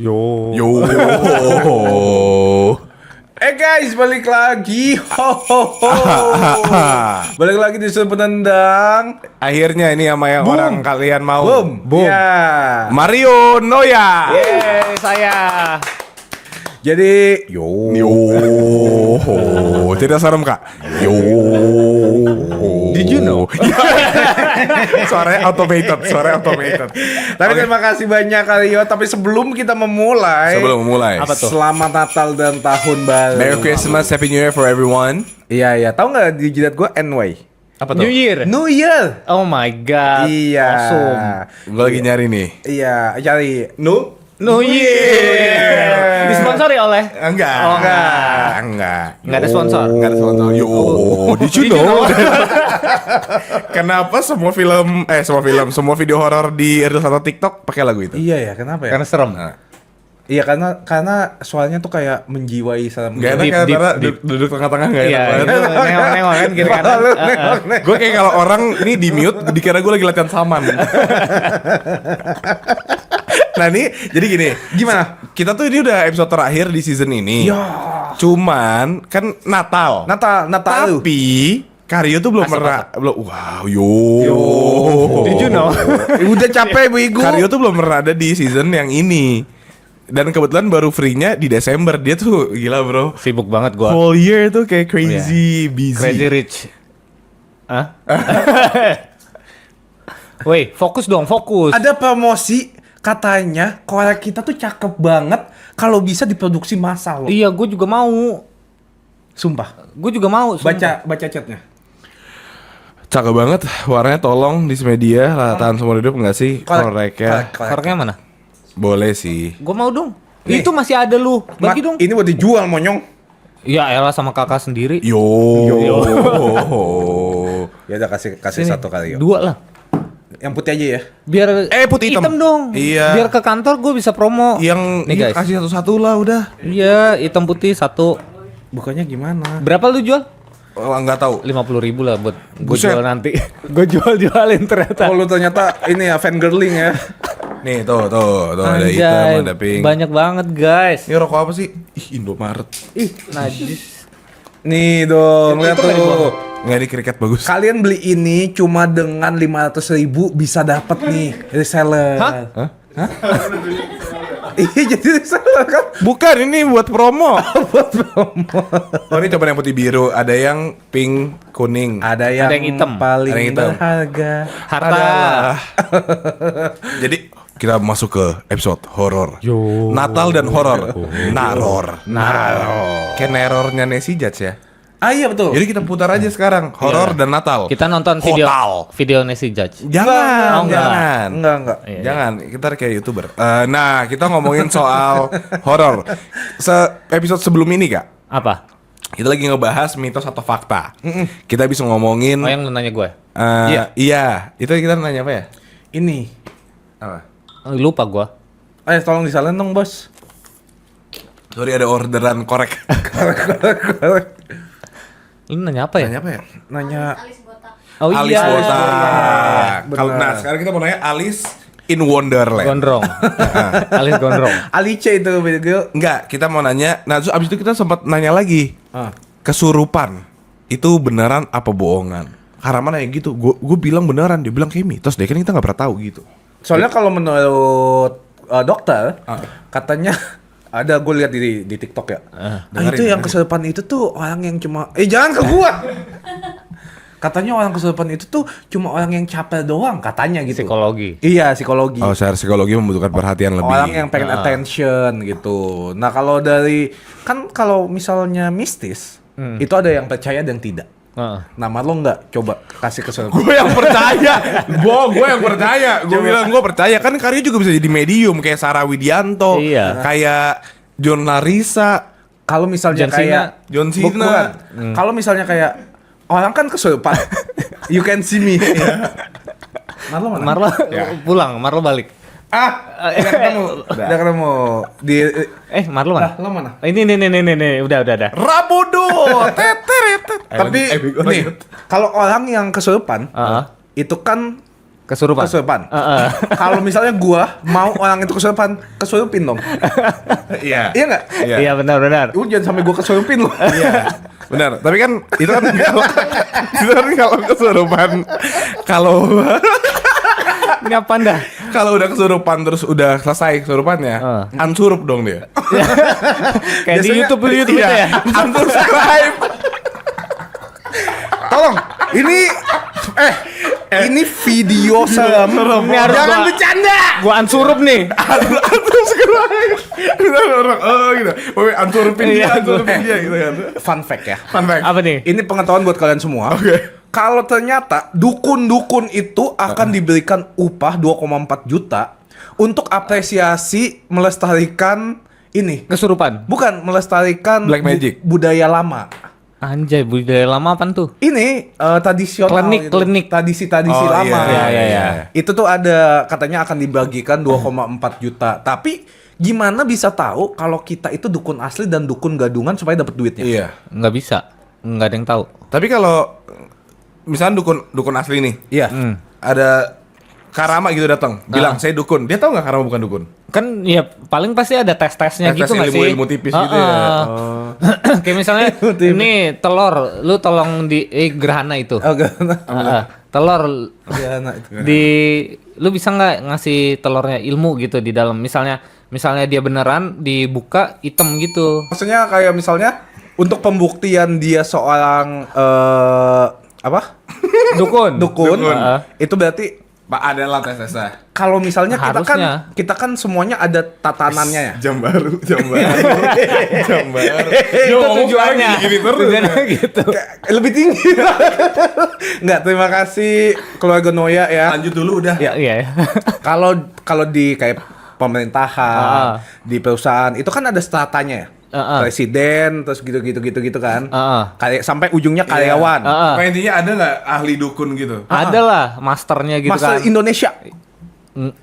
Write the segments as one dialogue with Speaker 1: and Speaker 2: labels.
Speaker 1: Yo.
Speaker 2: Guys, balik lagi. Balik lagi di Sudut Penendang.
Speaker 1: Akhirnya ini sama yang
Speaker 2: Boom.
Speaker 1: orang kalian mau.
Speaker 2: Boom. Ya.
Speaker 1: Mario Noya.
Speaker 3: Yeay, saya.
Speaker 2: Jadi,
Speaker 1: Yo. Tidak serem kak. Yo.
Speaker 3: Did you know?
Speaker 1: Suaranya automated.
Speaker 2: tapi terima kasih banyak Rio. Tapi sebelum kita memulai,
Speaker 3: Apa tuh?
Speaker 2: Selamat Natal dan Tahun Baru.
Speaker 1: Merry Christmas, Happy New Year for everyone.
Speaker 2: Iya. Tahu nggak di jidat gue NY?
Speaker 1: Apa
Speaker 3: New Year.
Speaker 2: New Year.
Speaker 3: Oh my god.
Speaker 2: Iya.
Speaker 3: Awesome.
Speaker 1: Gue lagi nyari nih.
Speaker 2: Iya, cari
Speaker 3: New Year. Disponsori oleh?
Speaker 1: Enggak.
Speaker 3: Oh,
Speaker 1: Enggak.
Speaker 3: Nggak ada sponsor.
Speaker 1: Enggak ada sponsor. Yo. Did you know? Kenapa semua video horor di Reels atau TikTok pakai lagu itu?
Speaker 2: Iya ya, kenapa ya?
Speaker 3: Karena serem.
Speaker 2: Iya karena soalnya tuh kayak menjiwai sama.
Speaker 1: Gak enak
Speaker 3: Deep,
Speaker 1: kan
Speaker 3: deep,
Speaker 1: karena
Speaker 3: deep.
Speaker 1: duduk tengah-tengah gak enak
Speaker 3: Iya,
Speaker 1: banget.
Speaker 3: itu nengok-nengok kan kiri kanan.
Speaker 1: Gue kayak kalau orang ini di mute dikira gue lagi latihan saman. Nah nih, jadi gini,
Speaker 2: Gimana?
Speaker 1: kita tuh ini udah episode terakhir di season ini.
Speaker 2: Ya.
Speaker 1: Cuman kan Natal.
Speaker 2: Natal lu.
Speaker 1: Tapi Karyo tuh belum pernah wow, yo.
Speaker 3: Did you know?
Speaker 2: Udah capek Bu Igu.
Speaker 1: Karyo tuh belum pernah ada di season yang ini. Dan kebetulan baru free-nya di Desember. Dia tuh gila, bro.
Speaker 3: Sibuk banget gua.
Speaker 1: Whole year tuh kayak crazy busy.
Speaker 3: Crazy rich. Hah? Woi, fokus dong, fokus.
Speaker 2: Ada promosi katanya korek kita tuh cakep banget kalau bisa diproduksi massal loh.
Speaker 3: Iya, gue juga mau.
Speaker 2: Sumpah.
Speaker 3: Gue juga mau. sumpah.
Speaker 2: Baca chatnya.
Speaker 1: Cakep banget. Warnanya tolong di Media lah tahan seumur hidup enggak sih? Koreknya.
Speaker 3: Koreknya mana?
Speaker 1: Boleh sih.
Speaker 3: Gue mau dong.
Speaker 2: Nih.
Speaker 3: Itu masih ada lu. Bagi dong.
Speaker 2: Ini buat dijual monyong.
Speaker 3: Ya elah sama kakak sendiri.
Speaker 1: Yo.
Speaker 2: Ya udah kasih
Speaker 3: Sini.
Speaker 2: satu kali yuk.
Speaker 3: 2 lah.
Speaker 2: Yang putih aja ya.
Speaker 3: Biar
Speaker 1: Putih hitam.
Speaker 3: dong.
Speaker 1: Iya.
Speaker 3: Biar ke kantor gue bisa promo.
Speaker 1: Yang
Speaker 3: nih guys.
Speaker 1: kasih satu-satu lah udah.
Speaker 3: Iya, hitam putih 1.
Speaker 2: Bukannya gimana?
Speaker 3: Berapa lu jual?
Speaker 1: Oh, enggak tahu.
Speaker 3: 50.000 lah buat gue
Speaker 1: Buset.
Speaker 3: jual nanti. Gue jualin ternyata.
Speaker 2: Oh lu ternyata ini ya fan girling ya.
Speaker 1: Nih tuh ada
Speaker 3: Anjay,
Speaker 1: hitam, ada pink.
Speaker 3: banyak banget guys.
Speaker 1: Ini rokok apa sih? Ih, Indomaret.
Speaker 3: Ih, najis.
Speaker 2: Nih dong, lihat
Speaker 3: Itu nggak
Speaker 2: tuh.
Speaker 3: dibuang.
Speaker 1: Enggak ini kriket bagus.
Speaker 2: Kalian beli ini cuma dengan 500.000 bisa dapat nih reseller.
Speaker 3: Hah?
Speaker 2: Iya jadi reseller kan.
Speaker 1: Bukan, ini buat promo. Oh, ini coba yang putih biru, ada yang pink, kuning.
Speaker 2: Ada yang
Speaker 3: hitam.
Speaker 2: paling
Speaker 1: Ada yang hitam.
Speaker 2: berharga.
Speaker 3: Harta.
Speaker 1: Adalah. Jadi kita masuk ke episode horor. Natal dan horor. Naror. Kayak nerornya Nancy Judge ya.
Speaker 2: Ah iya betul.
Speaker 1: Jadi kita putar aja sekarang horor dan Natal.
Speaker 3: Kita nonton video
Speaker 1: Hotal.
Speaker 3: video Nancy Judge.
Speaker 1: Jangan,
Speaker 3: Oh, enggak.
Speaker 1: jangan.
Speaker 2: Enggak.
Speaker 3: Iya.
Speaker 1: Jangan, kita kayak YouTuber. Nah, kita ngomongin soal horor. Episode sebelum ini, Kak.
Speaker 3: Apa?
Speaker 1: Kita lagi ngebahas mitos atau fakta. Kita bisa ngomongin
Speaker 3: Oh yang lu nanya gue.
Speaker 1: iya, itu kita nanya apa ya?
Speaker 2: Ini.
Speaker 1: Apa?
Speaker 3: Lupa gue.
Speaker 2: Ayo tolong disalin dong, Bos.
Speaker 1: Sorry ada orderan korek.
Speaker 3: Lu nanya apa ya?
Speaker 1: Nanya apa ya?
Speaker 2: Nanya
Speaker 3: Oh
Speaker 1: Alis
Speaker 3: iya.
Speaker 1: botak. Kalau
Speaker 2: Benar.
Speaker 1: sekarang kita mau nanya Alice in Wonderland.
Speaker 3: Gondrong. Alis gondrong.
Speaker 2: Alice itu video.
Speaker 1: Enggak, kita mau nanya. Nah, terus abis itu kita sempat nanya lagi.
Speaker 2: Ah.
Speaker 1: Kesurupan itu beneran apa bohongan? Karena mana ya gitu? Gue bilang beneran, dia bilang kayak mitos deh. Kan kita nggak pernah tahu gitu.
Speaker 2: Soalnya kalau menurut dokter katanya ada gue lihat di TikTok ya. Itu yang kesurupan itu tuh orang yang cuma jangan ke gua. Katanya orang kesurupan itu tuh cuma orang yang capek doang katanya gitu.
Speaker 3: Psikologi.
Speaker 2: Iya, psikologi.
Speaker 1: Oh, secara psikologi membutuhkan perhatian lebih.
Speaker 2: Orang yang pengen attention gitu. Nah, kalau misalnya mistis, itu ada yang percaya dan tidak. Nah, Marlo nggak coba kasih kesurupan.
Speaker 1: Gue yang percaya. Gue yang percaya. Gue bilang gue percaya. Kan Karyo juga bisa jadi medium kayak Sarah Widianto.
Speaker 3: Iya.
Speaker 1: Kayak John Larissa.
Speaker 2: Kalau misalnya
Speaker 3: John Cena.
Speaker 2: kayak
Speaker 1: John Cena.
Speaker 2: Bukan. Kalau misalnya kayak orang kan kesurupan. You can see me. Marlo mana?
Speaker 3: Marlo pulang, Marlo balik.
Speaker 2: Udah ketemu. Udah ketemu. Di
Speaker 3: Marlo mana?
Speaker 2: lo mana?
Speaker 3: Ini, udah.
Speaker 1: Rabodo. Teteret.
Speaker 2: Tapi nih, kalau orang yang kesurupan
Speaker 3: Heeh.
Speaker 2: itu kan
Speaker 3: Kesurupan.
Speaker 2: Kalau misalnya gua mau orang itu kesurupin dong.
Speaker 1: Iya.
Speaker 2: Iya nggak?
Speaker 3: Iya benar.
Speaker 2: Lu jangan sampai gua kesurupin lu.
Speaker 1: Iya. Benar. Tapi kan itu kan kalau kesurupan kalau
Speaker 3: Ini apa dah?
Speaker 1: kalau udah kesurupan terus udah selesai kesurupannya, unsurup dong dia.
Speaker 3: Kayak di
Speaker 1: Biasanya-
Speaker 3: YouTube itu ya.
Speaker 1: Unsubscribe.
Speaker 2: Tolong, ini ini video serem.
Speaker 3: Ini harus
Speaker 2: Jangan
Speaker 3: gua-
Speaker 2: bercanda.
Speaker 3: Gua unsurup nih.
Speaker 1: Unsubscribe. Benar orang. Oh gitu. Oke, unsurupin
Speaker 3: Iya,
Speaker 1: dia gitu kan.
Speaker 2: Fun fact ya.
Speaker 1: Fun fact.
Speaker 3: Apa nih?
Speaker 2: Ini pengetahuan buat kalian semua.
Speaker 1: Oke.
Speaker 2: Kalau ternyata dukun-dukun itu akan diberikan upah 2,4 juta untuk apresiasi melestarikan ini.
Speaker 3: Kesurupan.
Speaker 2: Bukan melestarikan
Speaker 1: Black magic.
Speaker 2: budaya lama.
Speaker 3: Anjay, budaya lama apaan tuh?
Speaker 2: Ini tradisional
Speaker 3: Klinik.
Speaker 2: tradisi-tradisi
Speaker 1: Oh,
Speaker 2: lama.
Speaker 3: iya.
Speaker 2: Itu tuh ada katanya akan dibagikan 2,4 juta. Tapi gimana bisa tahu kalau kita itu dukun asli dan dukun gadungan supaya dapat duitnya?
Speaker 1: Iya.
Speaker 3: Nggak bisa. Nggak ada yang tahu.
Speaker 1: Tapi kalau misalnya dukun asli nih,
Speaker 2: Iya.
Speaker 1: ada Karama gitu datang, bilang saya dukun. Dia tahu nggak Karama bukan dukun?
Speaker 3: Kan ya paling pasti ada tes-tesnya
Speaker 1: Tes
Speaker 3: gitu nggak sih?
Speaker 1: ilmu-ilmu tipis gitu ya.
Speaker 3: Kayak misalnya ini telur, lu tolong di gerhana itu.
Speaker 2: Oh, gimana?
Speaker 3: Telur
Speaker 2: Gimana itu?
Speaker 3: lu bisa nggak ngasih telurnya ilmu gitu di dalam? Misalnya dia beneran dibuka hitam gitu.
Speaker 2: Maksudnya kayak misalnya untuk pembuktian dia seorang apa?
Speaker 3: Dukun.
Speaker 2: Itu berarti
Speaker 1: Pak adalah tes-tesnya.
Speaker 2: kalau misalnya
Speaker 3: Harusnya.
Speaker 2: kita kan semuanya ada tatanannya ya.
Speaker 1: Jam baru. Jam baru.
Speaker 3: Itu tujuannya.
Speaker 1: Gini terus.
Speaker 3: Tujuannya gitu.
Speaker 2: Lebih tinggi. Enggak, terima kasih keluarga Noya ya.
Speaker 1: Lanjut dulu udah.
Speaker 3: Iya.
Speaker 2: Kalau di kayak pemerintahan, di perusahaan itu kan ada stratanya ya. Presiden terus gitu kan. Kayak sampai ujungnya karyawan.
Speaker 1: Kayak intinya ada nggak ahli dukun gitu?
Speaker 3: Ada lah masternya gitu
Speaker 2: Master
Speaker 3: kan.
Speaker 2: Indonesia.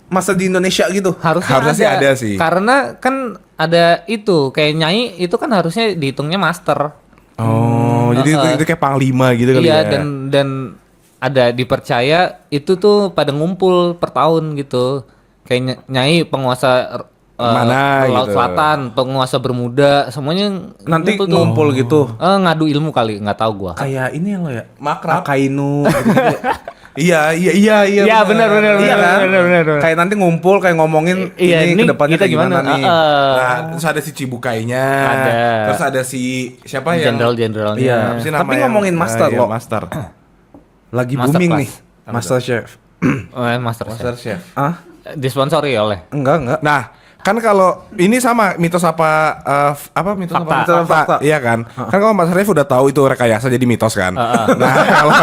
Speaker 2: Master di Indonesia gitu.
Speaker 1: Harusnya sih ada sih.
Speaker 3: Karena kan ada itu kayak nyai itu kan harusnya dihitungnya master.
Speaker 1: Oh, jadi itu kayak panglima gitu kali
Speaker 3: Iya
Speaker 1: ya.
Speaker 3: dan ada dipercaya itu tuh pada ngumpul per tahun gitu. Kayak nyai penguasa
Speaker 1: Mana
Speaker 3: Laut
Speaker 1: gitu.
Speaker 3: Selatan, penguasa Bermuda, semuanya
Speaker 2: Nanti
Speaker 3: tuh.
Speaker 2: ngumpul gitu.
Speaker 3: Ngadu ilmu kali, nggak tahu gua.
Speaker 2: Kayak ini yang lo ya.
Speaker 1: Makrab.
Speaker 2: Akainu gitu-gitu.
Speaker 1: Iya.
Speaker 3: Iya benar.
Speaker 2: Iya kan?
Speaker 3: Benar.
Speaker 2: Kayak nanti ngumpul kayak ngomongin
Speaker 3: Iya,
Speaker 2: ini
Speaker 3: ini
Speaker 2: kedepannya
Speaker 3: kita
Speaker 2: kayak gimana nih.
Speaker 1: Nah, terus ada si Cibukainya.
Speaker 3: Ada.
Speaker 1: Terus ada si siapa yang
Speaker 3: Jenderal-jenderalnya.
Speaker 2: Iya.
Speaker 1: apa sih
Speaker 2: Tapi
Speaker 1: nama yang-
Speaker 2: ngomongin master
Speaker 1: iya,
Speaker 2: loh.
Speaker 1: Master.
Speaker 2: Lagi
Speaker 3: Master
Speaker 2: booming
Speaker 3: class.
Speaker 2: nih. Master Chef.
Speaker 3: Master
Speaker 1: Master
Speaker 3: Chef.
Speaker 1: Chef.
Speaker 2: Ah?
Speaker 3: Disponsori oleh.
Speaker 2: Enggak.
Speaker 1: Nah, kan kalau ini sama mitos apa mitos
Speaker 3: Fakta.
Speaker 1: apa?
Speaker 2: Fakta.
Speaker 1: Iya kan? Kan kalau Master Chef udah tahu itu rekayasa jadi mitos kan. Nah, kalau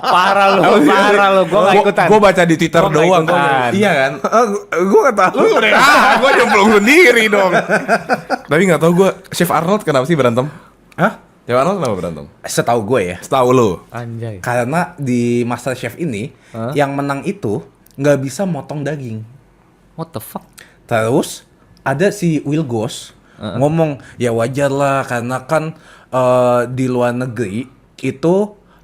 Speaker 3: Parah lu, gua nggak ikutan.
Speaker 1: Gua baca di Twitter
Speaker 3: Gua nggak
Speaker 1: doang.
Speaker 3: ikutan.
Speaker 1: Iya kan?
Speaker 2: Gue gak tahu.
Speaker 1: Gua nyemplung sendiri dong. Tapi nggak tahu gua Chef Arnold kenapa sih berantem?
Speaker 2: Hah?
Speaker 1: Chef Arnold kenapa berantem?
Speaker 2: Setahu gue ya.
Speaker 1: Setahu lu.
Speaker 3: Anjay.
Speaker 2: Karena di Master Chef ini yang menang itu nggak bisa motong daging.
Speaker 3: What the fuck?
Speaker 2: Terus ada si Will Goss ngomong ya wajar lah karena kan di luar negeri itu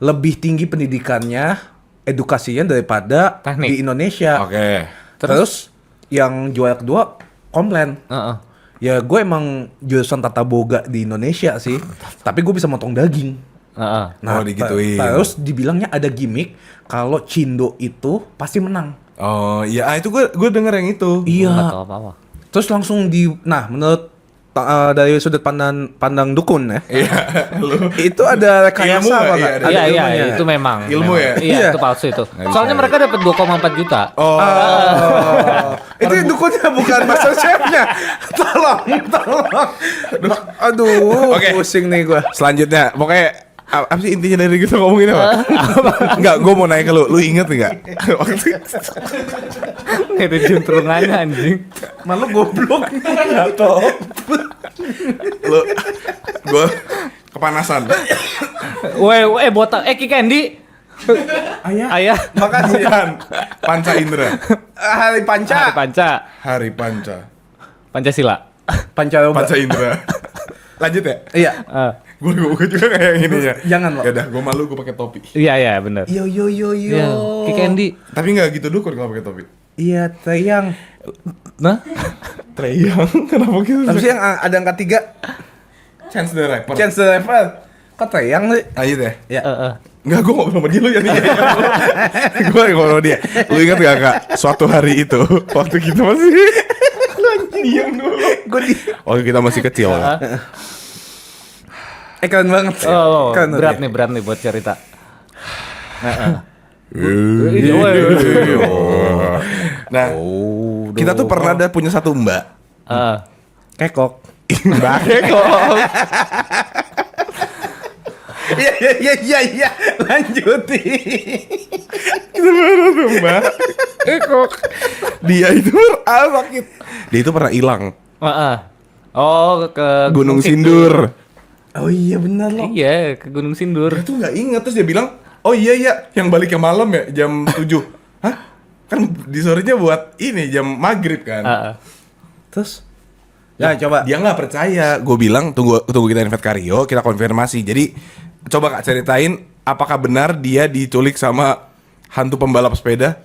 Speaker 2: lebih tinggi pendidikannya, edukasinya daripada
Speaker 3: Teknik.
Speaker 2: di Indonesia.
Speaker 1: Oke.
Speaker 2: Terus yang juara kedua komplain. Ya gue emang jurusan tata boga di Indonesia sih, tapi gue bisa motong daging.
Speaker 1: Oh, digituin.
Speaker 2: Terus dibilangnya ada gimmick kalau Cindo itu pasti menang.
Speaker 1: Oh iya, itu gue denger yang itu.
Speaker 3: Nggak tahu apa-apa.
Speaker 2: Terus langsung menurut dari sudut pandang dukun ya.
Speaker 1: Iya.
Speaker 2: Itu ada rekayasa
Speaker 1: Ilmu
Speaker 2: apa
Speaker 1: nggak?
Speaker 2: nggak?
Speaker 1: Iya,
Speaker 2: Ada
Speaker 3: Iya,
Speaker 2: ilmunya.
Speaker 3: itu memang.
Speaker 1: Ilmu
Speaker 3: memang.
Speaker 1: ya?
Speaker 3: Iya,
Speaker 2: Iya.
Speaker 3: itu palsu itu. Soalnya mereka dapat 2,4 juta.
Speaker 1: Oh.
Speaker 2: Itu dukunnya bukan master chefnya. Tolong. Aduh,
Speaker 1: Oke.
Speaker 2: pusing nih gua.
Speaker 1: Selanjutnya, pokoknya apa sih intinya dari kita ngomongin apa? Enggak, gue mau nanya ke lu inget nggak? Waktu
Speaker 3: Nggak ada juntrungannya anjing.
Speaker 2: Malu goblok. Atau
Speaker 1: lu, gue kepanasan.
Speaker 3: Botak. Ki Candy. Ayah.
Speaker 2: makasih.
Speaker 1: Bukan, Panca Indra.
Speaker 2: Hari Panca.
Speaker 3: Hari Panca.
Speaker 1: Hari Panca.
Speaker 3: Pancasila.
Speaker 2: Pancaroba.
Speaker 1: Panca Indra. Lanjut ya.
Speaker 2: Iya.
Speaker 1: Gue juga kayak gini ya.
Speaker 2: Jangan, Lo.
Speaker 1: Ya udah, gue malu gue pakai topi.
Speaker 3: Iya benar.
Speaker 2: Yo.
Speaker 3: Iya, kayak Candy.
Speaker 1: Tapi nggak gitu dukun kalau pakai topi.
Speaker 2: Iya, Treyang.
Speaker 3: Nah,
Speaker 1: Treyang, kenapa gitu?
Speaker 2: Tapi sih yang ada angka 3.
Speaker 1: Chance the Rapper.
Speaker 2: Chance the Rapper. Kok Treyang sih?
Speaker 1: Ayo deh.
Speaker 2: Ya.
Speaker 1: Enggak, gue ngobrol sama dia lu ya nih. Gue ngobrol sama dia. Lu ingat gak Kak? Suatu hari itu, waktu kita masih diam dulu. Waktu kita masih kecil.
Speaker 2: Keren banget.
Speaker 3: oh,
Speaker 2: Keren
Speaker 3: berat nih buat cerita.
Speaker 1: Nah, kita tuh pernah ada punya satu mbak.
Speaker 2: Kekok.
Speaker 1: Mbak Kekok.
Speaker 2: Iya. Lanjutin.
Speaker 1: Kita pernah tuh mbak Kekok. Dia itu sakit. Dia itu pernah hilang.
Speaker 3: Oh, ke
Speaker 1: Gunung Sindur.
Speaker 2: Oh iya benar loh.
Speaker 3: Iya, ke Gunung Sindur.
Speaker 1: Dia tuh nggak ingat, terus dia bilang, oh iya, yang baliknya malam ya, jam 7. Hah? Kan di sorenya buat ini, jam maghrib kan.
Speaker 2: Terus? Ya coba.
Speaker 1: Dia nggak percaya. Gue bilang, tunggu kita invite Karyo, kita konfirmasi. Jadi, coba Kak ceritain, apakah benar dia diculik sama hantu pembalap sepeda?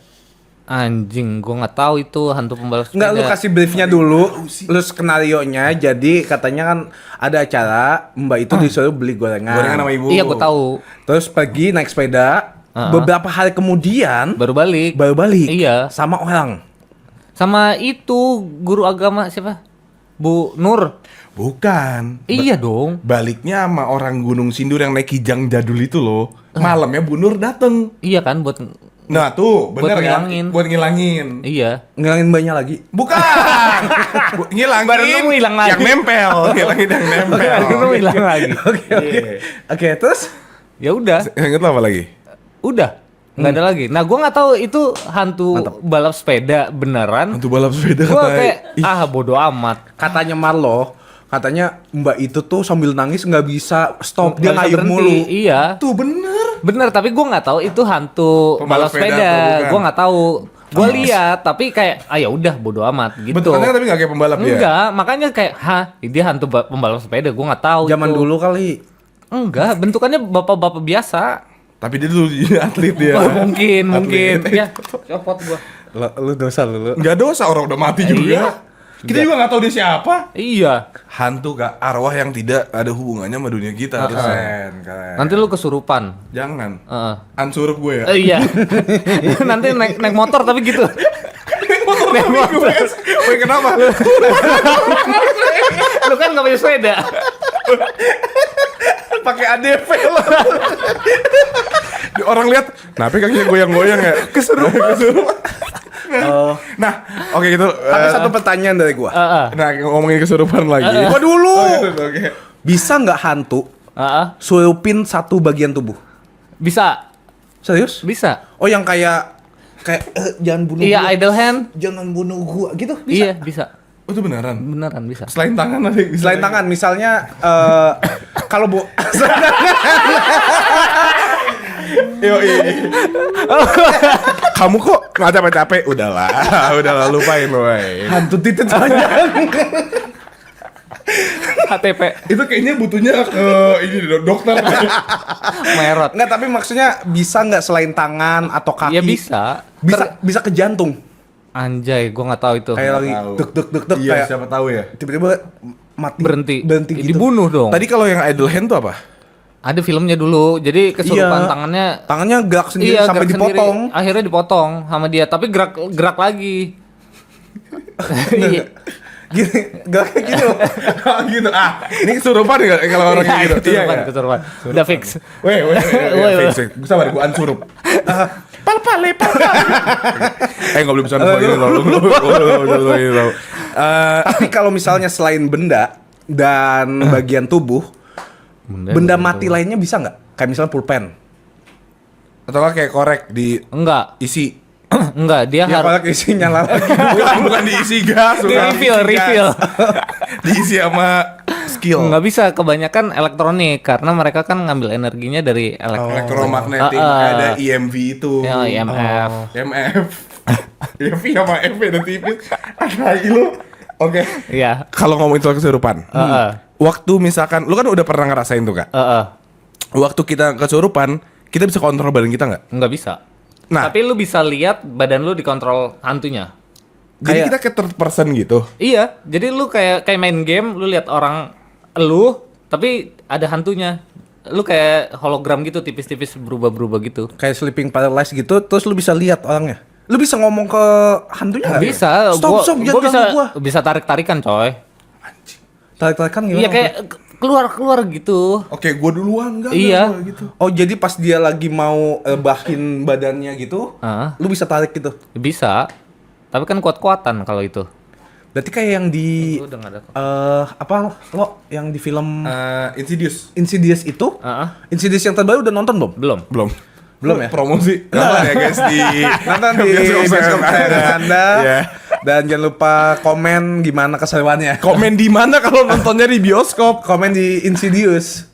Speaker 3: Anjing, gua nggak tahu itu hantu pembalap sepeda.
Speaker 2: Enggak, lu kasih briefnya dulu. Lu skenario-nya. Jadi katanya kan ada acara, Mbak itu disuruh beli gorengan.
Speaker 1: Gorengan sama ibu.
Speaker 3: Iya, gua tahu.
Speaker 2: Terus pergi naik sepeda. Beberapa hari kemudian
Speaker 3: Baru balik. Iya.
Speaker 2: Sama orang.
Speaker 3: Sama itu guru agama siapa? Bu Nur.
Speaker 1: Bukan.
Speaker 3: Iya dong.
Speaker 1: Baliknya sama orang Gunung Sindur yang naik kijang jadul itu loh. Malamnya Bu Nur dateng.
Speaker 3: Iya kan buat
Speaker 1: Nah tuh, bener kan?
Speaker 3: ngilangin.
Speaker 1: Buat ngilangin.
Speaker 3: Iya.
Speaker 2: Ngilangin mbaknya lagi.
Speaker 1: Bukan. Ngilangin.
Speaker 3: Baru nemu hilang lagi.
Speaker 1: Yang nempel. Ngilangin yang nempel.
Speaker 3: Baru hilang lagi.
Speaker 2: Oke, terus?
Speaker 3: Ya udah,
Speaker 1: Ingat lo apa lagi?
Speaker 3: udah. Nggak ada lagi. Nah, gua nggak tahu itu hantu balap sepeda beneran.
Speaker 1: Hantu balap sepeda
Speaker 3: Gua
Speaker 1: katanya.
Speaker 3: kayak bodo amat.
Speaker 2: Katanya Marlo, katanya Mbak itu tuh sambil nangis nggak bisa stop. Dia
Speaker 3: Nggak bisa
Speaker 2: ngayuh
Speaker 3: berhenti.
Speaker 2: mulu.
Speaker 3: Iya.
Speaker 1: Tuh bener.
Speaker 3: Bener, tapi gua nggak tahu itu hantu
Speaker 1: Pembalap
Speaker 3: balap
Speaker 1: sepeda
Speaker 3: sepeda.
Speaker 1: atau bukan?
Speaker 3: Gua nggak tahu. Gua lihat, tapi kayak ya udah bodo amat gitu.
Speaker 1: Bentukannya tapi gak kayak pembalap dia?
Speaker 3: Enggak, makanya kayak dia hantu pembalap sepeda. Gua nggak tahu.
Speaker 2: Zaman
Speaker 3: itu.
Speaker 2: dulu kali.
Speaker 3: Enggak, bentukannya bapak-bapak biasa.
Speaker 1: Tapi dia dulu atlet dia.
Speaker 3: Oh, mungkin. Ya, copot gua.
Speaker 2: Lu dosa lu.
Speaker 1: Gak dosa, orang udah mati juga.
Speaker 3: Iya.
Speaker 1: Kita juga gak tahu dia siapa.
Speaker 3: Iya.
Speaker 1: Hantu Kak, arwah yang tidak ada hubungannya sama dunia kita.
Speaker 2: Keren.
Speaker 3: Nanti lu kesurupan.
Speaker 1: Jangan.
Speaker 3: Heeh.
Speaker 1: Ansurup gue ya.
Speaker 3: Iya. Nanti naik motor tapi gitu. Naik motor.
Speaker 1: Woi kenapa?
Speaker 3: Lu kan nggak punya sepeda.
Speaker 2: Pakai ADV lo.
Speaker 1: Orang lihat, kenapa kakinya goyang-goyang ya? Kesurupan. Nah, oke gitu.
Speaker 2: Tapi satu pertanyaan dari gua.
Speaker 1: Nah, ngomongin kesurupan lagi.
Speaker 2: Gua dulu.
Speaker 1: Oke.
Speaker 2: Bisa nggak hantu surupin satu bagian tubuh?
Speaker 3: Bisa.
Speaker 2: Serius?
Speaker 3: Bisa.
Speaker 2: Oh, yang kayak jangan bunuh
Speaker 3: Iya,
Speaker 2: gua.
Speaker 3: idle hand.
Speaker 2: Jangan bunuh gua gitu.
Speaker 3: Iya, bisa.
Speaker 1: Oh, itu beneran.
Speaker 3: Beneran bisa.
Speaker 1: Selain tangan ada yang bisa.
Speaker 2: Selain tangan, misalnya kalau bu,
Speaker 1: Kamu kok nggak capek-capek? Udahlah, lupain woy.
Speaker 2: hantu titik panjang.
Speaker 3: HTP
Speaker 1: Itu kayaknya butuhnya ke ini dokter.
Speaker 3: merot.
Speaker 2: Nggak, tapi maksudnya bisa nggak selain tangan atau kaki?
Speaker 3: Ya bisa.
Speaker 2: Bisa ke jantung.
Speaker 3: Anjay, gua nggak tahu itu.
Speaker 2: Kayak lagi deg
Speaker 1: Iya,
Speaker 2: kayak
Speaker 1: siapa tahu ya.
Speaker 2: tiba-tiba mati.
Speaker 3: Berhenti.
Speaker 2: gitu.
Speaker 3: Dibunuh dong.
Speaker 1: Tadi kalau yang idle hand tuh apa?
Speaker 3: Ada filmnya dulu. Jadi kesurupan
Speaker 2: Iya.
Speaker 3: tangannya
Speaker 2: gerak sendiri
Speaker 3: iya,
Speaker 2: sampai
Speaker 3: gerak
Speaker 2: dipotong.
Speaker 3: sendiri. Akhirnya dipotong sama dia, tapi gerak lagi. Iya.
Speaker 2: Gini, geraknya gini loh.
Speaker 1: Gitu. Ini kesurupan ya kalau orang kayak gitu.
Speaker 3: Kesurupan,
Speaker 1: Iya.
Speaker 3: kesurupan. Udah fix.
Speaker 1: Weh.
Speaker 3: Weh.
Speaker 1: Sabar, gua ansurup. Pal. Nggak boleh bisa ini loh.
Speaker 2: Tapi kalau misalnya selain benda dan bagian tubuh, benda mati lainnya bisa nggak? Kayak misalnya pulpen.
Speaker 1: Atau kayak korek
Speaker 3: Enggak.
Speaker 1: diisi.
Speaker 3: Enggak, dia
Speaker 2: Ya
Speaker 3: harus
Speaker 2: kalau isi nyala lagi.
Speaker 1: Bukan diisi gas.
Speaker 3: di
Speaker 1: bukan
Speaker 3: refill,
Speaker 1: diisi gas.
Speaker 3: refill.
Speaker 1: Diisi sama skill.
Speaker 3: Enggak bisa, kebanyakan elektronik karena mereka kan ngambil energinya dari
Speaker 1: Elektromagnetik
Speaker 3: Ah,
Speaker 1: ada EMV itu.
Speaker 3: Ya, IMF.
Speaker 1: EMF. EMV sama EV dan tipis. Lu. Oke.
Speaker 3: Iya.
Speaker 1: Kalau ngomongin soal kesurupan, waktu misalkan lu kan udah pernah ngerasain tuh Kak. Waktu kita kesurupan, kita bisa kontrol badan kita nggak?
Speaker 3: Nggak bisa.
Speaker 1: Nah.
Speaker 3: Tapi lu bisa lihat badan lu dikontrol hantunya.
Speaker 1: Jadi kita kayak third person gitu.
Speaker 3: Iya, jadi lu kayak main game, lu lihat orang lu, tapi ada hantunya. Lu kayak hologram gitu, tipis-tipis berubah-berubah gitu.
Speaker 2: Kayak sleeping paralysis gitu, terus lu bisa lihat orangnya. Lu bisa ngomong ke hantunya nggak?
Speaker 3: Bisa,
Speaker 2: Stop,
Speaker 3: gua
Speaker 2: jangan
Speaker 3: bisa
Speaker 2: ganggu gua.
Speaker 3: bisa tarik-tarikan, coy.
Speaker 2: Tarik-tarikan gimana?
Speaker 3: Iya kayak keluar gitu.
Speaker 1: Oke, gua duluan enggak
Speaker 3: Iya.
Speaker 1: gua gitu.
Speaker 2: Oh, jadi pas dia lagi mau bahin badannya gitu, lu bisa tarik gitu.
Speaker 3: Bisa. Tapi kan kuat-kuatan kalau itu.
Speaker 2: Berarti kayak yang di
Speaker 3: Udah nggak ada kok.
Speaker 2: apa lo yang di film
Speaker 1: Insidious.
Speaker 2: Insidious itu? Insidious yang terbaru udah nonton belum?
Speaker 3: Belum.
Speaker 2: Belum ya?
Speaker 1: Promosi. Nonton ya guys di
Speaker 2: Nonton di bioskop kesayangan Anda.
Speaker 1: Iya.
Speaker 2: Dan jangan lupa komen gimana keseruannya.
Speaker 1: Komen di mana kalau nontonnya di bioskop?
Speaker 2: Komen di Insidious.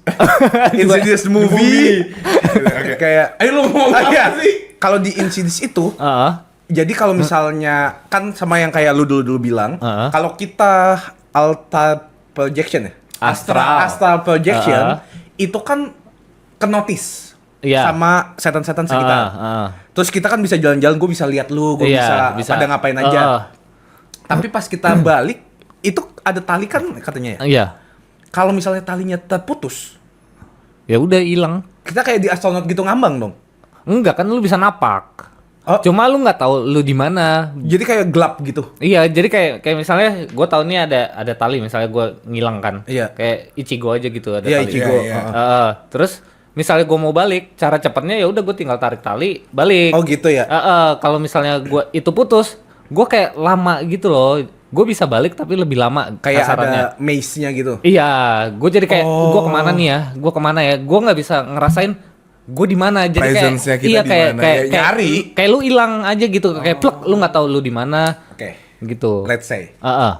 Speaker 2: Insidious the movie.
Speaker 1: Oke.
Speaker 2: Kayak
Speaker 1: Ayo lu ngomong
Speaker 2: iya.
Speaker 1: apa sih?
Speaker 2: Kalau di Insidious itu, jadi kalau misalnya kan sama yang kayak lu dulu bilang, kalau kita altar projection ya, astral projection itu kan kenotis sama setan-setan sekitar. Terus kita kan bisa jalan-jalan, gue bisa lihat lu, gue bisa pada ngapain aja. Tapi pas kita balik, itu ada tali kan katanya ya.
Speaker 3: Iya.
Speaker 2: Kalau misalnya talinya terputus,
Speaker 3: Ya udah hilang.
Speaker 2: kita kayak di astronot gitu ngambang dong.
Speaker 3: Enggak kan lu bisa napak.
Speaker 2: Oh.
Speaker 3: Cuma lu nggak tahu lu di mana.
Speaker 2: Jadi kayak gelap gitu.
Speaker 3: Iya, jadi kayak misalnya gue tahu nih ada tali, misalnya gue ngilang kan.
Speaker 2: Iya.
Speaker 3: Kayak Ichigo aja gitu ada
Speaker 2: Iya,
Speaker 3: tali.
Speaker 2: Ichigo.
Speaker 3: Terus misalnya gue mau balik, cara cepatnya ya udah gue tinggal tarik tali, balik.
Speaker 2: Oh gitu ya.
Speaker 3: Kalau misalnya gue itu putus, gue kayak lama gitu loh. Gue bisa balik tapi lebih lama
Speaker 2: Kayak
Speaker 3: kasarannya.
Speaker 2: ada maze-nya gitu.
Speaker 3: Iya, gue jadi kayak gue kemana nih ya? Gue kemana ya? Gue nggak bisa ngerasain gue di mana. Jadi
Speaker 1: Presence-nya
Speaker 3: kayak
Speaker 1: kita
Speaker 3: iya
Speaker 1: di
Speaker 3: kayak
Speaker 1: mana.
Speaker 3: kayak
Speaker 1: Ya, nyari.
Speaker 3: kayak lu hilang aja gitu. Kayak plek, lu nggak tahu lu di mana.
Speaker 2: Oke.
Speaker 3: Gitu.
Speaker 2: Let's say.
Speaker 3: Heeh.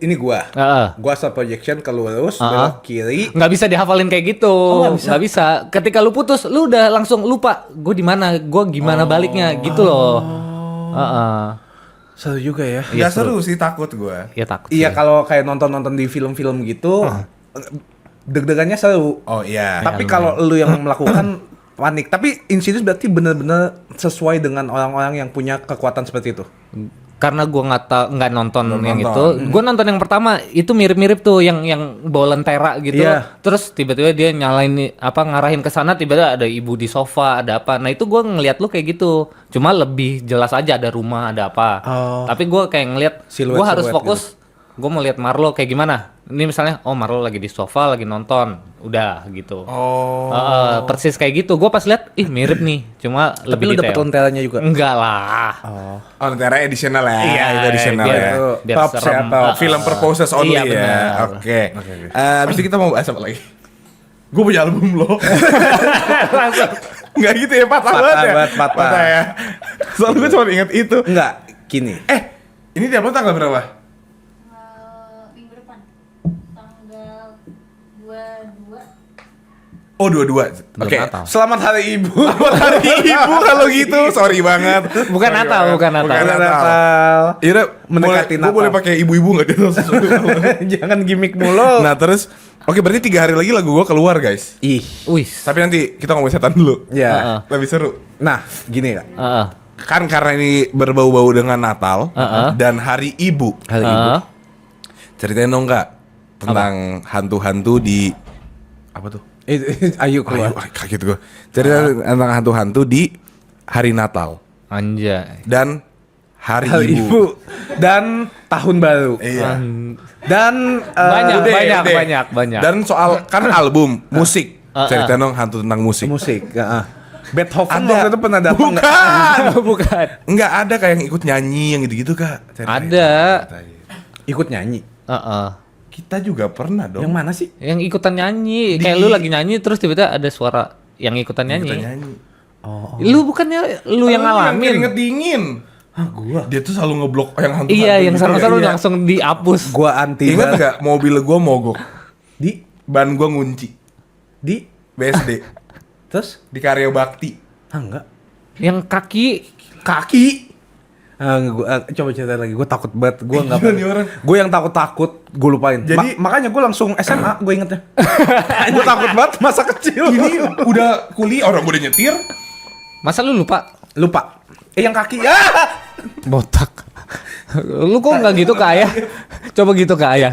Speaker 2: Ini gua. Gua astral projection ke lurus, belok kiri.
Speaker 3: Nggak bisa dihafalin kayak gitu. Nggak bisa. Ketika lu putus, lu udah langsung lupa gue di mana, gue gimana baliknya gitu loh.
Speaker 2: Seru juga ya.
Speaker 1: Gak seru sih, takut gua.
Speaker 3: Ya takut.
Speaker 2: Iya,
Speaker 3: sih.
Speaker 2: kalau kayak nonton-nonton di film-film gitu, deg-degannya seru.
Speaker 1: Oh iya.
Speaker 2: Tapi kalau lu yang melakukan panik. Tapi Insidious berarti benar-benar sesuai dengan orang-orang yang punya kekuatan seperti itu.
Speaker 3: Karena gue nggak nonton yang
Speaker 1: nonton.
Speaker 3: itu, gue nonton yang pertama itu mirip-mirip tuh yang bawa lentera gitu.
Speaker 2: Iya.
Speaker 3: Terus tiba-tiba dia nyalain ngarahin ke sana, tiba-tiba ada ibu di sofa, ada apa. Nah itu gue ngeliat lu kayak gitu, cuma lebih jelas aja ada rumah, ada apa. Tapi gue kayak ngeliat, gue harus
Speaker 2: Siluet-siluet
Speaker 3: fokus. Gue mau lihat Marlo kayak gimana. Ini misalnya, oh Marlo lagi di sofa, lagi nonton, udah gitu. Persis kayak gitu. Gue pas lihat, ih mirip nih, cuma
Speaker 2: Tapi
Speaker 3: lebih
Speaker 2: lu dapet
Speaker 3: detail.
Speaker 2: lenteranya juga.
Speaker 3: Enggak lah.
Speaker 1: Oh, negara additional ya.
Speaker 3: Iya,
Speaker 1: itu additional
Speaker 3: biar-
Speaker 1: ya.
Speaker 3: biar
Speaker 2: Props ya,
Speaker 3: serem.
Speaker 2: props.
Speaker 1: Film purposes only
Speaker 3: Iya,
Speaker 1: ya.
Speaker 3: benar.
Speaker 1: Oke. Abis itu kita mau bahas apa lagi? Gue punya album loh.
Speaker 3: Langsung.
Speaker 1: Enggak gitu ya, patah banget ya.
Speaker 2: Patah.
Speaker 1: ya. Soalnya gue cuma inget itu.
Speaker 2: Enggak, gini.
Speaker 1: Ini di album tanggal berapa?
Speaker 4: Minggu depan tanggal 22.
Speaker 1: Oh, 22. Oke.
Speaker 3: Natal.
Speaker 2: Selamat Hari Ibu.
Speaker 1: Selamat Hari Ibu kalau gitu. Sorry banget.
Speaker 3: Bukan
Speaker 1: Sorry
Speaker 3: Natal,
Speaker 1: banget.
Speaker 3: bukan Natal.
Speaker 1: Bukan
Speaker 2: Natal.
Speaker 1: Natal. Yaudah,
Speaker 2: Mendekati
Speaker 1: gue
Speaker 2: Natal.
Speaker 1: boleh pakai ibu-ibu nggak di atas?
Speaker 2: Jangan gimmick mulu.
Speaker 1: Nah terus, oke berarti 3 hari lagi lagu gue keluar guys.
Speaker 2: Ih.
Speaker 3: Wih.
Speaker 1: Tapi nanti kita ngomongin setan dulu.
Speaker 2: Ya.
Speaker 1: Lebih seru.
Speaker 2: Nah, gini Kak.
Speaker 1: Kan karena ini berbau-bau dengan Natal dan Hari Ibu.
Speaker 2: Hari Ibu.
Speaker 1: Ceritain dong kak tentang hantu-hantu di apa tuh?
Speaker 2: Ayo keluar.
Speaker 1: Kaget gue. Ceritain tentang hantu-hantu di hari Natal
Speaker 3: Anjay.
Speaker 1: dan Hari
Speaker 2: Hari
Speaker 1: Ibu.
Speaker 2: Ibu dan Tahun Baru.
Speaker 1: Iya.
Speaker 2: Dan
Speaker 3: Banyak.
Speaker 1: Dan soal kan album musik. Ceritain dong hantu tentang musik.
Speaker 2: musik. Beethoven
Speaker 1: Ada.
Speaker 2: waktu itu pernah datang nggak?
Speaker 1: Bukan.
Speaker 3: Bukan.
Speaker 1: Enggak ada kayak yang ikut nyanyi yang gitu-gitu kak. Ceritain.
Speaker 3: Ada.
Speaker 2: Ikut nyanyi.
Speaker 1: Kita juga pernah dong.
Speaker 2: Yang mana sih?
Speaker 3: Yang ikutan nyanyi. Kayak lu lagi nyanyi terus tiba-tiba ada suara yang ikutan
Speaker 1: Kita
Speaker 3: nyanyi.
Speaker 1: nyanyi.
Speaker 3: Lu bukannya lu yang ngalamin.
Speaker 1: Keringet dingin.
Speaker 2: Gua.
Speaker 1: Dia tuh selalu ngeblok yang hantu.
Speaker 3: Iya, yang seru-seru
Speaker 1: Iya.
Speaker 3: langsung dihapus.
Speaker 2: Gua anti.
Speaker 1: Ingat
Speaker 2: banget.
Speaker 1: nggak mobil gua mogok,
Speaker 2: Di
Speaker 1: ban gua ngunci
Speaker 2: di
Speaker 1: BSD
Speaker 2: terus?
Speaker 1: di Karya Bakti.
Speaker 2: Enggak.
Speaker 3: Yang kaki
Speaker 2: Kaki. Coba cerita lagi, gue takut banget, gue nggak.
Speaker 1: Gila nih orang.
Speaker 2: Gue yang takut gue lupain.
Speaker 1: Jadi-
Speaker 2: Makanya gue langsung SMA, gue ingetnya. Gue takut banget masa kecil.
Speaker 1: Ini udah kuliah, orang gue udah nyetir.
Speaker 3: Masa lu lupa?
Speaker 2: Lupa. Yang kaki ya.
Speaker 3: Botak. Lu kok nggak gitu ke ayah? Coba gitu ke ayah.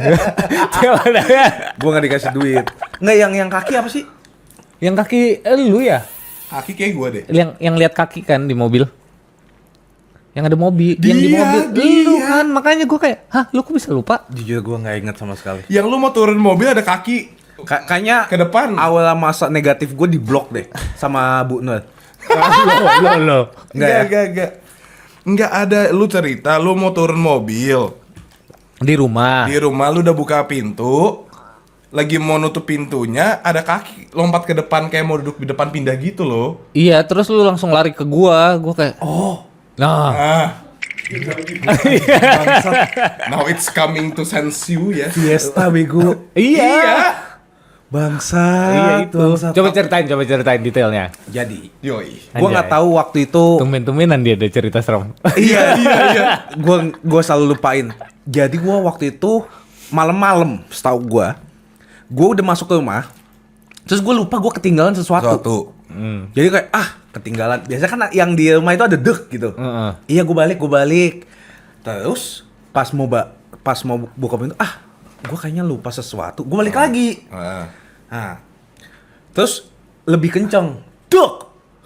Speaker 2: Gue nggak dikasih duit. Nggak, yang kaki apa sih?
Speaker 3: Yang kaki lu ya?
Speaker 1: Kaki kayak gue deh.
Speaker 3: Yang lihat kaki kan di mobil. Yang ada mobil, yang di
Speaker 1: Dia,
Speaker 3: mobil.
Speaker 1: dia.
Speaker 3: Lu kan, makanya gue kayak, hah, lu kok bisa lupa?
Speaker 2: Jujur gue nggak inget sama sekali.
Speaker 1: Yang lu mau turun mobil ada kaki
Speaker 2: Kayaknya
Speaker 1: ke depan.
Speaker 2: awal masa negatif gue di blok deh sama Bu Nur.
Speaker 3: Lo.
Speaker 1: Enggak ada, lu cerita lu mau turun mobil.
Speaker 3: Di rumah.
Speaker 1: Di rumah lu udah buka pintu. Lagi mau nutup pintunya, ada kaki lompat ke depan kayak mau duduk di depan pindah gitu loh.
Speaker 3: Iya, terus lu langsung lari ke gua kayak,
Speaker 2: Oh,
Speaker 3: nah,
Speaker 1: Ah. Now it's coming to sense you ya.
Speaker 2: Fiesta bego.
Speaker 3: iya.
Speaker 2: Bangsat.
Speaker 3: Iya itu.
Speaker 2: bangsat.
Speaker 3: Coba ceritain detailnya.
Speaker 2: Jadi,
Speaker 1: Yoi.
Speaker 2: gue nggak
Speaker 3: Anjay.
Speaker 2: tahu waktu itu.
Speaker 3: Tumben-tumbenan dia ada cerita serem.
Speaker 2: Iya. Gue selalu lupain. Jadi gue waktu itu malam-malam, setahu gue udah masuk ke rumah. Terus gue lupa gue ketinggalan sesuatu.
Speaker 1: Suatu.
Speaker 2: Jadi kayak ketinggalan. Biasanya kan yang di rumah itu ada dek gitu.
Speaker 3: Heeh.
Speaker 2: Iya gue balik. Terus pas mau buka pintu, gue kayaknya lupa sesuatu. Gue balik lagi. Nah, terus lebih kenceng. Dek.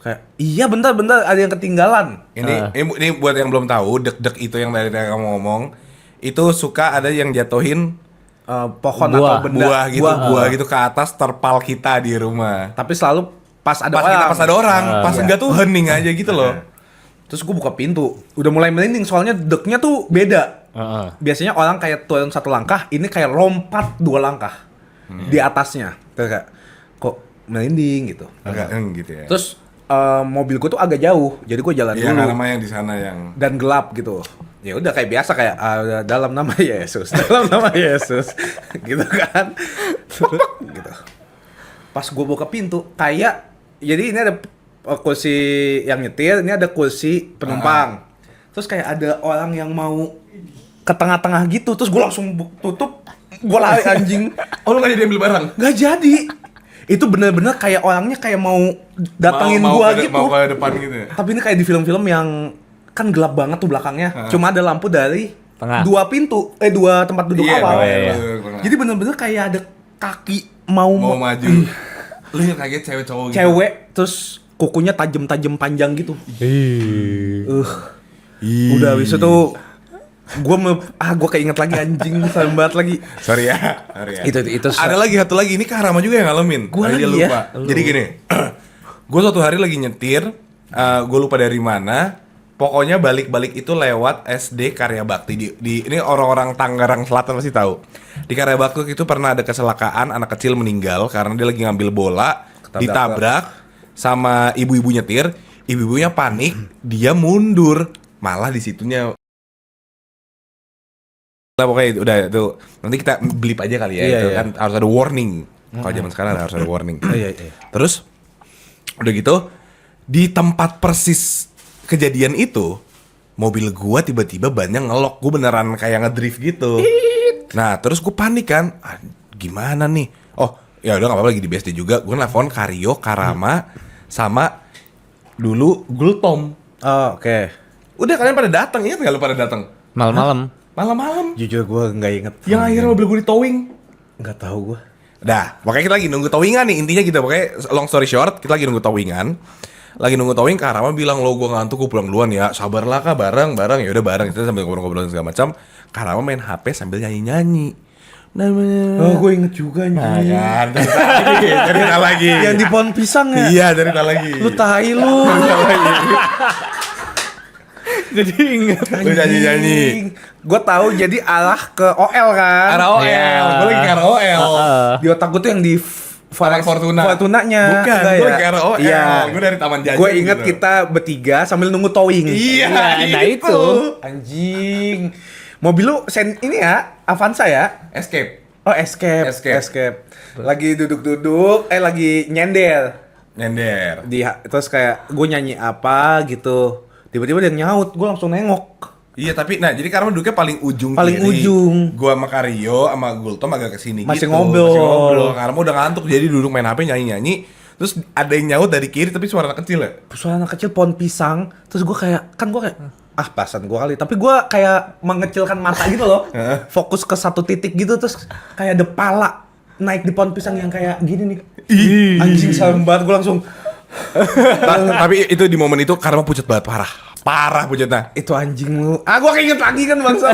Speaker 2: Kayak iya bentar ada yang ketinggalan.
Speaker 1: Ini buat yang belum tahu, dek-dek itu yang dari kamu ngomong, itu suka ada yang jatuhin
Speaker 2: Pohon
Speaker 3: Buah.
Speaker 2: atau benda.
Speaker 1: buah gitu ke atas terpal kita di rumah.
Speaker 2: Tapi selalu pas ada
Speaker 1: Pas ada orang, pas
Speaker 2: Iya.
Speaker 1: enggak tuh hening aja gitu loh.
Speaker 2: Terus gue buka pintu, udah mulai merinding soalnya deknya tuh beda.
Speaker 3: Heeh.
Speaker 2: Biasanya orang kayak turun 1 langkah, ini kayak lompat 2 langkah di atasnya. Terus kayak kok merinding gitu.
Speaker 1: Agak gitu ya.
Speaker 2: Terus mobil gue tuh agak jauh, jadi gue jalan
Speaker 1: Iya,
Speaker 2: dulu
Speaker 1: karena mah yang di sana yang
Speaker 2: dan gelap gitu. Ya udah kayak biasa kayak dalam nama Yesus, dalam nama Yesus, gitu kan. Gitu. Pas gue buka pintu, kayak jadi ini ada kursi yang nyetir, ini ada kursi penumpang. Terus kayak ada orang yang mau ke tengah-tengah gitu, terus gue langsung tutup, gue lari anjing.
Speaker 1: Oh, lu gak jadi ambil barang?
Speaker 2: Nggak jadi. Itu bener-bener kayak orangnya kayak mau datengin gua gitu.
Speaker 1: Mau ke depan gitu ya?
Speaker 2: Tapi ini kayak di film-film yang kan gelap banget tuh belakangnya. Cuma ada lampu dari
Speaker 3: Tengah.
Speaker 2: 2 pintu, 2 tempat duduk
Speaker 1: Iya,
Speaker 2: awal.
Speaker 3: iya.
Speaker 2: Jadi bener-bener kayak ada kaki mau
Speaker 1: maju. Lu yang kaget cewek cowok gitu?
Speaker 2: cewek, terus kukunya tajam-tajam panjang gitu. Udah habis itu gue keinget lagi anjing, serem banget lagi.
Speaker 1: Sorry ya.
Speaker 2: Itu
Speaker 1: Ada lagi satu lagi, ini Kak Rama juga yang ngalamin.
Speaker 2: Gua
Speaker 1: Tadi dia
Speaker 2: lagi ya?
Speaker 1: lupa. Jadi gini, gue suatu hari lagi nyetir, gue lupa dari mana. Pokoknya balik-balik itu lewat SD Karya Bakti ini orang-orang Tangerang Selatan pasti tahu. Di Karya Bakti itu pernah ada kecelakaan, anak kecil meninggal karena dia lagi ngambil bola, ditabrak sama ibu-ibu nyetir. Ibu-ibunya panik, dia mundur, malah di situnya. Nah, pokoknya udah tuh nanti kita blip aja kali ya,
Speaker 2: Iya,
Speaker 1: itu
Speaker 2: iya.
Speaker 1: kan harus ada warning. Kalau zaman sekarang harus ada warning.
Speaker 2: Iya.
Speaker 1: Terus udah gitu di tempat persis kejadian itu mobil gua tiba-tiba bannya ngelok, gua beneran kayak ngedrift gitu. Nah terus gua panik kan, gimana nih? Oh ya udah nggak apa-apa, lagi di BSD juga. Gua nelfon Karyo, Karama, sama dulu Gultom.
Speaker 2: Oh, oke.
Speaker 1: Udah kalian pada datang, ingat nggak lu pada datang?
Speaker 3: Malam-malam.
Speaker 1: Malam-malam.
Speaker 2: Jujur gue nggak inget.
Speaker 1: Yang akhirnya mobil gue di towing.
Speaker 2: Nggak tahu gue.
Speaker 1: Dah, makanya kita lagi nunggu towingan nih, intinya gitu. Pokoknya long story short, kita lagi nunggu towingan. Lagi nunggu towing, Kak Rama bilang, lo gue ngantuk, gue pulang duluan ya. Sabarlah Kak, bareng. Ya udah bareng. Kita sambil ngobrol-ngobrol segala macam. Kak Rama main HP sambil nyanyi-nyanyi.
Speaker 2: Oh, gue inget juga nih.
Speaker 1: Nah, kan, cerita lagi.
Speaker 2: Yang di pohon pisang ya?
Speaker 1: Iya, cerita lagi.
Speaker 2: Lu tai lu.
Speaker 3: Jadi ingat.
Speaker 1: Lu nyanyi-nyanyi.
Speaker 2: Gue tahu jadi arah ke OL kan.
Speaker 1: ROL,
Speaker 3: Iya.
Speaker 1: gue lagi ke ROL.
Speaker 2: Di otak gue tuh yang di
Speaker 1: Fortuna.
Speaker 2: Fortunanya.
Speaker 1: Bukan,
Speaker 2: Enggak
Speaker 1: gue
Speaker 2: ya?
Speaker 1: lagi ke ROL.
Speaker 2: Iya.
Speaker 1: Gue dari Taman Jajan.
Speaker 2: Gue inget
Speaker 1: gitu.
Speaker 2: kita bertiga sambil nunggu towing.
Speaker 1: Iya,
Speaker 3: Nah, itu.
Speaker 2: Anjing. Mobil lu ini ya, Avanza ya?
Speaker 1: Escape.
Speaker 2: Oh, Escape.
Speaker 1: Escape.
Speaker 2: Lagi duduk-duduk, lagi nyender.
Speaker 1: Nyender.
Speaker 2: Terus kayak gue nyanyi apa gitu. Tiba-tiba dia nyaut, gue langsung nengok.
Speaker 1: Iya tapi nah jadi Karma duduknya paling ujung
Speaker 2: Paling
Speaker 1: kiri.
Speaker 2: ujung.
Speaker 1: Gua sama Karyo sama Gultom agak kesini
Speaker 2: Masih
Speaker 1: gitu.
Speaker 2: ngobrol.
Speaker 1: Karma udah ngantuk jadi duduk main HP nyanyi-nyanyi. Terus ada yang nyaut dari kiri tapi suara anak kecil ya.
Speaker 2: Suara anak kecil pohon pisang. Terus gue kayak, kan gue kayak, pasan gue kali. Tapi gue kayak mengecilkan mata gitu loh. Fokus ke satu titik gitu, terus kayak ada pala naik di pohon pisang yang kayak gini nih. Anjing serem banget, gue langsung.
Speaker 1: Tapi itu di momen itu Karma pucet banget parah pucetnya.
Speaker 2: Itu anjing lu. Gue keinget lagi kan bangsa.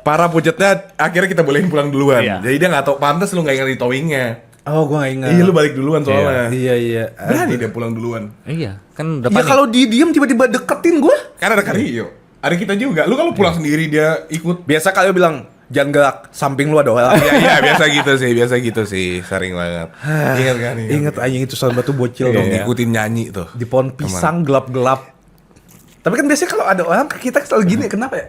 Speaker 1: Parah pucetnya akhirnya kita bolehin pulang duluan.
Speaker 3: Iya.
Speaker 1: Jadi dia nggak tahu pantas lu nggak ingat di towingnya.
Speaker 2: Oh, gue gak ingat.
Speaker 1: Iya lu balik duluan soalnya.
Speaker 2: Iya.
Speaker 1: Berani dia pulang duluan.
Speaker 3: Iya, kan udah
Speaker 2: Ya
Speaker 3: panik.
Speaker 2: kalau dia diem tiba-tiba deketin gue.
Speaker 1: Karena ada Karyo. Ada kita juga. Lu kalau pulang sendiri dia ikut.
Speaker 2: Biasa kalian bilang, jangan gerak, samping lu ada orang.
Speaker 1: Iya biasa gitu sih, sering banget. Ingat kan?
Speaker 2: Ingat anjing itu soal batu bocil
Speaker 1: Dong
Speaker 2: dong.
Speaker 1: ngikutin nyanyi tuh.
Speaker 2: Di pohon pisang gelap-gelap. Tapi kan biasanya kalau ada orang ke kita selalu gini, kenapa ya?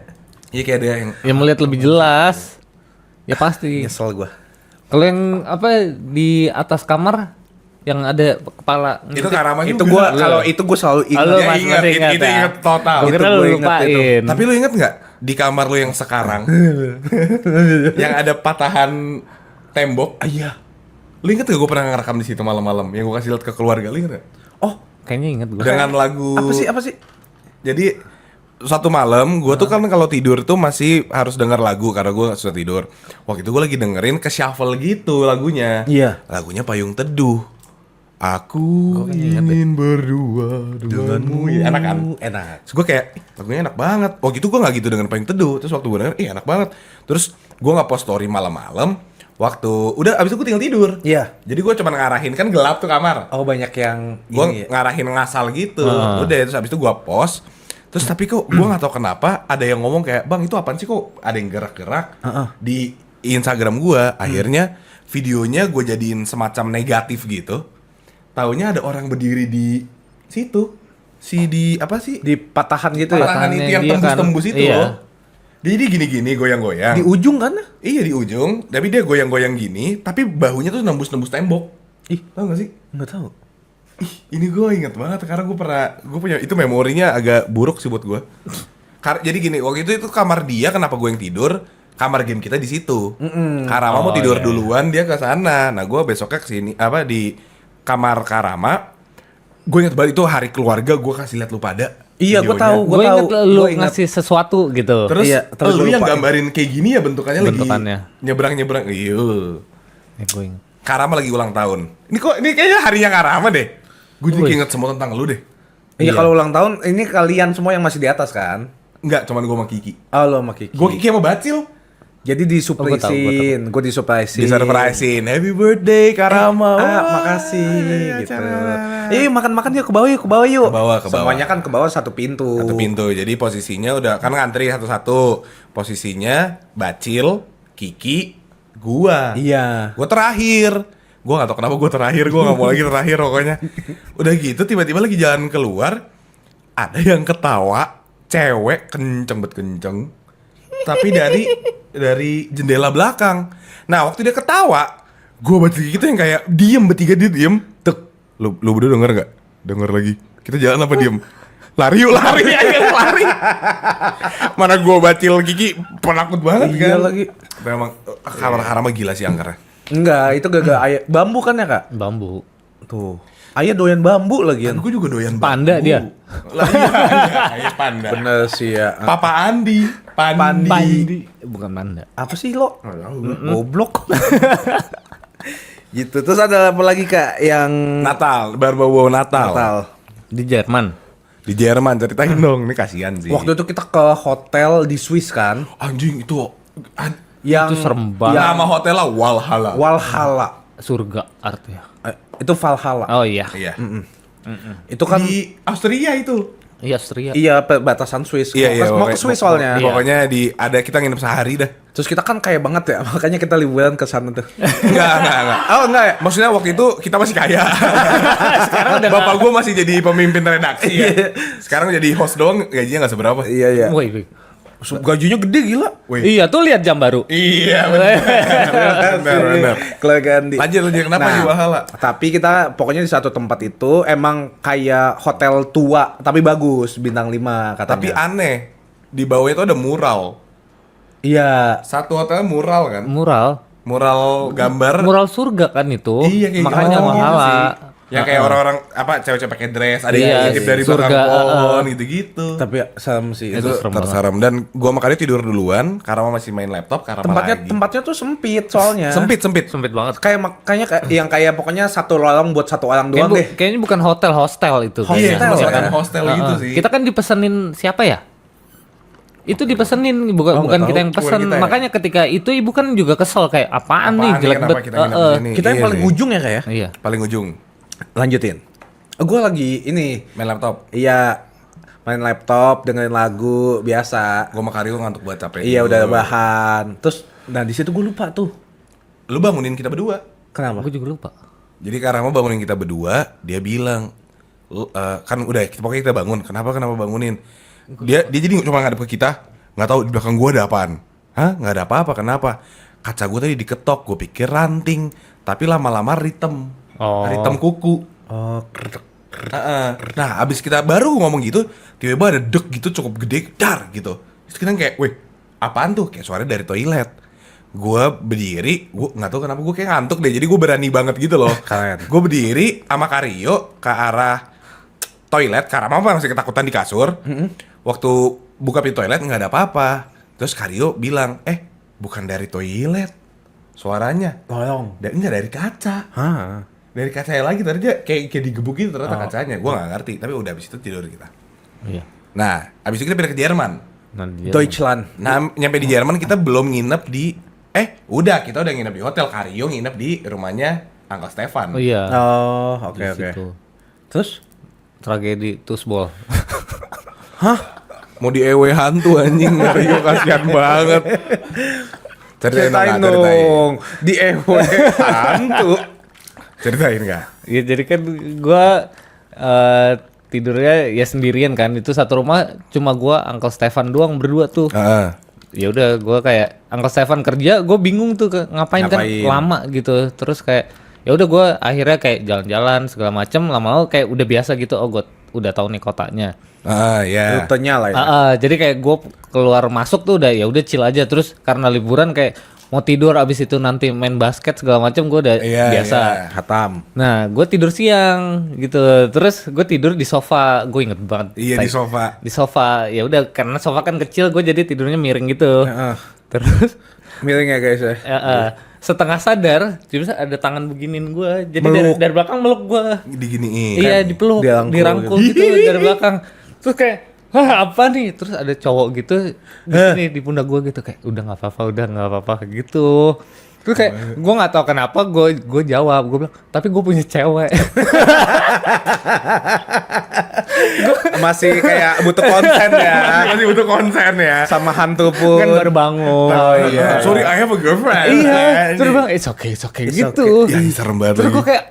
Speaker 1: Iya kayak ada yang
Speaker 3: Ya melihat lebih jelas. Ya pasti.
Speaker 2: Nyesel gue.
Speaker 3: Kalau yang apa di atas kamar yang ada kepala
Speaker 1: itu Karama
Speaker 2: Itu
Speaker 1: juga.
Speaker 2: gue, kalau itu gue selalu ingat.
Speaker 3: Halo,
Speaker 1: Ya,
Speaker 3: Mas,
Speaker 1: ingat,
Speaker 3: masih ingat
Speaker 1: itu
Speaker 3: ya?
Speaker 1: ingat total.
Speaker 3: Gua kira
Speaker 2: Itu
Speaker 3: lu
Speaker 2: gua ingat itu.
Speaker 3: lupain.
Speaker 1: Tapi lu inget nggak di kamar lu yang sekarang yang ada patahan tembok?
Speaker 2: Iya.
Speaker 1: Lu inget gak gue pernah ngerekam di situ malam-malam yang gue kasih lihat ke keluarga lu inget gak?
Speaker 2: Oh,
Speaker 3: Kayaknya ingat gue.
Speaker 1: Dengan lagu.
Speaker 2: apa sih?
Speaker 1: Jadi satu malam gue tuh kan kalau tidur tuh masih harus denger lagu karena gue gak susah tidur. Waktu itu gue lagi dengerin ke shuffle gitu lagunya.
Speaker 2: Iya.
Speaker 1: Lagunya Payung Teduh. Aku ingin berdua denganmu. Ya, enak kan?
Speaker 2: Enak.
Speaker 1: Terus gue kayak, lagunya enak banget. Waktu itu gue gak gitu dengan Payung Teduh. Terus waktu gue denger, enak banget. Terus gue nge-post story malam-malam. Waktu, udah abis itu gue tinggal tidur.
Speaker 2: Iya.
Speaker 1: Jadi gue cuma ngarahin, kan gelap tuh kamar.
Speaker 2: Oh, banyak yang
Speaker 1: Gue
Speaker 2: ini ya.
Speaker 1: ngarahin ngasal gitu. Udah, terus abis itu gue post. Terus tapi kok gue gak tahu kenapa ada yang ngomong kayak, bang itu apaan sih kok ada yang gerak-gerak di Instagram gue. Akhirnya videonya gue jadiin semacam negatif gitu. Taunya ada orang berdiri di situ. Di apa sih?
Speaker 2: Di patahan gitu ya.
Speaker 1: Patahan itu yang
Speaker 3: dia kan,
Speaker 1: tembus-tembus itu
Speaker 3: iya.
Speaker 1: loh. Jadi gini-gini goyang-goyang.
Speaker 2: Di ujung kan?
Speaker 1: Iya di ujung, tapi dia goyang-goyang gini, tapi bahunya tuh nembus-nembus tembok. Ih, tau gak sih?
Speaker 2: Enggak tahu.
Speaker 1: Ih, ini gue inget banget karena gue punya itu memorinya agak buruk sih buat gue. Jadi gini, waktu itu kamar dia, kenapa gue yang tidur? Kamar game kita di situ. Karama mau tidur duluan, dia ke sana. Nah, gue besoknya kesini apa di kamar Karama. Gue inget banget itu hari keluarga, gue kasih lihat lu pada.
Speaker 2: Iya, gue
Speaker 1: videonya.
Speaker 2: tahu.
Speaker 3: Gue inget lu ngasih sesuatu gitu.
Speaker 1: Terus
Speaker 2: Iya, terus
Speaker 1: lu
Speaker 2: gua
Speaker 1: yang
Speaker 2: lupain.
Speaker 1: gambarin kayak gini ya bentukannya,
Speaker 3: Bentukannya.
Speaker 1: lagi nyebrang-nyebrang. Iya.
Speaker 3: Ya, gue inget.
Speaker 1: Karama lagi ulang tahun. Ini kayaknya harinya Karama deh. Gue jadi inget semua tentang lu deh.
Speaker 2: Iya, kalau ulang tahun ini kalian semua yang masih di atas kan?
Speaker 1: Enggak, cuman gue sama Kiki.
Speaker 2: Oh, lo sama Kiki.
Speaker 1: Gue Kiki sama Bacil.
Speaker 2: Jadi disupresin, gue disupresin.
Speaker 1: Disurprisein. Happy birthday Karama.
Speaker 2: Makasih gitu. Makan-makan yuk, ke bawah yuk, ke bawah yuk.
Speaker 1: Ke bawah, ke bawah.
Speaker 2: Semuanya kan ke bawah satu pintu.
Speaker 1: Satu pintu. Jadi posisinya udah kan ngantri satu-satu. Posisinya Bacil, Kiki, gua.
Speaker 2: Iya.
Speaker 1: Gue terakhir. Gue gak tau kenapa gue terakhir. Gue gak mau lagi terakhir pokoknya. Udah gitu tiba-tiba lagi jalan keluar. Ada yang ketawa. Cewek kenceng bet kenceng. Tapi dari jendela belakang. Nah waktu dia ketawa. Gue baca gitu yang kayak diem, bertiga dia diem. Tuk. Lu berdua denger gak? Denger lagi. Kita jalan apa diem? Lari yuk, lari aja, lari. Mana gue Bacil Kiki penakut banget
Speaker 2: Iya
Speaker 1: kan.
Speaker 2: lagi.
Speaker 1: Memang kamar Karama gila sih angkernya.
Speaker 2: Enggak, itu gara-gara ayah bambu kan ya, Kak?
Speaker 3: Bambu.
Speaker 2: Tuh. Ayah doyan bambu lagi.
Speaker 1: Kan gue juga doyan
Speaker 3: Panda
Speaker 1: bambu.
Speaker 3: dia.
Speaker 1: Lah iya, panda.
Speaker 2: Bener sih ya.
Speaker 1: Papa Andi, Pandi.
Speaker 3: Bukan panda.
Speaker 2: Apa sih lo? Goblok. Gitu. Terus ada apa lagi, Kak, yang
Speaker 1: Natal, bawa Natal.
Speaker 2: Natal?
Speaker 3: Di Jerman.
Speaker 1: Di Jerman, ceritain dong, ini kasihan sih.
Speaker 2: Waktu itu kita ke hotel di Swiss kan?
Speaker 1: Anjing itu
Speaker 2: Yang
Speaker 3: Itu serem banget.
Speaker 1: nama hotelnya Walhalla.
Speaker 2: Walhalla.
Speaker 3: Surga artinya.
Speaker 2: Itu Valhalla.
Speaker 3: Oh iya.
Speaker 1: Iya.
Speaker 2: Itu kan
Speaker 1: Di Austria itu.
Speaker 3: Iya, Austria.
Speaker 2: iya batasan Swiss. Mau ke Swiss soalnya.
Speaker 1: Pokoknya kita nginep sehari dah.
Speaker 2: Terus kita kan kaya banget ya, makanya kita liburan ke sana tuh.
Speaker 1: Enggak.
Speaker 2: Oh, enggak ya?
Speaker 1: Maksudnya waktu itu kita masih kaya. Sekarang udah bapak gue masih jadi pemimpin redaksi ya. Sekarang jadi host doang, gajinya nggak seberapa.
Speaker 2: Iya.
Speaker 3: Woi,
Speaker 2: Gajinya gede gila.
Speaker 3: Iya tuh lihat jam baru.
Speaker 1: Iya, benar.
Speaker 2: Keluarga Andi.
Speaker 1: Lanjut kenapa di Valhalla?
Speaker 2: Tapi kita pokoknya di satu tempat itu emang kayak hotel tua tapi bagus, bintang 5 katanya.
Speaker 1: Tapi aneh, di bawahnya itu ada mural.
Speaker 2: Iya.
Speaker 1: Satu hotelnya mural kan? Mural gambar.
Speaker 3: Mural surga kan itu.
Speaker 1: Iya, kayak
Speaker 3: makanya
Speaker 1: gitu
Speaker 3: Valhalla.
Speaker 1: sih. Yang kayak orang-orang cewek-cewek pakai dress, ada
Speaker 3: Iya,
Speaker 1: yang ngintip dari
Speaker 3: surga,
Speaker 1: belakang pohon gitu-gitu.
Speaker 2: Tapi serem sih
Speaker 1: Itu
Speaker 3: serem
Speaker 1: terserem dan gua makanya tidur duluan karena masih main laptop karena
Speaker 2: tempatnya tuh sempit soalnya.
Speaker 1: sempit.
Speaker 3: Sempit banget.
Speaker 2: Kayak makanya yang kayak pokoknya satu lorong buat satu orang doang deh.
Speaker 3: Kayaknya bukan hotel, hostel itu.
Speaker 2: Hostel,
Speaker 3: kayaknya.
Speaker 2: ya?
Speaker 1: Kan hostel gitu sih.
Speaker 3: Kita kan dipesenin siapa ya? Itu dipesenin bukan
Speaker 2: nggak
Speaker 3: kita
Speaker 2: tahu.
Speaker 3: yang pesen.
Speaker 1: Kita ya?
Speaker 3: Makanya ketika itu ibu kan juga kesel kayak apaan nih jelek
Speaker 1: kenapa
Speaker 3: banget.
Speaker 1: kita nginep di sini?
Speaker 2: Kita yang
Speaker 1: Iya
Speaker 2: paling
Speaker 1: sih.
Speaker 2: ujung ya kayak.
Speaker 3: Iya.
Speaker 1: Paling ujung
Speaker 2: Lanjutin. Gue lagi ini.
Speaker 1: main laptop.
Speaker 2: Iya, main laptop, dengerin lagu biasa.
Speaker 1: Gua sama Karyo ngantuk buat capek.
Speaker 2: Iya
Speaker 1: dulu.
Speaker 2: udah bahan. Terus, nah di situ gue lupa tuh.
Speaker 1: Lu bangunin kita berdua.
Speaker 2: Kenapa?
Speaker 3: Gue juga lupa.
Speaker 1: Jadi karena mau bangunin kita berdua, dia bilang, kan udah pokoknya kita bangun. Kenapa bangunin? Dia jadi cuma ngadep ke kita, nggak tahu di belakang gua ada apaan. Hah? Nggak ada apa-apa. Kenapa? Kaca gua tadi diketok. Gue pikir ranting, tapi lama-lama ritem, ritem kuku.
Speaker 2: Oh,
Speaker 1: Nah, abis kita baru ngomong gitu, tiba-tiba ada dek gitu cukup gede, dar gitu. Terus kita kayak, weh, apaan tuh? Kayak suara dari toilet. Gue berdiri, gue nggak tahu kenapa gue kayak ngantuk deh, jadi gue berani banget gitu loh.
Speaker 2: Keren.
Speaker 1: Gue berdiri sama Karyo ke arah toilet, karena mama masih ketakutan di kasur. Waktu buka pintu toilet nggak ada apa-apa. Terus Karyo bilang, bukan dari toilet suaranya.
Speaker 2: tolong.
Speaker 1: Enggak dari kaca.
Speaker 2: Hah?
Speaker 1: Dari kacanya lagi tadi dia kayak digebuk gitu ternyata kacanya. Gua nggak ngerti, tapi udah abis itu tidur kita.
Speaker 3: Iya.
Speaker 1: Nah, abis itu kita pindah ke Jerman.
Speaker 3: Nah, dia-
Speaker 2: Deutschland.
Speaker 1: Nah, nyampe di Jerman kita belum nginep di udah kita udah nginep di hotel. Karyo nginep di rumahnya Uncle Stefan.
Speaker 3: Oh iya.
Speaker 2: Oh, oke
Speaker 3: Di
Speaker 2: oke.
Speaker 3: situ.
Speaker 2: Terus?
Speaker 3: Tragedi Tusbol.
Speaker 1: Mau di EW hantu anjing, Karyo kasihan banget.
Speaker 2: Ceritain dong. Di EW hantu.
Speaker 1: Ceritain nggak?
Speaker 3: Iya jadi kan gua tidurnya ya sendirian kan. Itu satu rumah cuma gua Uncle Stefan doang berdua tuh. Ya udah gua kayak Uncle Stefan kerja, gue bingung tuh ngapain kan
Speaker 2: Ngapain?
Speaker 3: lama gitu. Terus kayak ya udah gua akhirnya kayak jalan-jalan segala macem, lama-lama kayak udah biasa gitu. Oh gue udah tahu nih kotanya.
Speaker 1: Ya.
Speaker 2: Rutenya lah ya.
Speaker 3: Jadi kayak gue keluar masuk tuh udah ya udah chill aja. Terus karena liburan kayak mau tidur abis itu nanti main basket segala macem, gue udah biasa.
Speaker 1: Iya.
Speaker 2: Hatam.
Speaker 3: Nah, gue tidur siang gitu. Terus gue tidur di sofa. Gue inget banget.
Speaker 1: Iya di sofa.
Speaker 3: Di sofa. Ya udah karena sofa kan kecil, gue jadi tidurnya miring gitu.
Speaker 2: Heeh.
Speaker 3: Terus
Speaker 2: Miring ya guys ya.
Speaker 3: setengah sadar, tiba ada tangan beginin gue. Jadi
Speaker 2: Meluk.
Speaker 3: dari belakang meluk gue.
Speaker 1: Diginiin.
Speaker 3: Iya, dipeluk,
Speaker 2: dirangkul
Speaker 3: dirangkul gitu dari belakang. Terus kayak, wah apa nih? Terus ada cowok gitu di sini di pundak gue gitu kayak, udah nggak apa-apa gitu. Terus kayak, gue nggak tahu kenapa gue jawab, gue bilang, tapi gue punya cewek.
Speaker 2: Masih kayak butuh konsen ya.
Speaker 1: Masih butuh konsen ya.
Speaker 2: Sama hantu pun.
Speaker 3: Kan baru bangun.
Speaker 2: Oh iya.
Speaker 1: Sorry, I have a girlfriend.
Speaker 3: Iya, terus bilang, it's okay gitu.
Speaker 1: Ya, serem banget
Speaker 3: Terus
Speaker 1: lagi.
Speaker 3: gue kayak,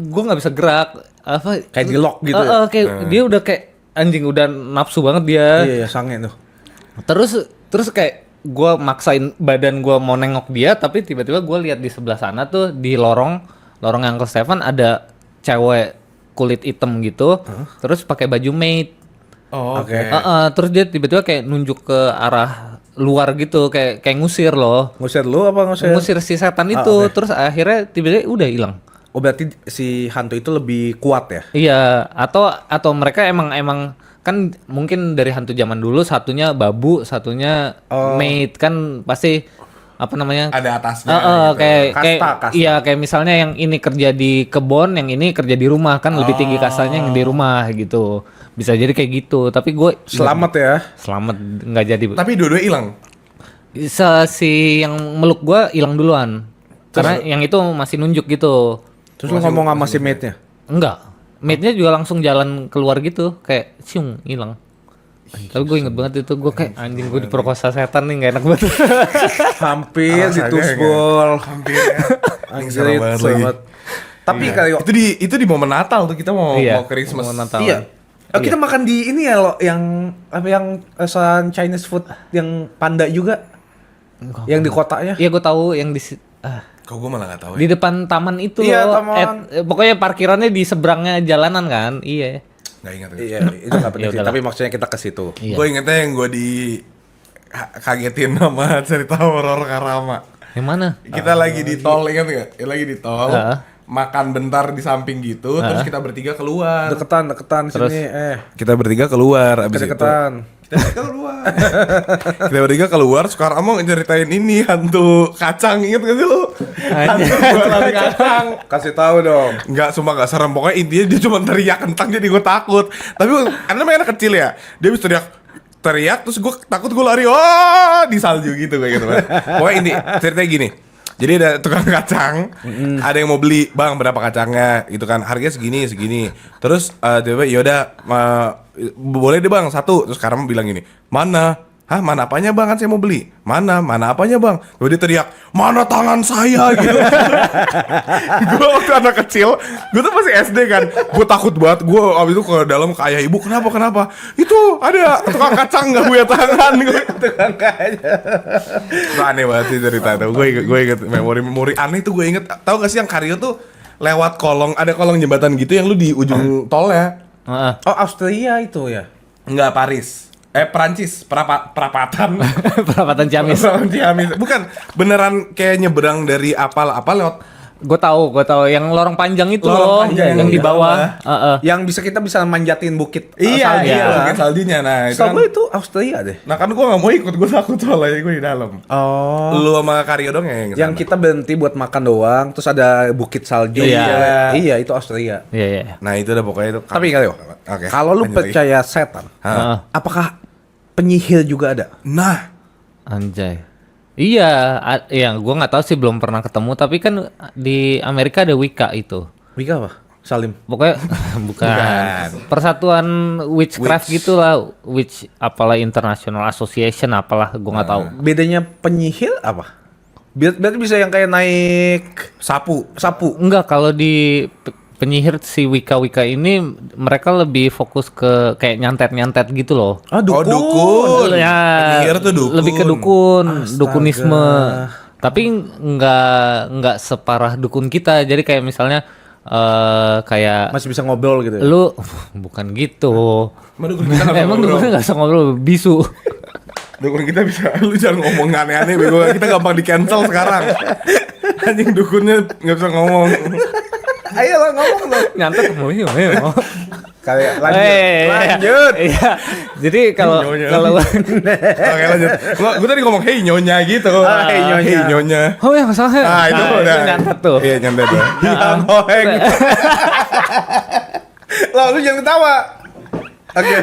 Speaker 3: gue nggak bisa gerak. Apa?
Speaker 2: Kayak di lock gitu ya?
Speaker 3: Kayak dia udah kayak anjing udah nafsu banget dia.
Speaker 2: Iya, sange tuh.
Speaker 3: Terus kayak gue maksain badan gue mau nengok dia, tapi tiba-tiba gue lihat di sebelah sana tuh di lorong Uncle Stefan ada cewek kulit hitam gitu, terus pakai baju maid.
Speaker 1: Oh, oke.
Speaker 3: Terus dia tiba-tiba kayak nunjuk ke arah luar gitu, kayak ngusir loh.
Speaker 2: Ngusir lu apa ngusir?
Speaker 3: Ngusir si setan itu,
Speaker 2: oke.
Speaker 3: terus akhirnya tiba-tiba udah hilang.
Speaker 2: Oh berarti si hantu itu lebih kuat ya?
Speaker 3: Iya, atau mereka emang kan mungkin dari hantu zaman dulu satunya babu, satunya maid kan pasti apa namanya?
Speaker 1: Ada atasnya.
Speaker 3: Kayak
Speaker 2: Kasta.
Speaker 3: iya kayak misalnya yang ini kerja di kebon, yang ini kerja di rumah kan lebih tinggi kastanya yang di rumah gitu. Bisa jadi kayak gitu, tapi gue
Speaker 2: Selamat ya.
Speaker 3: selamat nggak jadi.
Speaker 1: Tapi dua-dua hilang.
Speaker 3: Si yang meluk gue hilang duluan. Karena yang itu masih nunjuk gitu.
Speaker 2: Terus lu ngomong sama si mate-nya?
Speaker 3: Enggak. Mate-nya juga langsung jalan keluar gitu, kayak siung hilang. Tapi gue inget banget itu, gue kayak anjing gue diperkosa setan nih, gak enak banget.
Speaker 2: Hampir
Speaker 1: Alasannya
Speaker 2: ditusbol.
Speaker 1: Hampir ya.
Speaker 2: Anjir,
Speaker 1: Serem banget lagi.
Speaker 2: selamat. Tapi kayak
Speaker 1: Itu di momen Natal tuh kita mau
Speaker 3: Iya,
Speaker 1: Christmas.
Speaker 3: mau Natal.
Speaker 2: iya. Oh, kita makan di ini ya lo, yang apa yang restoran Chinese food yang Panda juga. Yang di kotanya.
Speaker 3: Iya gue tahu yang di
Speaker 1: Kok gue malah gak tahu
Speaker 3: di
Speaker 1: ya?
Speaker 3: depan taman itu
Speaker 2: Iya,
Speaker 3: loh.
Speaker 2: taman.
Speaker 3: Pokoknya parkirannya di seberangnya jalanan kan. Iya.
Speaker 1: Gak ingat.
Speaker 2: Iya, itu nggak penting.
Speaker 3: Ya udahlah.
Speaker 2: Tapi maksudnya kita ke situ.
Speaker 3: Iya.
Speaker 1: Gue ingetnya yang gue kagetin sama cerita horor Karama.
Speaker 3: Yang mana?
Speaker 1: Kita lagi di tol, ingat gak? Lagi di tol, makan bentar di samping gitu, terus kita bertiga keluar.
Speaker 2: Deketan
Speaker 3: Terus?
Speaker 2: sini.
Speaker 1: Kita bertiga keluar, abis itu
Speaker 2: Deketan.
Speaker 1: kita keluar. Kita bertiga keluar, sekarang mau ceritain ini hantu kacang, inget gak sih lu? Hantu jualan kacang.
Speaker 2: Kasih tahu dong.
Speaker 1: Enggak, sumpah gak serem. Pokoknya intinya dia cuma teriak kentang jadi gue takut. Tapi karena memang anak kecil ya, dia bisa teriak terus gue takut, gue lari, oh di salju gitu kayak gitu kan. Pokoknya inti ceritanya gini. Jadi ada tukang kacang, ada yang mau beli, bang berapa kacangnya, gitu kan, harganya segini. Terus tiba-tiba yaudah, boleh deh bang satu. Terus Karama bilang gini, mana? Hah, mana apanya bang, kan saya mau beli. Mana apanya bang? Lalu dia teriak, mana tangan saya gitu. Gue waktu anak kecil, gue tuh masih SD kan, gue takut banget. Gue abis itu ke dalam ke ayah ibu, kenapa? Itu ada tukang kacang gak punya tangan.
Speaker 2: Tukang kacang.
Speaker 1: Itu aneh banget sih cerita itu. Gue inget memori aneh tuh gue inget. Tahu gak sih yang Karyo tuh lewat kolong, ada kolong jembatan gitu yang lu di ujung tolnya.
Speaker 2: Oh, Australia itu ya.
Speaker 1: Enggak, Paris. Perancis, perapatan.
Speaker 3: Perapatan Ciamis.
Speaker 1: Perapatan Ciamis. Bukan, beneran kayak nyeberang dari apa lewat.
Speaker 3: Gue tahu yang lorong panjang itu
Speaker 1: Lorong
Speaker 3: loh,
Speaker 1: panjang
Speaker 3: yang di
Speaker 1: di
Speaker 3: bawah.
Speaker 2: Yang kita bisa manjatin bukit
Speaker 1: Iya,
Speaker 2: salju kan.
Speaker 1: bukit saljunya. Nah, itu
Speaker 2: Setahu
Speaker 1: kan,
Speaker 2: gue itu Australia deh.
Speaker 1: nah kan gue gak mau ikut, gue takut soalnya gue di dalam.
Speaker 2: Oh.
Speaker 1: Lu sama Karyo dong yang
Speaker 2: Yang kita berhenti buat makan doang, terus ada bukit salju.
Speaker 3: Iya.
Speaker 2: Iya, itu Australia.
Speaker 3: Iya.
Speaker 1: Nah itu udah pokoknya itu.
Speaker 2: Tapi Karyo,
Speaker 1: Oke,
Speaker 2: kalau lu
Speaker 1: lanjut lagi.
Speaker 2: percaya setan,
Speaker 1: Hah.
Speaker 2: apakah penyihir juga ada?
Speaker 1: Nah,
Speaker 3: Anjay. Iya, ya gue nggak tahu sih, belum pernah ketemu. Tapi kan di Amerika ada Wicca itu.
Speaker 2: Wicca apa? Salim.
Speaker 3: Pokoknya bukan. Persatuan witchcraft gitulah, witch apalah International Association apalah, gue nggak tahu.
Speaker 2: Bedanya penyihir apa? Berarti bisa yang kayak naik
Speaker 1: sapu.
Speaker 3: Enggak, kalau di penyihir si Wicca ini mereka lebih fokus ke kayak nyantet gitu loh.
Speaker 2: Ah,
Speaker 1: Oh, dukun.
Speaker 3: Ya,
Speaker 1: Penyihir tuh dukun.
Speaker 3: lebih ke dukun,
Speaker 2: Astaga.
Speaker 3: dukunisme. Tapi nggak separah dukun kita. Jadi kayak misalnya kayak
Speaker 2: masih bisa ngobrol gitu ya?
Speaker 3: lu bukan gitu.
Speaker 1: Emang dukun kita nggak
Speaker 3: Emang
Speaker 1: ngobrol?
Speaker 3: dukunnya nggak bisa ngobrol, bisu.
Speaker 1: Dukun kita bisa, lu jangan ngomong aneh-aneh bego. Kita gampang di cancel sekarang. Anjing dukunnya nggak bisa ngomong.
Speaker 2: Ayo lah ngomong lo.
Speaker 3: Nyantet mulu.
Speaker 2: Kayak lanjut.
Speaker 3: Iya. Jadi kalau
Speaker 1: Nyonya. Oke lanjut. Gue tadi ngomong hey nyonya gitu.
Speaker 2: Ah, hey, nyonya.
Speaker 1: Hey nyonya.
Speaker 3: Oh ya masalahnya.
Speaker 1: Ah itu udah.
Speaker 3: nyantet tuh.
Speaker 1: Iya nyantet ya.
Speaker 2: Yang hoeng. Lo lu jangan ketawa. Oke.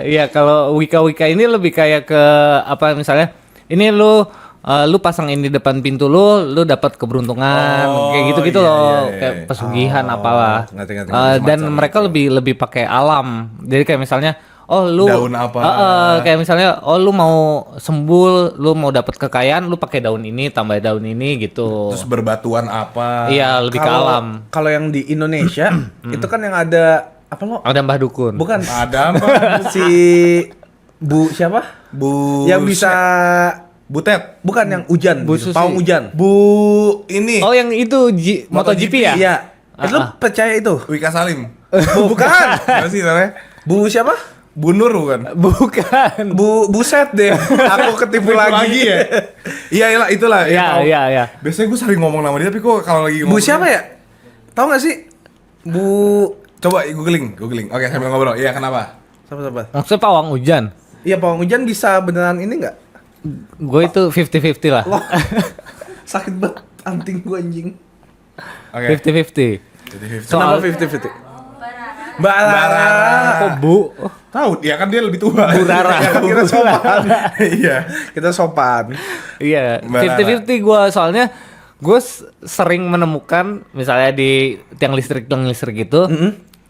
Speaker 3: Iya, kalau Wicca ini lebih kayak ke apa, misalnya ini lu pasang ini di depan pintu lu dapat keberuntungan,
Speaker 1: Oh,
Speaker 3: kayak gitu
Speaker 1: iya,
Speaker 3: loh,
Speaker 1: iya.
Speaker 3: kayak pesugihan apalah.
Speaker 2: ngerti.
Speaker 3: Dan mereka lebih pakai alam. Jadi kayak misalnya lu
Speaker 1: Daun apa.
Speaker 3: kayak misalnya lu mau sembuh, lu mau dapat kekayaan, lu pakai daun ini, tambah daun ini gitu.
Speaker 1: Terus berbatuan apa?
Speaker 3: Iya, lebih ke alam.
Speaker 2: Kalau yang di Indonesia itu kan yang ada apa lo?
Speaker 3: Ada Mbah Dukun.
Speaker 2: Bukan
Speaker 1: Ada apa?
Speaker 2: si Bu siapa?
Speaker 1: Bu.
Speaker 2: Yang bisa
Speaker 1: Butet.
Speaker 2: bukan yang hujan,
Speaker 3: Bu
Speaker 2: gitu.
Speaker 3: Susi.
Speaker 2: Pawang hujan.
Speaker 1: Bu ini.
Speaker 3: Oh, yang itu MotoGP ya?
Speaker 2: Iya. Lu percaya itu?
Speaker 1: Wika Salim.
Speaker 2: Bukan.
Speaker 1: Apa sih namanya?
Speaker 2: Bu siapa?
Speaker 1: Bu Nur bukan?
Speaker 3: Bukan.
Speaker 2: Buset deh. Aku ketipu lagi.
Speaker 1: ya? Iya, itulah.
Speaker 3: Iya,
Speaker 1: Ya,
Speaker 3: iya.
Speaker 1: biasanya gue sering ngomong nama dia, tapi kok kalau lagi
Speaker 2: Bu
Speaker 1: ngomong
Speaker 2: siapa ya? Tahu nggak sih? Bu
Speaker 1: Coba googling. Oke, sambil ngobrol. Iya, kenapa?
Speaker 2: Sabar.
Speaker 3: Maksudnya pawang hujan.
Speaker 2: Iya, pawang hujan bisa beneran ini nggak?
Speaker 3: Gue itu 50-50 lah.
Speaker 2: Loh, sakit banget anting gue anjing.
Speaker 1: Oke.
Speaker 3: 50-50.
Speaker 1: Jadi 50.
Speaker 2: Kenapa
Speaker 3: Soal-
Speaker 2: 50-50?
Speaker 4: Barara.
Speaker 2: Mbak Lara.
Speaker 3: Oh, Bu.
Speaker 1: Tahu, dia kan dia lebih tua.
Speaker 3: Bu Rara.
Speaker 2: Ya kan kita sopan.
Speaker 1: Iya.
Speaker 2: Kita sopan.
Speaker 3: Iya,
Speaker 1: Mbak
Speaker 3: 50-50 gue, soalnya gue sering menemukan misalnya di tiang listrik gitu,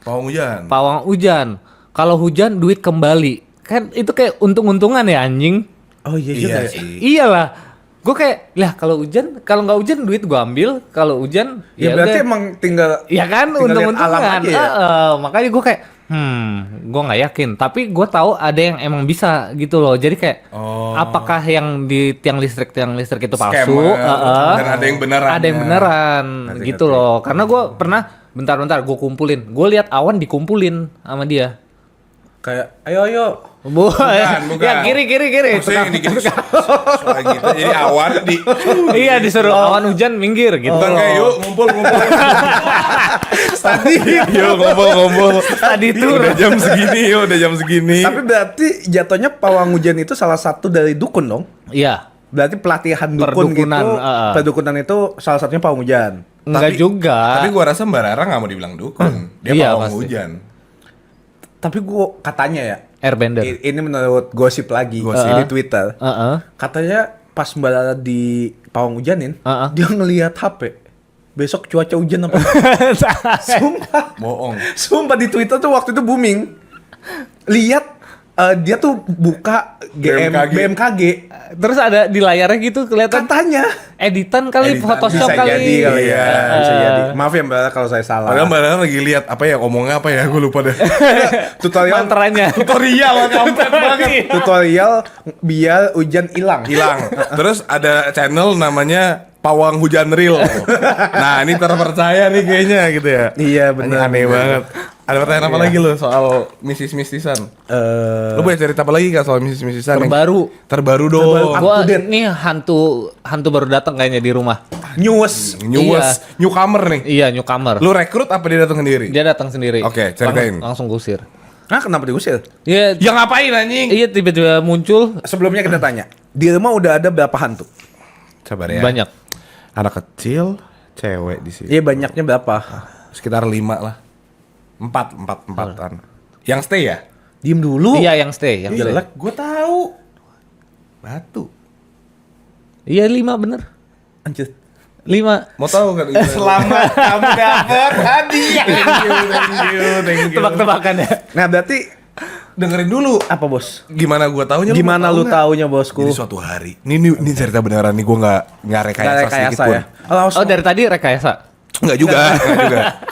Speaker 1: Pawang hujan.
Speaker 3: pawang hujan. Kalau hujan duit kembali. Kan itu kayak untung-untungan ya anjing.
Speaker 2: Oh iya juga
Speaker 1: Iya
Speaker 2: ya.
Speaker 1: sih.
Speaker 3: Iyalah. Gue kayak, lah kalau hujan, kalau nggak hujan duit gue ambil, kalau hujan
Speaker 2: Ya berarti
Speaker 3: udah.
Speaker 2: emang tinggal
Speaker 3: Ya kan,
Speaker 2: tinggal lihat alam
Speaker 3: untung-untungan.
Speaker 2: aja ya?
Speaker 3: Makanya gue kayak, Gue nggak yakin. Tapi gue tahu ada yang emang bisa gitu loh. Jadi kayak apakah yang di tiang listrik itu palsu?
Speaker 1: Scammer. Dan ada yang beneran.
Speaker 3: Ada yang beneran gitu
Speaker 2: ngerti.
Speaker 3: loh. Karena gue pernah bentar-bentar gue kumpulin. Gue lihat awan dikumpulin sama dia.
Speaker 2: Kayak ayo.
Speaker 1: Bukan.
Speaker 3: Ya kiri.
Speaker 1: Maksudnya ini gini, soal gitu. Jadi awan
Speaker 3: Iya disuruh awan hujan minggir gitu.
Speaker 1: Bukan kayak yuk ngumpul.
Speaker 2: Tadi.
Speaker 1: Yuk ngumpul.
Speaker 3: Tadi itu
Speaker 1: Udah jam segini.
Speaker 2: Tapi berarti jatuhnya pawang hujan itu salah satu dari dukun dong.
Speaker 3: Iya.
Speaker 2: Berarti pelatihan dukun
Speaker 3: Perdukunan,
Speaker 2: gitu. Perdukunan itu salah satunya pawang hujan.
Speaker 3: Enggak juga.
Speaker 1: Tapi gua rasa Mbak Rara nggak mau dibilang dukun. Dia
Speaker 3: Iya,
Speaker 1: pawang
Speaker 3: pasti.
Speaker 1: hujan.
Speaker 2: Tapi gua katanya ya,
Speaker 3: Airbender.
Speaker 2: ini menurut gosip lagi
Speaker 1: Gosip.
Speaker 2: di Twitter.
Speaker 3: Heeh.
Speaker 2: Katanya pas Mbak Rara di pawang hujanin,
Speaker 3: Heeh.
Speaker 2: dia ngelihat HP. Besok cuaca hujan apa? Sumpah.
Speaker 1: Bohong.
Speaker 2: Sumpah di Twitter tuh waktu itu booming. Lihat dia tuh buka BMKG.
Speaker 3: Terus ada di layarnya gitu kelihatan
Speaker 2: Katanya.
Speaker 3: editan kali,
Speaker 1: Editan,
Speaker 3: Photoshop
Speaker 2: Bisa
Speaker 3: kali.
Speaker 2: jadi kali ya.
Speaker 1: Iya.
Speaker 2: Bisa jadi. Maaf ya Mbak Rara kalau saya salah.
Speaker 1: Padahal Mbak Rara lagi lihat apa ya ngomongnya apa ya, gue lupa deh.
Speaker 2: Tutorial
Speaker 3: Mantranya.
Speaker 1: Tutorial kampret banget.
Speaker 2: tutorial biar hujan hilang.
Speaker 1: Terus ada channel namanya Pawang Hujan Real. Nah ini terpercaya nih kayaknya gitu ya.
Speaker 2: Iya, benar.
Speaker 1: Aneh banget. Ada pertanyaan apa lagi lo soal mistis-mistisan? Lo punya cerita apa lagi kak soal mistis-mistisan?
Speaker 3: Terbaru.
Speaker 1: Terbaru dong.
Speaker 2: Terbaru.
Speaker 3: Gua
Speaker 2: Up to date.
Speaker 3: nih hantu baru datang kayaknya di rumah.
Speaker 2: News.
Speaker 1: Newcomer nih.
Speaker 3: Iya, newcomer.
Speaker 1: Lu rekrut apa dia datang sendiri?
Speaker 3: Dia datang sendiri.
Speaker 1: Oke, ceritain.
Speaker 3: Langsung gusir.
Speaker 2: Nah, kenapa diusir?
Speaker 3: Iya,
Speaker 1: Ya ngapain anjing?
Speaker 3: iya tiba-tiba muncul
Speaker 2: Sebelumnya kita tanya, di rumah udah ada berapa hantu?
Speaker 1: Sabar ya.
Speaker 3: banyak.
Speaker 1: Anak kecil, cewek di sini.
Speaker 2: Iya, banyaknya berapa?
Speaker 1: Sekitar 5 lah. Empatan. Yang stay ya?
Speaker 2: Diem dulu.
Speaker 3: Iya, yang stay, yang stay.
Speaker 2: Jelek.
Speaker 1: Gue tahu. Batu.
Speaker 3: Iya, 5 bener.
Speaker 2: Anjir.
Speaker 3: 5.
Speaker 1: Mau tahu kan?
Speaker 2: Selamat kamu dapat hadiah.
Speaker 1: Thank you.
Speaker 3: Tebak-tebakan ya.
Speaker 2: Nah, berarti
Speaker 1: Dengerin dulu.
Speaker 2: apa, Bos?
Speaker 1: Gimana gue taunya?
Speaker 2: Gimana lu
Speaker 1: nggak?
Speaker 2: taunya, Bosku?
Speaker 1: Jadi suatu hari. Ini cerita beneran nih. Gue nggak rekayasa sedikit
Speaker 2: Rekayasa
Speaker 1: pun.
Speaker 2: ya. Langsung.
Speaker 3: Oh, dari tadi rekayasa.
Speaker 1: Nggak juga.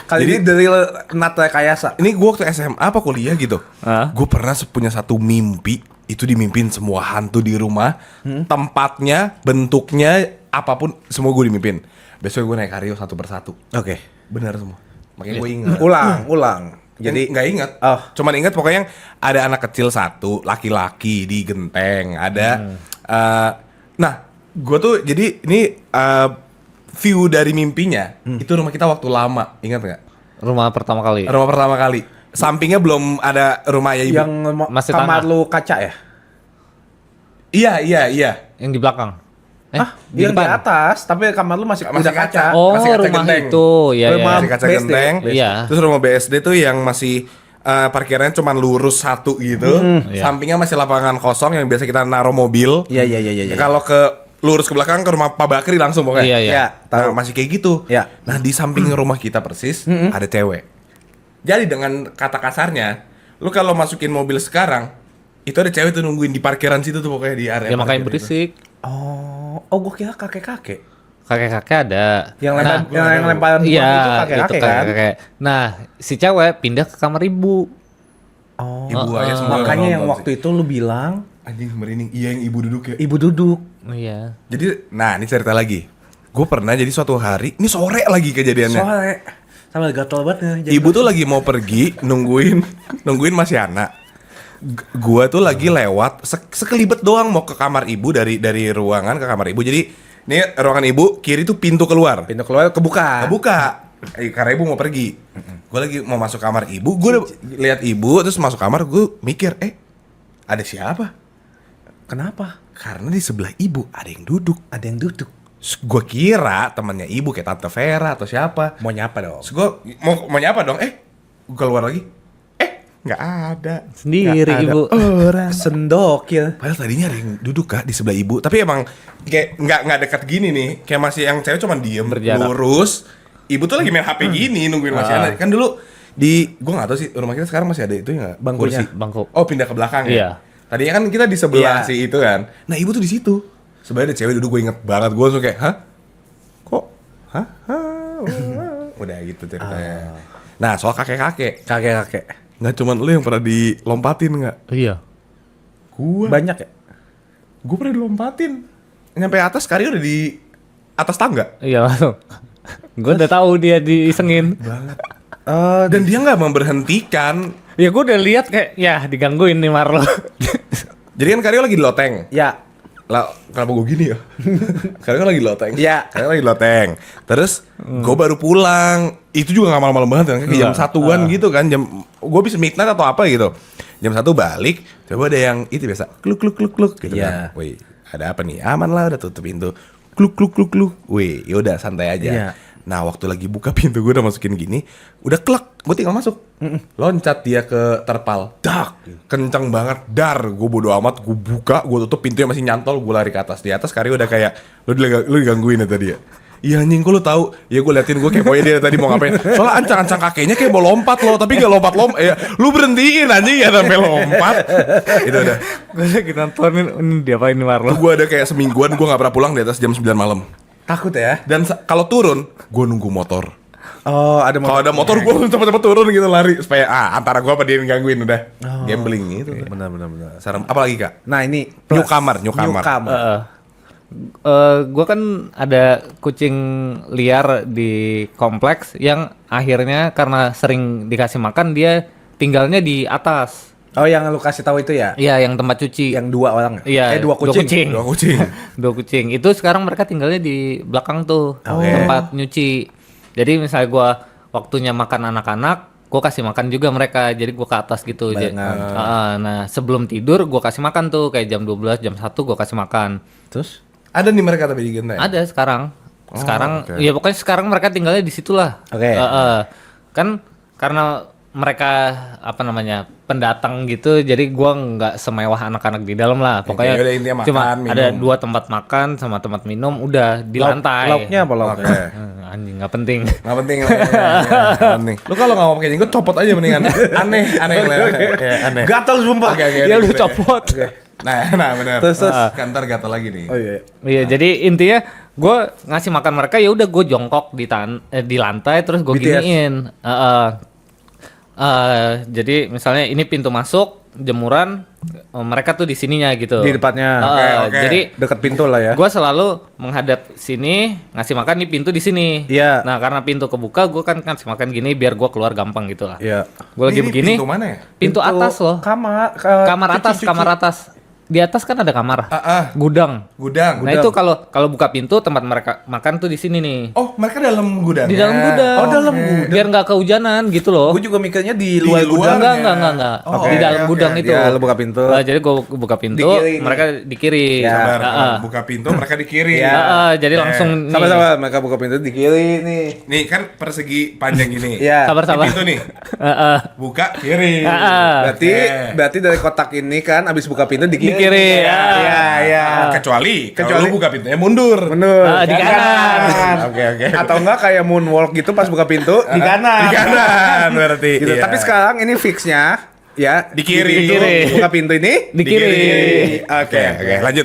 Speaker 2: Kali ini dari not rekayasa.
Speaker 1: Ini gue waktu SMA apa kuliah gitu.
Speaker 3: Hah?
Speaker 1: Gue pernah punya satu mimpi. Itu dimimpin semua hantu di rumah. Tempatnya, bentuknya, apapun. Semua gue dimimpin. Besok gue naik Hario satu persatu.
Speaker 2: Oke.
Speaker 1: Benar semua. Makanya gue ingat.
Speaker 2: Ulang. Jadi
Speaker 1: nggak ingat.
Speaker 2: Oh.
Speaker 1: Cuman ingat pokoknya ada anak kecil satu, laki-laki di genteng. Ada. Nah, gue tuh jadi ini view dari mimpinya. Itu rumah kita waktu lama. Ingat nggak?
Speaker 3: Rumah pertama kali.
Speaker 1: Rumah pertama kali. Sampingnya belum ada rumah ayah ibu.
Speaker 2: yang
Speaker 3: Masih
Speaker 2: kamar
Speaker 3: tanah.
Speaker 2: lu kaca ya?
Speaker 1: Iya.
Speaker 3: Yang di belakang.
Speaker 2: Di yang di atas, tapi kamar lu masih
Speaker 1: Masih
Speaker 2: udah kaca.
Speaker 3: Oh,
Speaker 1: Masih kaca
Speaker 3: rumah
Speaker 1: genteng.
Speaker 3: itu. Iya,
Speaker 2: Rumah-
Speaker 3: ya.
Speaker 1: Masih kaca
Speaker 2: BSD.
Speaker 1: genteng.
Speaker 3: Iya.
Speaker 1: Terus rumah BSD tuh yang masih parkirannya cuma lurus satu gitu.
Speaker 3: Iya.
Speaker 1: Sampingnya masih lapangan kosong yang biasa kita naruh mobil.
Speaker 2: Iya.
Speaker 1: Kalau ke lurus ke belakang ke rumah Pak Bakri langsung pokoknya.
Speaker 3: Iya, iya.
Speaker 2: Ya,
Speaker 1: Nah,
Speaker 2: tahu.
Speaker 1: masih kayak gitu.
Speaker 2: Ya.
Speaker 1: Nah, di samping rumah kita persis ada cewek. Jadi dengan kata kasarnya, lu kalau masukin mobil sekarang, itu ada cewek tuh nungguin di parkiran situ tuh pokoknya di area.
Speaker 3: Ya makanya
Speaker 1: parkir itu.
Speaker 3: berisik.
Speaker 2: Oh, gua kira kakek-kakek.
Speaker 3: Kakek-kakek ada.
Speaker 2: Yang
Speaker 3: Nah,
Speaker 2: lemparan
Speaker 3: iya,
Speaker 2: itu
Speaker 3: itu
Speaker 2: kakek-kakek kan?
Speaker 3: kakek. Nah, si cewek pindah ke kamar ibu.
Speaker 2: Oh,
Speaker 1: Ibu aja semua
Speaker 2: makanya
Speaker 1: nonton
Speaker 2: yang
Speaker 1: sih.
Speaker 2: waktu itu lu bilang
Speaker 1: Anjing merinding. Iya yang ibu duduk ya.
Speaker 2: ibu duduk.
Speaker 3: Iya.
Speaker 1: Jadi, nah ini cerita lagi. Gue pernah jadi suatu hari, ini sore lagi kejadiannya.
Speaker 2: Sore. Sama gatel banget nih.
Speaker 1: Ibu tuh lagi mau pergi, nungguin Mas Yana. Gua tuh lagi lewat sekelibet doang mau ke kamar ibu dari ruangan ke kamar ibu. Jadi ini ruangan ibu, kiri tuh pintu keluar.
Speaker 2: pintu keluar kebuka.
Speaker 1: Kebuka. Karena ibu mau pergi. Gue lagi mau masuk kamar ibu, gue lihat ibu terus masuk kamar, gue mikir, ada siapa?
Speaker 2: Kenapa?
Speaker 1: Karena di sebelah ibu ada yang duduk.
Speaker 2: Ada yang duduk.
Speaker 1: Gue kira temannya ibu kayak Tante Vera atau siapa.
Speaker 2: Mau nyapa dong.
Speaker 1: Terus gue mau nyapa dong, gue keluar lagi, nggak ada.
Speaker 3: Sendiri
Speaker 1: Nggak ada
Speaker 3: ibu.
Speaker 1: orang.
Speaker 2: Sendokil.
Speaker 1: Padahal tadinya ada yang duduk kak di sebelah ibu, tapi emang kayak nggak dekat gini nih, kayak masih yang cewek cuma diem
Speaker 3: Berjarak.
Speaker 1: lurus. Ibu tuh lagi main HP gini nungguin Mas Yana. Kan dulu gue nggak tahu sih rumah kita sekarang masih ada itu ya nggak?
Speaker 2: Bangkunya.
Speaker 1: Kursi.
Speaker 3: Bangku.
Speaker 1: Oh pindah ke belakang
Speaker 3: Iya.
Speaker 1: ya. Tadinya kan kita di sebelah
Speaker 2: Iya.
Speaker 1: si itu kan. Nah ibu tuh di situ. Sebenarnya ada cewek duduk, gue inget banget. Gue langsung kayak, hah? Kok? Hah? Udah gitu ceritanya. Nah soal kakek-kakek.
Speaker 2: Kakek-kakek.
Speaker 1: Nggak cuman lu yang pernah dilompatin nggak?
Speaker 3: Iya.
Speaker 1: Gua.
Speaker 2: Banyak ya?
Speaker 1: Gue pernah dilompatin. Nyampe atas Karyo udah di atas tangga.
Speaker 3: Iya langsung. Gue udah tahu dia diisengin.
Speaker 1: Dan dia nggak memberhentikan.
Speaker 3: Ya gue udah lihat kayak ya digangguin nih Marlo.
Speaker 1: Jadi kan Karyo lagi di loteng.
Speaker 2: Ya.
Speaker 1: Lah, kenapa gue gini ya? Karyo lagi di loteng.
Speaker 2: Iya.
Speaker 1: Karyo lagi di loteng. Terus gue baru pulang. Itu juga nggak malam-malam banget kan? Kayak jam satuan gitu kan. Gue bisa midnight atau apa gitu. Jam 1 balik. Coba ada yang itu biasa. Kluk kluk kluk kluk gitu
Speaker 2: Iya.
Speaker 1: kan. Wih, ada apa nih? Aman lah, udah tutup pintu. Kluk kluk kluk kluk. Wih, yaudah santai aja.
Speaker 2: Iya.
Speaker 1: Nah, waktu lagi buka pintu gue udah masukin gini, udah klek, gue tinggal masuk. Loncat dia ke terpal. Dak, kenceng banget. Dar, gue bodo amat, gue buka, gue tutup, pintunya masih nyantol, gue lari ke atas. Di atas Karyo udah kayak, lu digangguin ya tadi ya? Iya anjing, kok lu tahu? Ya gue liatin, gue kepoin dia tadi mau ngapain. Soalnya ancang-ancang kakeknya kayak mau lompat loh, tapi gak lompat-lompat. Ya, lu berhentiin anjing ya sampai lompat. Itu udah.
Speaker 3: Gue lagi nontonin ini diapain nih Marlo.
Speaker 1: Gue ada kayak semingguan, gue gak pernah pulang di atas jam 9 malam.
Speaker 2: Takut ya?
Speaker 1: Dan kalau turun, gue nunggu motor.
Speaker 2: Oh, ada
Speaker 1: Kalau ada motor gue cepet-cepet turun gitu lari supaya antara gue apa dia yang gangguin udah gambling gitu.
Speaker 2: Benar.
Speaker 1: Serem. Apalagi kak?
Speaker 2: Nah, ini
Speaker 1: Newcomer.
Speaker 3: Gue kan ada kucing liar di kompleks yang akhirnya karena sering dikasih makan dia tinggalnya di atas.
Speaker 2: Oh, yang lu kasih tahu itu ya?
Speaker 3: Iya, yang tempat cuci.
Speaker 2: Yang 2 orang.
Speaker 3: Iya,
Speaker 2: Dua kucing.
Speaker 1: Dua kucing.
Speaker 3: Dua kucing. Itu sekarang mereka tinggalnya di belakang tuh, tempat nyuci. Jadi misalnya gua waktunya makan anak-anak, gua kasih makan juga mereka. Jadi gua ke atas gitu. Nah, sebelum tidur gua kasih makan tuh kayak jam 12, jam 1 gua kasih makan.
Speaker 2: Terus?
Speaker 1: Ada nih mereka tapi di genteng.
Speaker 3: Ada sekarang. Sekarang
Speaker 1: oke.
Speaker 3: ya pokoknya sekarang mereka tinggalnya di situlah.
Speaker 2: Oke.
Speaker 3: Kan karena mereka apa namanya pendatang gitu, jadi gua nggak semewah anak-anak di dalam lah. Pokoknya
Speaker 1: Oke, udah intinya makan,
Speaker 3: cuma
Speaker 1: minum.
Speaker 3: ada 2 tempat makan sama tempat minum, udah di lantai.
Speaker 2: Lauknya apa lauknya?
Speaker 1: Oke.
Speaker 3: Anjing nggak penting.
Speaker 1: Nggak penting. Nggak penting. Lu kalau nggak mau pakai jenggot copot aja mendingan. Aneh. Ya, aneh.
Speaker 2: Gatal sumpah.
Speaker 1: Oke,
Speaker 3: Ya udah copot.
Speaker 1: Nah benar.
Speaker 2: Terus.
Speaker 1: Kantor gatal lagi nih.
Speaker 2: Oh iya.
Speaker 3: Iya, jadi intinya gue ngasih makan mereka ya udah gue jongkok di lantai terus gue
Speaker 2: BTS.
Speaker 3: giniin. Jadi misalnya ini pintu masuk jemuran, mereka tuh di sininya gitu.
Speaker 2: Di depannya.
Speaker 1: Oke.
Speaker 3: Jadi
Speaker 2: Dekat pintu lah ya.
Speaker 3: gue selalu menghadap sini, ngasih makan di pintu di sini.
Speaker 2: Iya.
Speaker 3: Nah karena pintu kebuka, gue kan ngasih makan gini biar gue keluar gampang gitu lah.
Speaker 2: Iya.
Speaker 3: Gue lagi
Speaker 1: Ini
Speaker 3: begini.
Speaker 1: pintu mana ya?
Speaker 3: Pintu atas loh.
Speaker 2: Kamar.
Speaker 3: Kamar atas. Di atas kan ada kamar. Gudang.
Speaker 1: Gudang.
Speaker 3: Nah itu kalau buka pintu tempat mereka makan tuh di sini nih.
Speaker 1: Oh, mereka dalam gudang.
Speaker 3: Di dalam gudang.
Speaker 2: Oh, dalam gudang.
Speaker 3: Biar nggak kehujanan gitu loh.
Speaker 2: Gue juga mikirnya di
Speaker 1: Di
Speaker 2: luar
Speaker 1: luar.
Speaker 2: gudang.
Speaker 3: Enggak.
Speaker 1: Oh,
Speaker 3: Di dalam
Speaker 1: oke,
Speaker 3: gudang
Speaker 1: oke.
Speaker 3: itu.
Speaker 2: Ya, lu buka pintu.
Speaker 3: Jadi gue buka pintu,
Speaker 2: Di kiri nih.
Speaker 3: mereka di kiri.
Speaker 2: Ya.
Speaker 1: Sabar,
Speaker 3: Heeh.
Speaker 1: buka pintu mereka di kiri.
Speaker 3: Jadi langsung nih.
Speaker 2: Sama-sama mereka buka pintu di kiri nih.
Speaker 1: Nih kan persegi panjang gini.
Speaker 2: Iya.
Speaker 3: Sabar.
Speaker 1: Ini pintu nih.
Speaker 3: Heeh.
Speaker 1: Buka kiri.
Speaker 3: Heeh.
Speaker 2: Berarti dari kotak ini kan abis buka pintu di
Speaker 3: Di
Speaker 2: kiri.
Speaker 3: kiri. Ya.
Speaker 2: Iya.
Speaker 1: Kecuali kalau lu buka pintunya mundur.
Speaker 2: Bener.
Speaker 3: Di kanan.
Speaker 1: Oke.
Speaker 2: Atau enggak kayak moonwalk gitu pas buka pintu di kanan.
Speaker 1: Di kanan berarti.
Speaker 2: Gitu.
Speaker 1: Iya.
Speaker 2: Tapi sekarang ini fixnya ya
Speaker 1: Di kiri.
Speaker 2: Di kiri. Buka pintu ini
Speaker 3: Di kiri.
Speaker 2: Oke.
Speaker 1: Lanjut.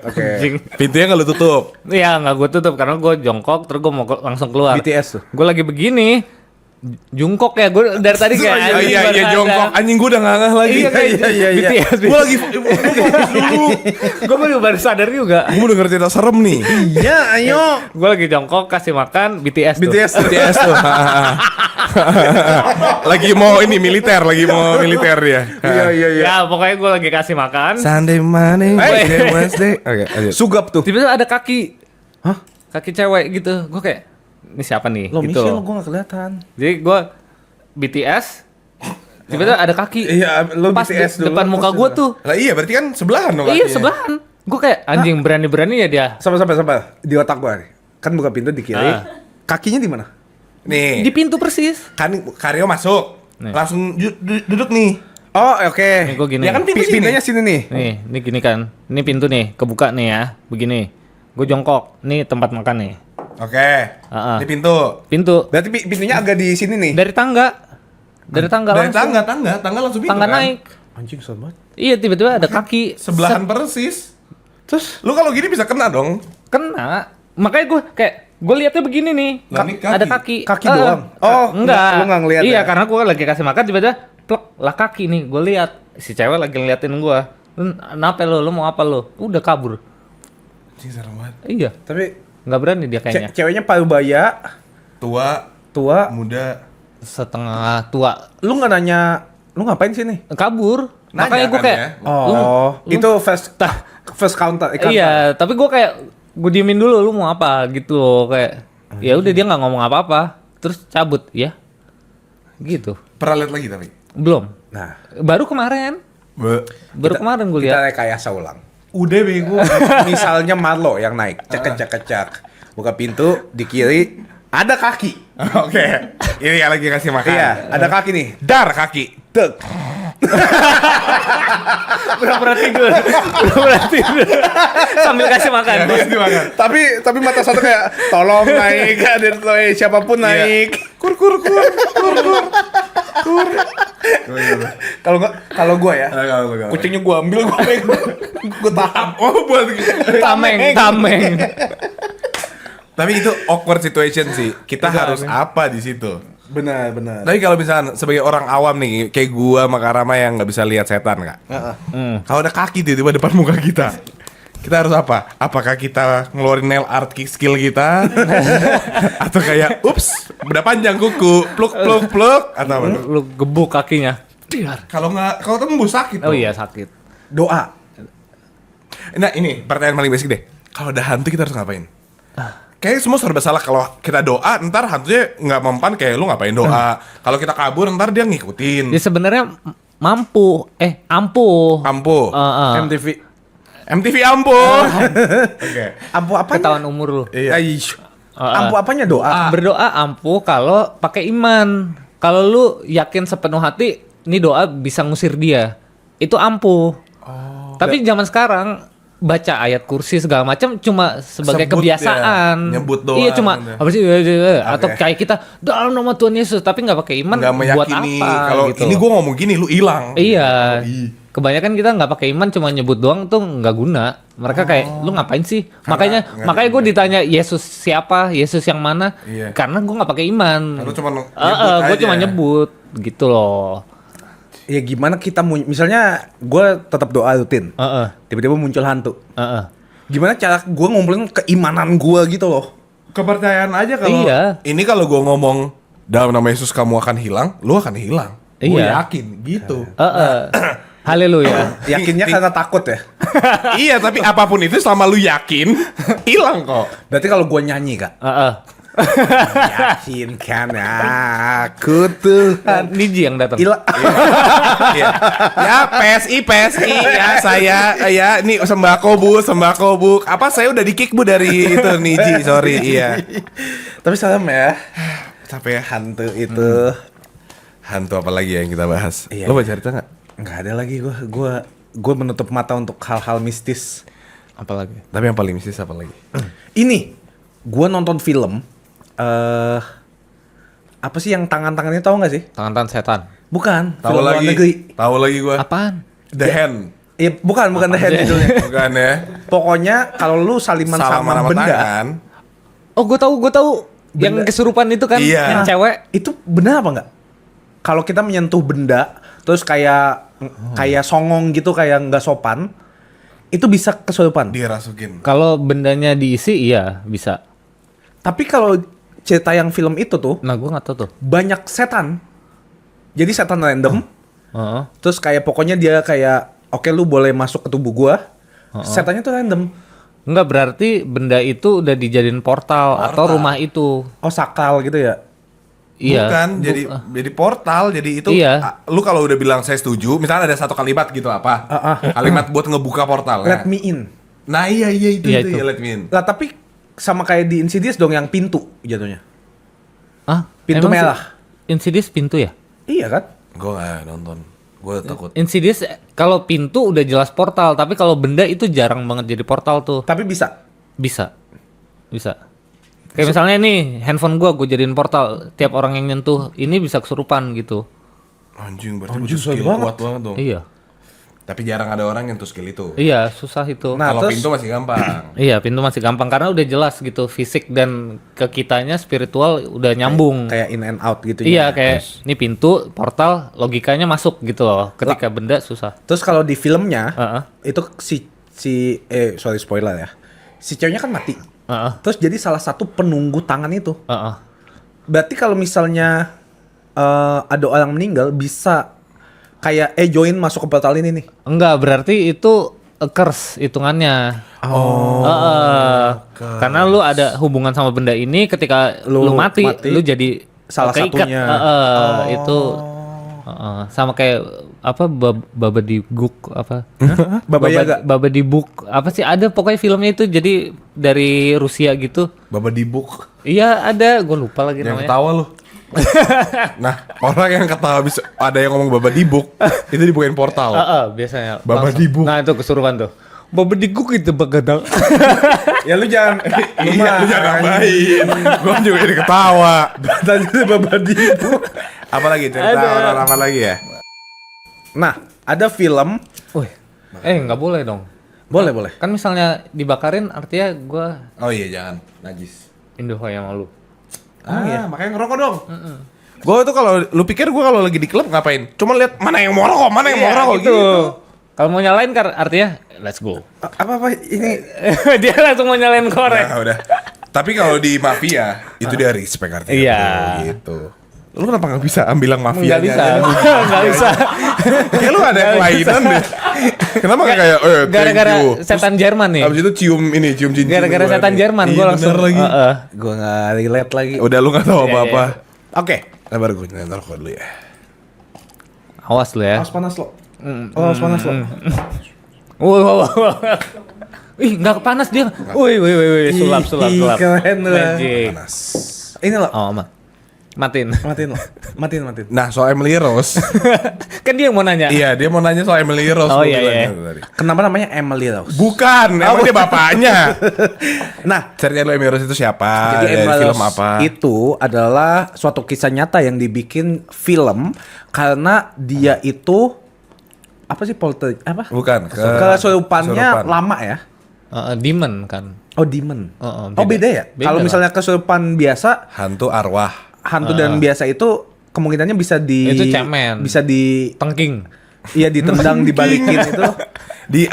Speaker 2: Oke.
Speaker 3: Anjing.
Speaker 1: Pintunya nggak lu tutup.
Speaker 3: Iya nggak gue tutup karena gue jongkok terus gue mau langsung keluar.
Speaker 2: BTS tuh.
Speaker 3: Gue lagi begini, jungkok ya gue dari tadi kayak.
Speaker 1: Oh, iya jongkok. Anjing gua udah ngangah lagi.
Speaker 3: Iya kayak
Speaker 2: iya.
Speaker 3: BTS.
Speaker 1: Gua lagi fokus dulu.
Speaker 3: Gue baru sadar juga.
Speaker 1: Gua udah ngerti cerita serem nih.
Speaker 2: Iya, ayo.
Speaker 3: Gue lagi jongkok kasih makan BTS tuh.
Speaker 1: BTS tuh. lagi mau militer dia.
Speaker 2: Iya.
Speaker 3: Ya pokoknya gue lagi kasih makan.
Speaker 1: Sunday, Monday, Wednesday. Oke, lanjut.
Speaker 2: Sugap tuh.
Speaker 3: Tiba-tiba ada kaki.
Speaker 2: Hah?
Speaker 3: Kaki cewek gitu. Gue kayak ini siapa nih?
Speaker 2: Lo
Speaker 3: gitu.
Speaker 2: Michelle gue gak kelihatan.
Speaker 3: Jadi gue BTS. Tiba-tiba ada kaki.
Speaker 2: Iya, lo
Speaker 3: Pas
Speaker 2: BTS dulu.
Speaker 3: depan muka gue tuh.
Speaker 1: Lah iya berarti kan sebelahan dong
Speaker 3: Iya
Speaker 1: kakinya.
Speaker 3: sebelahan. Gue kayak anjing berani-berani ya dia.
Speaker 2: Sama. Di otak gue nih. Kan buka pintu di kiri. Kakinya di mana?
Speaker 1: Nih.
Speaker 3: Di pintu persis.
Speaker 1: Kan Karyo masuk.
Speaker 3: Nih.
Speaker 1: Langsung duduk nih.
Speaker 2: Oh, oke.
Speaker 3: Nih gue gini.
Speaker 1: Ya kan pintu sini.
Speaker 2: Pintunya sini nih.
Speaker 3: Nih, ini gini kan. Ini pintu nih, kebuka nih ya. Begini. Gue jongkok. Nih tempat makan nih.
Speaker 1: Oke.
Speaker 3: Heeh.
Speaker 1: Di pintu.
Speaker 3: Pintu
Speaker 2: Berarti pintunya agak di sini nih.
Speaker 3: dari tangga. Dari tangga
Speaker 1: Dari
Speaker 3: langsung.
Speaker 1: tangga langsung pintu
Speaker 3: Tangga
Speaker 1: kan?
Speaker 3: naik.
Speaker 2: Anjing serem banget.
Speaker 3: Iya, tiba-tiba ada kaki.
Speaker 1: Sebelahan persis.
Speaker 2: Terus
Speaker 1: Lu kalau gini bisa kena dong.
Speaker 3: Kena. Makanya gue lihatnya begini nih.
Speaker 1: Lah, ini kaki.
Speaker 3: Ada kaki.
Speaker 2: Kaki doang?
Speaker 3: Oh,
Speaker 2: Oh,
Speaker 3: enggak.
Speaker 2: lu nggak ngeliat
Speaker 3: Iya,
Speaker 2: ya?
Speaker 3: karena gue lagi kasih makan tiba-tiba plek lah kaki nih, gue lihat si cewek lagi ngeliatin gue. Kenapa lu mau apa lu? Udah kabur.
Speaker 1: Anjing serem banget.
Speaker 3: Iya,
Speaker 2: Tapi
Speaker 3: nggak berani dia kayaknya.
Speaker 2: ceweknya parubaya,
Speaker 1: Tua,
Speaker 2: tua.
Speaker 1: muda.
Speaker 3: Setengah tua,
Speaker 2: Lu nggak nanya, lu ngapain sih nih?
Speaker 3: kabur.
Speaker 1: Nanya
Speaker 3: Makanya gue
Speaker 1: kan
Speaker 3: kayak,
Speaker 1: ya?
Speaker 2: Oh, itu first counter.
Speaker 3: iya, tapi gue kayak gue diemin dulu, lu mau apa gitu loh, kayak ya udah dia nggak ngomong apa-apa, terus cabut ya, gitu.
Speaker 1: Pernah lihat lagi tapi?
Speaker 3: Belum,
Speaker 2: Nah,
Speaker 3: baru kemarin kemarin gue
Speaker 2: kita
Speaker 3: lihat.
Speaker 2: rekayasa ulang.
Speaker 1: Udah bego.
Speaker 2: Misalnya Marlo yang naik, cek, buka pintu di kiri ada kaki.
Speaker 1: Oke. Ini yang lagi kasih makan.
Speaker 2: Iya, ada kaki nih.
Speaker 1: Dar kaki.
Speaker 2: Tek.
Speaker 3: Pura-pura tidur sambil kasih makan.
Speaker 1: Kasih makan.
Speaker 2: Tapi mata satu kayak tolong naik, ada siapapun
Speaker 1: Iya.
Speaker 2: naik.
Speaker 1: Kur.
Speaker 2: Kalau gua ya,
Speaker 1: Kalau lu.
Speaker 2: kucingnya gua ambil, gua pegang, gua tahan.
Speaker 1: Oh, buat gitu.
Speaker 3: Tameng.
Speaker 1: Tapi itu awkward situation sih. Kita harus apa di situ?
Speaker 2: Benar.
Speaker 1: Tapi kalau misalnya sebagai orang awam nih, kayak gua sama Karama yang nggak bisa lihat setan, Kak. Kalau ada kaki tiba-tiba depan muka kita, kita harus apa? Apakah kita ngeluarin nail art skill kita? Atau kayak, ups, udah panjang kuku, pluk, atau apa?
Speaker 3: Lu gebuk kakinya. Diar.
Speaker 1: Kalau nggak, kalau tembus sakit.
Speaker 3: Oh
Speaker 1: dong.
Speaker 3: iya sakit.
Speaker 2: Doa.
Speaker 1: Nah ini pertanyaan paling basic deh. Kalau ada hantu kita harus ngapain? Kayaknya semua serba salah. Kalau kita doa, ntar hantunya nggak mempan kayak lu ngapain doa. Kalau kita kabur, ntar dia ngikutin.
Speaker 3: Dia sebenarnya ampuh.
Speaker 1: Ampuh.
Speaker 2: MTV.
Speaker 1: MTV ampuh. Oke.
Speaker 2: Ampuh apa?
Speaker 3: Ketahuan umur lu.
Speaker 1: Iya.
Speaker 2: Ampuh apanya doa?
Speaker 3: Berdoa ampuh kalau pakai iman. Kalau lu yakin sepenuh hati, ini doa bisa ngusir dia. Itu ampuh. Tapi zaman sekarang baca ayat kursi segala macam cuma sebagai
Speaker 1: Sebut
Speaker 3: kebiasaan.
Speaker 1: ya, nyebut doang
Speaker 3: Iya cuma
Speaker 1: udah.
Speaker 3: apa sih atau kayak kita dalam nama Tuhan Yesus tapi nggak pakai iman
Speaker 1: Nggak
Speaker 3: buat
Speaker 1: meyakini.
Speaker 3: apa
Speaker 1: Kalau
Speaker 3: gitu.
Speaker 1: ini gue ngomong gini, lu hilang.
Speaker 3: Iya.
Speaker 1: Ih.
Speaker 3: Kebanyakan kita nggak pakai iman cuma nyebut doang tuh nggak guna. Mereka kayak lu ngapain sih? Makanya gue ditanya Yesus siapa? Yesus yang mana?
Speaker 1: Iya.
Speaker 3: Karena gue nggak pakai iman.
Speaker 1: Lu cuma nyebut
Speaker 3: Gue
Speaker 1: aja.
Speaker 3: cuma nyebut gitu loh.
Speaker 2: Ya gimana kita misalnya gue tetap doa rutin. Tiba-tiba muncul hantu. Gimana cara gue ngumpulin keimanan gue gitu loh.
Speaker 1: Kepercayaan aja kalau
Speaker 3: Iya.
Speaker 1: ini kalau gue ngomong dalam nama Yesus kamu akan hilang, lu akan hilang. Gue
Speaker 3: Iya.
Speaker 1: yakin gitu.
Speaker 3: Haleluya.
Speaker 2: Yakinnya karena takut ya.
Speaker 1: Iya, tapi apapun itu selama lu yakin, hilang kok.
Speaker 2: Berarti kalau gue nyanyi kak, yakinkan aku Tuhan.
Speaker 3: Niji yang datang.
Speaker 2: Ila.
Speaker 1: Iya. Ya PSI ya saya ya ini sembako bu. Apa saya udah di kick bu dari itu Niji, sorry iya.
Speaker 2: Tapi serem ya.
Speaker 1: Capek ya.
Speaker 2: Hantu itu.
Speaker 1: Hantu apa lagi yang kita bahas?
Speaker 2: Iya.
Speaker 1: Lo mau cerita nggak?
Speaker 2: Nggak ada lagi gue menutup mata untuk hal-hal mistis.
Speaker 3: Apalagi?
Speaker 1: Tapi yang paling mistis apa lagi?
Speaker 2: Ini gue nonton film. Apa sih yang tangan-tangannya tahu nggak sih?
Speaker 3: Tangan-tangan setan.
Speaker 2: Bukan.
Speaker 1: Tahu
Speaker 2: film luar
Speaker 1: lagi?
Speaker 2: negeri.
Speaker 1: Tahu lagi gua.
Speaker 3: Apaan?
Speaker 1: The Hand.
Speaker 2: Iya, bukan The Hand judulnya.
Speaker 1: Bukan ya?
Speaker 2: Pokoknya kalau lu saliman sama benda,
Speaker 1: tangan.
Speaker 3: Oh, gue tahu. Yang kesurupan itu kan,
Speaker 1: Iya.
Speaker 3: yang cewek.
Speaker 2: itu benar apa nggak? Kalau kita menyentuh benda, terus kayak songong gitu, kayak nggak sopan, itu bisa kesurupan.
Speaker 1: Dirasukin.
Speaker 3: Kalau bendanya diisi, iya bisa.
Speaker 2: Tapi kalau cerita yang film itu tuh
Speaker 3: Nah, gue nggak tahu tuh.
Speaker 2: banyak setan. Jadi setan random.
Speaker 3: Heeh.
Speaker 2: Terus kayak pokoknya dia kayak oke lu boleh masuk ke tubuh gua. Setannya tuh random.
Speaker 3: Enggak berarti benda itu udah dijadiin portal atau rumah itu.
Speaker 2: Oh sakral gitu ya.
Speaker 3: Iya.
Speaker 1: Bukan, jadi portal, jadi itu
Speaker 3: Iya.
Speaker 1: lu kalau udah bilang saya setuju, misalnya ada satu kalimat gitu apa? Kalimat buat ngebuka portal.
Speaker 2: Let me in.
Speaker 1: Nah, iya itu
Speaker 3: Iya, itu.
Speaker 1: ya let me in.
Speaker 2: Lah tapi sama kayak di Insidious dong yang pintu jatuhnya.
Speaker 3: Ah,
Speaker 2: Pintu
Speaker 3: emang
Speaker 2: merah.
Speaker 3: Insidious pintu ya?
Speaker 2: Iya kan?
Speaker 1: Gue gak nonton. Gue takut.
Speaker 3: Insidious kalau pintu udah jelas portal, tapi kalau benda itu jarang banget jadi portal tuh.
Speaker 2: Tapi bisa.
Speaker 3: Bisa. Kayak misalnya nih, handphone gue jadiin portal. Tiap orang yang nyentuh ini bisa kesurupan gitu.
Speaker 1: Anjing, berarti
Speaker 2: Anjing,
Speaker 1: butuh skill
Speaker 2: banget.
Speaker 1: kuat banget dong.
Speaker 3: Iya.
Speaker 1: Tapi jarang ada orang yang tuh skill itu.
Speaker 3: Iya, susah itu.
Speaker 2: Nah,
Speaker 1: Kalau
Speaker 2: terus-
Speaker 1: pintu masih gampang.
Speaker 3: Iya, pintu masih gampang karena udah jelas gitu fisik dan ke kitanya spiritual udah nyambung.
Speaker 2: Kayak in and out gitu.
Speaker 3: Iya, kayak ini pintu, portal, logikanya masuk gitu loh. Ketika benda susah.
Speaker 2: Terus kalau di filmnya
Speaker 3: Heeh.
Speaker 2: itu sorry spoiler ya. Si ceweknya kan mati.
Speaker 3: Heeh.
Speaker 2: Terus jadi salah satu penunggu tangan itu.
Speaker 3: Heeh.
Speaker 2: Berarti kalau misalnya ada orang meninggal bisa kayak join masuk ke portal ini nih.
Speaker 3: Enggak, berarti itu a curse hitungannya. Karena lu ada hubungan sama benda ini ketika lu mati, lu jadi
Speaker 2: salah
Speaker 3: keikat.
Speaker 2: satunya.
Speaker 3: Itu sama kayak apa Babadibuk apa?
Speaker 2: Baba Yaga.
Speaker 3: Babadibuk apa sih ada pokoknya filmnya itu jadi dari Rusia gitu.
Speaker 1: Baba dibuk.
Speaker 3: Iya ada, gue lupa lagi
Speaker 1: Yang
Speaker 3: namanya.
Speaker 1: ketawa lu. Nah, orang yang ketawa bisa ada yang ngomong baba dibuk, itu dibukain portal.
Speaker 3: Biasanya.
Speaker 1: Baba
Speaker 3: langsung.
Speaker 1: dibuk.
Speaker 3: Nah itu kesurupan tuh. Babadibuk itu bagadang.
Speaker 2: Ya lu jangan
Speaker 1: Iya, lu jangan nambahin. Gua juga jadi ketawa.
Speaker 2: tadi Baba Dibu.
Speaker 1: Apalagi cerita orang apa lagi ya?
Speaker 2: Nah, ada film.
Speaker 3: Wih, nggak boleh dong.
Speaker 2: Boleh.
Speaker 3: Kan misalnya dibakarin artinya gue
Speaker 1: Oh iya, jangan najis.
Speaker 3: Indohoya malu.
Speaker 1: Makanya ngerokok dong. Gue tuh kalau lu pikir gue kalau lagi di klub ngapain? Cuma lihat mana yang mau rokok, mana yang mau rokok gitu.
Speaker 3: Kalau mau nyalain kan artinya let's go.
Speaker 2: Apa ini?
Speaker 3: Dia langsung mau nyalain korek.
Speaker 1: Nah, udah. Tapi kalau di mafia itu dia respect artinya.
Speaker 3: Iya.
Speaker 1: bro, gitu. Lu kenapa nggak bisa ambil yang mafia?
Speaker 3: Nggak bisa, nggak bisa.
Speaker 1: Kayak lu ada kelainan deh. Kenapa nggak kayak thank
Speaker 3: Gara-gara
Speaker 1: you.
Speaker 3: setan Jerman nih.
Speaker 1: Abis itu cium cincin.
Speaker 3: Gara-gara
Speaker 1: gua
Speaker 3: setan
Speaker 1: nih.
Speaker 3: Jerman
Speaker 1: Iya,
Speaker 3: gue langsung.
Speaker 1: bener lagi.
Speaker 2: Gua nggak relate lagi.
Speaker 1: Udah lu nggak tahu
Speaker 3: Iya,
Speaker 1: apa-apa.
Speaker 2: Oke.
Speaker 1: Sabar gue nyentuh rokok dulu ya.
Speaker 3: Awas lu ya.
Speaker 2: Awas panas lo. Awas panas lo.
Speaker 3: Wah. Ih, nggak panas dia. Wih, sulap.
Speaker 2: Ih, keren lu.
Speaker 3: Magic.
Speaker 1: Panas.
Speaker 2: Ini lo.
Speaker 3: Oh, matiin.
Speaker 2: Matiin.
Speaker 1: Nah, soal Emily Rose.
Speaker 3: Kan dia yang mau nanya.
Speaker 1: Iya, dia mau nanya soal Emily Rose.
Speaker 3: Oh,
Speaker 1: gua
Speaker 3: iya,
Speaker 1: bilangnya
Speaker 3: iya.
Speaker 1: tadi.
Speaker 2: Kenapa namanya Emily Rose?
Speaker 1: Bukan, emang dia bapaknya.
Speaker 2: Nah,
Speaker 1: Ceritain lo Emily Rose itu siapa?
Speaker 2: jadi
Speaker 1: Dari
Speaker 2: Emily
Speaker 1: film
Speaker 2: Rose
Speaker 1: apa?
Speaker 2: itu adalah suatu kisah nyata yang dibikin film karena dia itu apa sih apa?
Speaker 1: Bukan,
Speaker 2: Kesurupannya lama ya.
Speaker 3: Demon kan.
Speaker 2: Oh, demon.
Speaker 3: Beda.
Speaker 2: Oh, beda ya?
Speaker 3: Beda
Speaker 2: Kalau
Speaker 3: lah.
Speaker 2: misalnya kesurupan biasa,
Speaker 1: Hantu arwah.
Speaker 2: hantu dan biasa itu kemungkinannya bisa
Speaker 3: Itu cemen.
Speaker 2: bisa
Speaker 3: Tengking.
Speaker 2: iya ditendang dibalikin itu.
Speaker 1: Di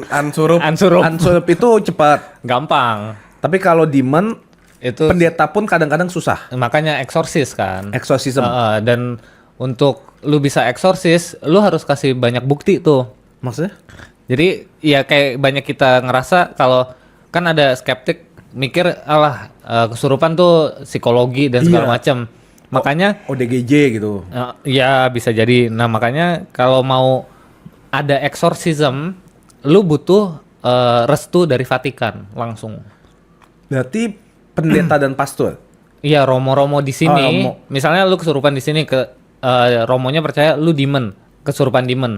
Speaker 1: ansurup.
Speaker 2: Ansurup itu cepat.
Speaker 3: Gampang.
Speaker 2: Tapi kalau demon
Speaker 3: Itu
Speaker 2: pendeta pun kadang-kadang susah.
Speaker 3: makanya eksorsis kan.
Speaker 2: Exorcism.
Speaker 3: Dan untuk lu bisa eksorsis, lu harus kasih banyak bukti tuh.
Speaker 2: Maksudnya?
Speaker 3: Jadi ya kayak banyak kita ngerasa kalau kan ada skeptik mikir alah kesurupan tuh psikologi dan segala
Speaker 2: Iya.
Speaker 3: macam. Makanya
Speaker 2: ODGJ gitu.
Speaker 3: ya bisa jadi. Nah, makanya kalau mau ada eksorsism, lu butuh restu dari Vatikan langsung.
Speaker 2: Berarti pendeta dan pastor.
Speaker 3: Iya, romo-romo di sini.
Speaker 2: romo.
Speaker 3: Misalnya lu kesurupan di sini romonya percaya lu demon, kesurupan demon.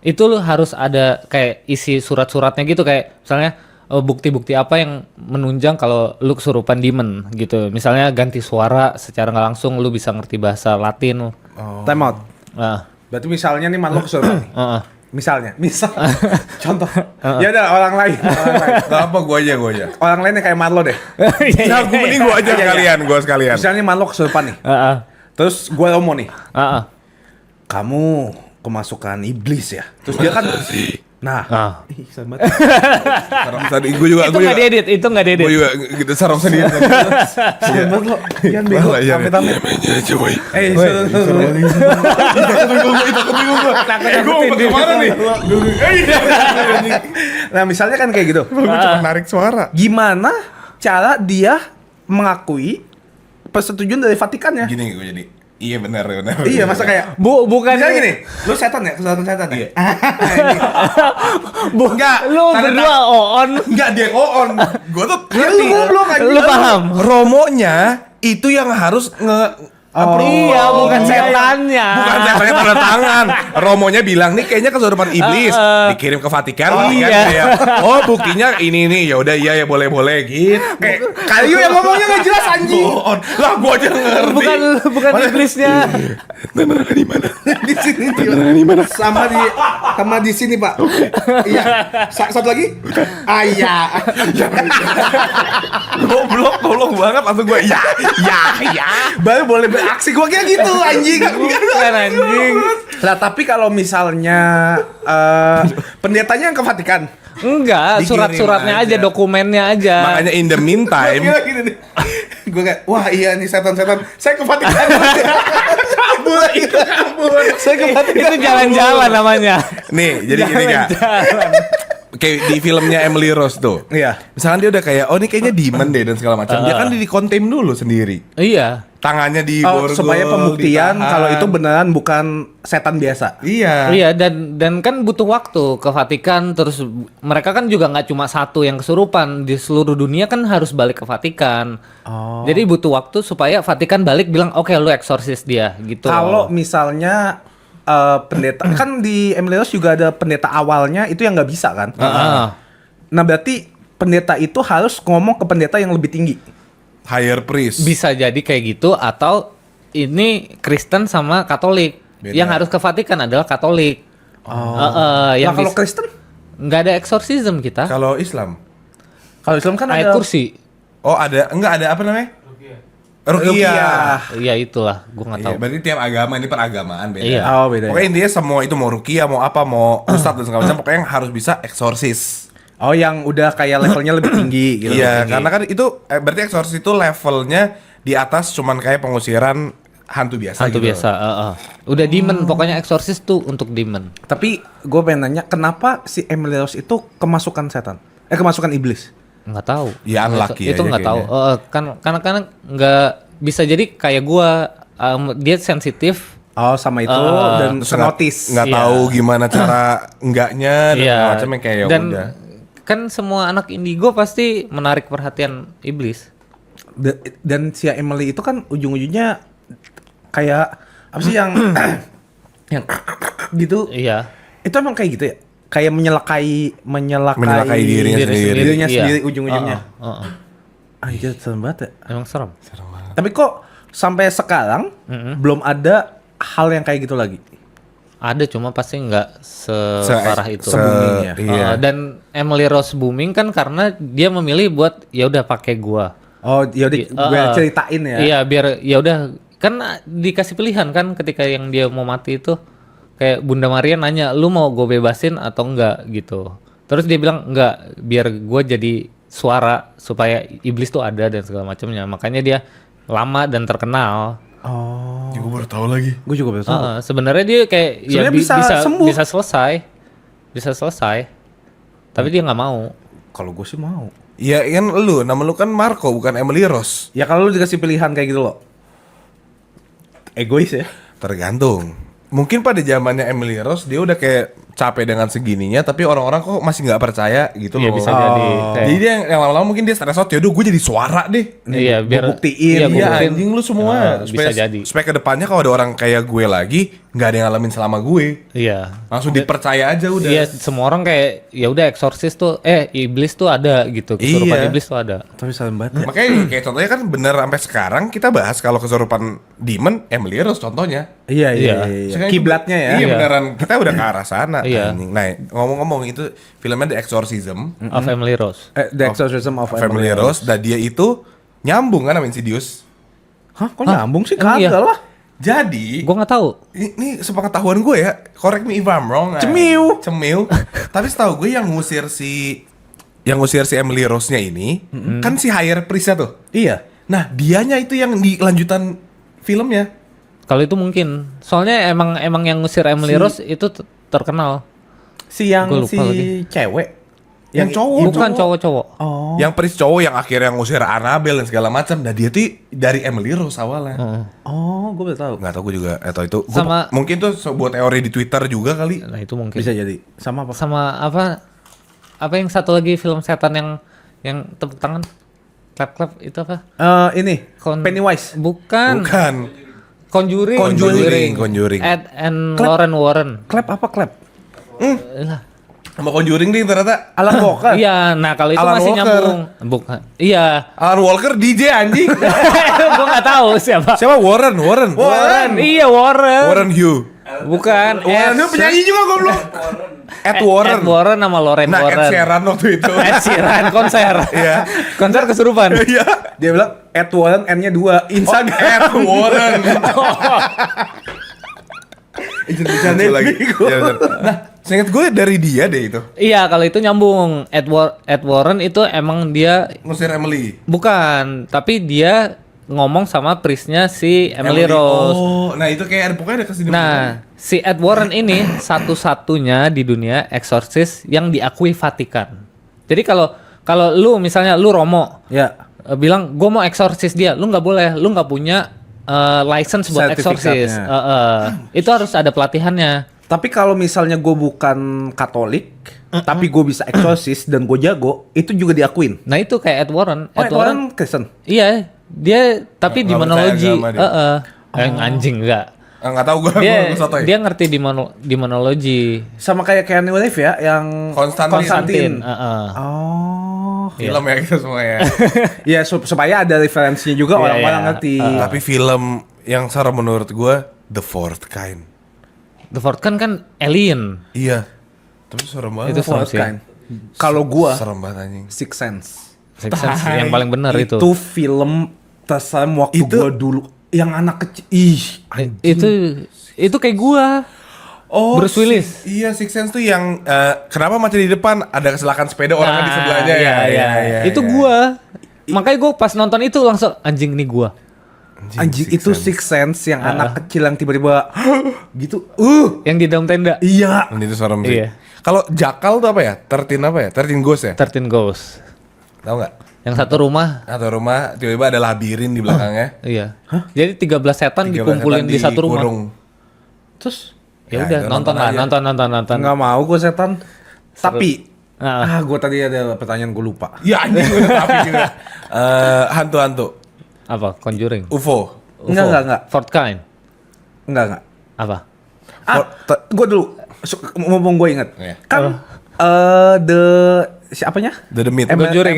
Speaker 3: Itu lu harus ada kayak isi surat-suratnya gitu kayak misalnya bukti-bukti apa yang menunjang kalau lu kesurupan demon gitu. Misalnya ganti suara secara nggak langsung lu bisa ngerti bahasa Latin.
Speaker 2: Time out.
Speaker 3: Nah,
Speaker 2: Berarti misalnya nih man lo kesurupan nih.
Speaker 3: heeh.
Speaker 2: Misal. Contoh. Ya udah orang lain.
Speaker 1: Gak apa, gue aja.
Speaker 2: Orang lain yang kayak Marlo deh.
Speaker 1: Nah, gue mending gue aja sekalian, gue sekalian.
Speaker 2: Misalnya Marlo kesurupan nih.
Speaker 3: Heeh.
Speaker 2: Terus gue Romo nih.
Speaker 3: Heeh.
Speaker 2: Kamu kemasukan iblis ya. Terus dia kan nah. Ih, sama banget.
Speaker 1: Sarung tadi, gue juga.
Speaker 3: Itu nggak diedit, itu nggak diedit.
Speaker 1: Gue juga gitu sarung sendiri.
Speaker 2: Sama banget lo. Jangan bego. Amit-amit.
Speaker 1: Coy.
Speaker 2: Suruh.
Speaker 1: Kemana nih?
Speaker 2: Nah, misalnya kan kayak gitu.
Speaker 1: Gue cuma narik suara.
Speaker 2: Gimana cara dia mengakui persetujuan dari Vatikannya?
Speaker 1: Gini gue jadi. Iya benar.
Speaker 2: Iya, masa kayak
Speaker 3: Bukan
Speaker 2: misalnya gini, lu setan ya, kesurupan setan ya?
Speaker 1: Enggak.
Speaker 3: lu berdua on.
Speaker 1: Enggak, dia on. Gue tuh
Speaker 2: Ya lu goblok aja.
Speaker 3: Lu paham?
Speaker 1: Romonya itu yang harus
Speaker 3: Iya, bukan setannya.
Speaker 1: Bukan setannya tanda tangan. Romonya bilang nih kayaknya kesurupan iblis, dikirim ke Vatikan. Vatikan
Speaker 3: iya.
Speaker 1: kayak, oh buktinya ini nih, ya udah iya ya boleh gitu. Kayak
Speaker 2: Kayu yang ngomongnya nggak jelas anjing.
Speaker 1: bohong. Lah gua aja ngerti.
Speaker 3: Bukan iblisnya.
Speaker 1: Beneran di mana?
Speaker 2: Di sini
Speaker 1: Beneran di mana?
Speaker 2: sama di sini Pak. Iya. Satu lagi? Ah iya.
Speaker 1: Goblok, tolong banget langsung gua ya.
Speaker 2: Baru boleh beraksi gua kira gitu anjing.
Speaker 3: Bukan anjing.
Speaker 2: Lah tapi kalau misalnya pendetanya yang ke Vatikan.
Speaker 3: Enggak,
Speaker 1: Dikirim
Speaker 3: surat-suratnya aja,
Speaker 1: aja.
Speaker 3: dokumennya aja.
Speaker 1: Makanya in the meantime,
Speaker 2: Gua kira gini nih. Gue kayak, wah iya nih setan-setan. Saya ke Vatikan. kabur. Saya ke Vatikan.
Speaker 3: Itu jalan-jalan namanya.
Speaker 1: nih jadi gini Kak.
Speaker 3: Jalan-jalan.
Speaker 1: Kayak di filmnya Emily Rose tuh.
Speaker 2: Iya.
Speaker 1: Misalkan dia udah kayak, oh ini kayaknya demon deh dan segala macam. Dia kan di contain dulu sendiri.
Speaker 3: Iya.
Speaker 1: Tangannya di
Speaker 2: Oh, supaya pembuktian
Speaker 1: ditahan.
Speaker 2: kalau itu beneran bukan setan biasa.
Speaker 1: Iya.
Speaker 3: Iya, dan kan butuh waktu ke Vatikan, terus mereka kan juga nggak cuma satu yang kesurupan, di seluruh dunia kan harus balik ke Vatikan.
Speaker 2: Oh.
Speaker 3: Jadi butuh waktu supaya Vatikan balik bilang oke lu eksorsis dia gitu.
Speaker 2: Kalau misalnya pendeta kan di Emily Rose juga ada pendeta awalnya itu yang nggak bisa kan?
Speaker 3: Heeh.
Speaker 2: Nah berarti pendeta itu harus ngomong ke pendeta yang lebih tinggi.
Speaker 1: Higher priest.
Speaker 3: Bisa jadi kayak gitu atau ini Kristen sama Katolik.
Speaker 1: Beda.
Speaker 3: Yang harus ke Vatikan adalah Katolik.
Speaker 2: Nah
Speaker 3: Yang
Speaker 2: kalau Kristen,
Speaker 3: nggak ada eksorsisme kita.
Speaker 1: Kalau Islam.
Speaker 2: kalau Islam kan
Speaker 3: Ayat
Speaker 2: ada
Speaker 3: kursi.
Speaker 1: Oh ada, enggak ada apa namanya? Ruqyah.
Speaker 3: Iya itulah, gua nggak tahu.
Speaker 1: Iya, berarti tiap agama ini peragamaan beda.
Speaker 3: Iya.
Speaker 2: Oh beda.
Speaker 1: Pokoknya intinya semua itu mau ruqyah, mau apa, mau ustadz dan segala macam, pokoknya yang harus bisa eksorsis.
Speaker 2: Oh yang udah kayak levelnya lebih tinggi gitu.
Speaker 1: Iya,
Speaker 2: lebih tinggi.
Speaker 1: karena kan itu berarti eksorsis itu levelnya di atas cuman kayak pengusiran hantu biasa
Speaker 3: Hantu
Speaker 1: gitu.
Speaker 3: biasa. Udah demon, pokoknya eksorsis tuh untuk demon.
Speaker 2: Tapi gue pengen nanya, kenapa si Emily Rose itu kemasukan setan? Kemasukan iblis?
Speaker 3: Nggak tahu.
Speaker 1: Ya, unlucky
Speaker 3: Itu
Speaker 1: aja
Speaker 3: nggak tahu.
Speaker 1: kayaknya.
Speaker 3: Kan karena nggak bisa jadi kayak gua, dia sensitif.
Speaker 2: Oh sama itu dan
Speaker 1: Terus
Speaker 2: senotis.
Speaker 1: nggak
Speaker 3: Iya.
Speaker 1: tahu gimana cara enggaknya dan segala macam yang kayak ya
Speaker 3: Dan
Speaker 1: udah.
Speaker 3: kan semua anak indigo pasti menarik perhatian iblis.
Speaker 2: Dan si Emily itu kan ujung-ujungnya kayak apa sih yang yang gitu?
Speaker 3: Iya.
Speaker 2: Itu emang kayak gitu ya? Kayak menyelakai
Speaker 1: dirinya sendiri.
Speaker 2: dirinya
Speaker 3: Iya.
Speaker 2: sendiri ujung-ujungnya.
Speaker 3: Heeh.
Speaker 2: Anjir serem banget ya.
Speaker 3: Emang serem.
Speaker 2: Tapi kok sampai sekarang belum ada hal yang kayak gitu lagi?
Speaker 3: Ada cuma pasti nggak separah itu.
Speaker 2: se-booming ya.
Speaker 1: Iya.
Speaker 3: Dan Emily Rose booming kan karena dia memilih buat ya udah pakai gua.
Speaker 2: Oh, ya udah gue ceritain ya.
Speaker 3: Iya, biar ya udah kan dikasih pilihan kan ketika yang dia mau mati itu kayak Bunda Maria nanya, "Lu mau gue bebasin atau enggak?" gitu. Terus dia bilang, "Enggak, biar gue jadi suara supaya iblis tuh ada dan segala macamnya." Makanya dia lama dan terkenal.
Speaker 2: Oh.
Speaker 1: Ya, gue baru tahu lagi.
Speaker 2: Gue juga baru tahu.
Speaker 3: Sebenarnya dia kayak ya
Speaker 2: Sebenarnya bisa sembuh.
Speaker 3: bisa selesai. Tapi dia nggak mau.
Speaker 2: Kalau gue sih mau.
Speaker 1: Iya kan nama lu kan Marco bukan Emily Rose.
Speaker 2: Ya kalau lu dikasih pilihan kayak gitu loh. Egois ya.
Speaker 1: Tergantung. Mungkin pada zamannya Emily Rose dia udah kayak capek dengan segininya, tapi orang-orang kok masih nggak percaya gitu
Speaker 3: Iya
Speaker 1: loh.
Speaker 3: bisa jadi. Kayak-
Speaker 1: Jadi dia yang lama-lama mungkin dia stress out, yaudah gue jadi suara deh.
Speaker 3: Iya, biar
Speaker 2: gua buktiin.
Speaker 3: Iya, gua
Speaker 1: Iya
Speaker 3: buktiin.
Speaker 1: anjing lu semua.
Speaker 3: Bisa jadi.
Speaker 1: Supaya kedepannya kalau ada orang kayak gue lagi, nggak ada yang ngalamin selama gue.
Speaker 3: Iya.
Speaker 1: Langsung dipercaya aja udah.
Speaker 3: Iya, semua orang kayak ya udah eksorsis tuh iblis tuh ada gitu. Kesurupan
Speaker 1: Iya.
Speaker 3: iblis tuh ada.
Speaker 2: Tapi serem banget.
Speaker 1: Makanya kayak contohnya kan bener sampai sekarang kita bahas kalau kesurupan demon Emily Rose contohnya.
Speaker 2: Iya,
Speaker 3: Iya.
Speaker 1: Maksudnya
Speaker 2: Kiblatnya ya.
Speaker 1: Iya
Speaker 3: Iya.
Speaker 1: beneran kita udah ke arah sana.
Speaker 3: Iya.
Speaker 1: anjing. Nah ngomong-ngomong itu filmnya The Exorcism
Speaker 3: Of Emily Rose.
Speaker 2: The Exorcism of
Speaker 1: Family Rose dan dia itu nyambung kan sama Insidious.
Speaker 2: Hah, kok nyambung sih?
Speaker 3: Emang iya?
Speaker 2: Kagak lah.
Speaker 1: Jadi
Speaker 3: Gua nggak tahu.
Speaker 1: ini sepengetahuan gue ya, correct me if I'm wrong.
Speaker 2: Cemiu.
Speaker 1: Cemiu. Tapi setahu gue yang ngusir si Emily Rose-nya ini kan si higher priest-nya tuh.
Speaker 2: Iya.
Speaker 1: Nah, dianya itu yang di lanjutan filmnya.
Speaker 3: Kalau itu mungkin. Soalnya emang yang ngusir Emily Rose itu terkenal.
Speaker 2: Si yang
Speaker 3: Gua lupa
Speaker 2: si
Speaker 3: lagi.
Speaker 2: cewek.
Speaker 1: Yang cowok.
Speaker 3: Bukan cowok-cowok.
Speaker 2: Oh.
Speaker 1: Yang priest cowok yang akhirnya ngusir Annabelle dan segala macam. Nah, dia tuh dari Emily Rose awalnya.
Speaker 2: Oh, gue baru tahu.
Speaker 1: Nggak tahu gue juga atau itu
Speaker 3: Sama-
Speaker 1: mungkin tuh buat teori di Twitter juga kali.
Speaker 3: Nah, itu mungkin.
Speaker 2: Bisa jadi. Sama apa?
Speaker 3: Sama apa yang satu lagi film setan yang tepuk tangan klap-klap itu apa?
Speaker 2: Ini
Speaker 3: Kon-
Speaker 2: Pennywise.
Speaker 3: Bukan.
Speaker 1: Bukan. Conjuring.
Speaker 3: Ed and Lauren Warren.
Speaker 2: Clap apa clap?
Speaker 3: Lah.
Speaker 1: Sama Conjuring nih ternyata.
Speaker 2: Alan Walker.
Speaker 3: Iya, nah kalau itu
Speaker 1: Alan
Speaker 3: masih
Speaker 1: Walker.
Speaker 3: nyambung. Bukan. Iya.
Speaker 1: Alan Walker DJ anjing.
Speaker 3: Gua nggak tahu siapa.
Speaker 1: Siapa Warren?
Speaker 3: Iya, Warren.
Speaker 1: Warren Hugh.
Speaker 3: Bukan.
Speaker 1: Warren Hugh penyanyi juga goblok. Ed Warren.
Speaker 3: Ed Warren sama Lauren
Speaker 1: Nah,
Speaker 3: Warren.
Speaker 1: Ed Sheeran waktu itu.
Speaker 3: Ed Sheeran konser.
Speaker 1: Iya.
Speaker 3: Konser kesurupan.
Speaker 1: Iya.
Speaker 2: Dia bilang Ed Warren N-nya 2. Instagram.
Speaker 1: Ed Warren.
Speaker 2: Bercanda
Speaker 1: lagi.
Speaker 2: bego.
Speaker 1: Ya, bener. Nah, seingat gue dari dia deh itu.
Speaker 3: Iya, kalau itu nyambung. Ed Warren itu emang dia
Speaker 1: Ngusir Emily.
Speaker 3: bukan, tapi dia ngomong sama priestnya si Emily Rose.
Speaker 1: Oh, nah itu kayak pokoknya ada kesini.
Speaker 3: Nah, si Ed Warren ini satu-satunya di dunia eksorsis yang diakui Vatikan. Jadi kalau lu misalnya lu Romo
Speaker 2: Ya.
Speaker 3: bilang gue mau eksorsis dia, lu nggak boleh, lu nggak punya license buat eksorsis.
Speaker 2: Sertifikatnya.
Speaker 3: Itu harus ada pelatihannya.
Speaker 2: Tapi kalau misalnya gue bukan Katolik, tapi gue bisa eksorsis dan gue jago, itu juga diakuin.
Speaker 3: Nah itu kayak Ed Warren.
Speaker 2: Oh, Ed Warren Kristen.
Speaker 3: Iya, dia tapi
Speaker 1: Nggak
Speaker 3: demonologi.
Speaker 1: percaya agama dia.
Speaker 3: Anjing enggak.
Speaker 1: Enggak tahu gue
Speaker 3: Dia
Speaker 1: sotoy.
Speaker 3: dia ngerti demonologi.
Speaker 2: Sama kayak Keanu Reeves ya, yang
Speaker 1: Konstantin.
Speaker 2: Oh.
Speaker 1: Film ya gitu semua ya.
Speaker 2: Ya supaya ada referensinya juga
Speaker 3: Iya,
Speaker 2: orang-orang
Speaker 3: iya.
Speaker 2: ngerti.
Speaker 1: Tapi film yang serem menurut gue The Fourth Kind.
Speaker 3: The Fourth kan alien.
Speaker 1: Iya. Tapi serem banget.
Speaker 3: Itu serem
Speaker 2: Fourth
Speaker 3: sih.
Speaker 2: Kind. Kalau gua
Speaker 1: Serem banget anjing.
Speaker 2: Six Sense.
Speaker 3: Six Sense yang paling benar itu.
Speaker 2: Itu film terserem waktu
Speaker 1: Itu-
Speaker 2: gua dulu. Yang anak kecil. Ih.
Speaker 3: Itu kayak gua.
Speaker 1: Oh,
Speaker 3: Bruce Willis.
Speaker 1: Iya, Six Sense tuh yang kenapa mati di depan ada kecelakaan sepeda orang kan di sebelahnya
Speaker 3: iya,
Speaker 1: ya.
Speaker 3: iya. Itu gua. Makanya gua pas nonton itu langsung anjing nih gua.
Speaker 2: Anjing
Speaker 1: Six
Speaker 2: itu
Speaker 1: Sense.
Speaker 2: Six Sense yang anak kecil yang tiba-tiba gitu.
Speaker 3: Yang di dalam tenda.
Speaker 2: Iya.
Speaker 1: Dan itu serem sih.
Speaker 3: Iya.
Speaker 1: Kalau Jakal tuh apa ya? 13 apa ya? 13 Ghost ya?
Speaker 3: 13 Ghosts.
Speaker 1: Tahu nggak?
Speaker 3: Yang satu rumah.
Speaker 1: Atau rumah tiba-tiba ada labirin di belakangnya.
Speaker 3: Iya. Jadi 13 setan
Speaker 1: 13
Speaker 3: dikumpulin
Speaker 1: setan
Speaker 3: di satu rumah.
Speaker 1: dikurung.
Speaker 2: Terus
Speaker 3: Ya
Speaker 1: Ya,
Speaker 3: udah
Speaker 1: itu
Speaker 3: nonton
Speaker 1: nonton
Speaker 3: lah,
Speaker 1: aja.
Speaker 3: nonton.
Speaker 2: nggak mau gua setan. Tapi
Speaker 3: Ah.
Speaker 2: gua tadi ada pertanyaan gua lupa.
Speaker 1: Ya anjing gue tapi juga. Hantu-hantu.
Speaker 3: Apa? Conjuring.
Speaker 1: UFO.
Speaker 2: Enggak.
Speaker 3: Fourth Kind.
Speaker 2: Enggak.
Speaker 3: Apa?
Speaker 2: Gua dulu mumpung gua inget.
Speaker 1: Iya.
Speaker 2: Kan siapanya?
Speaker 1: The Demit.
Speaker 3: Conjuring.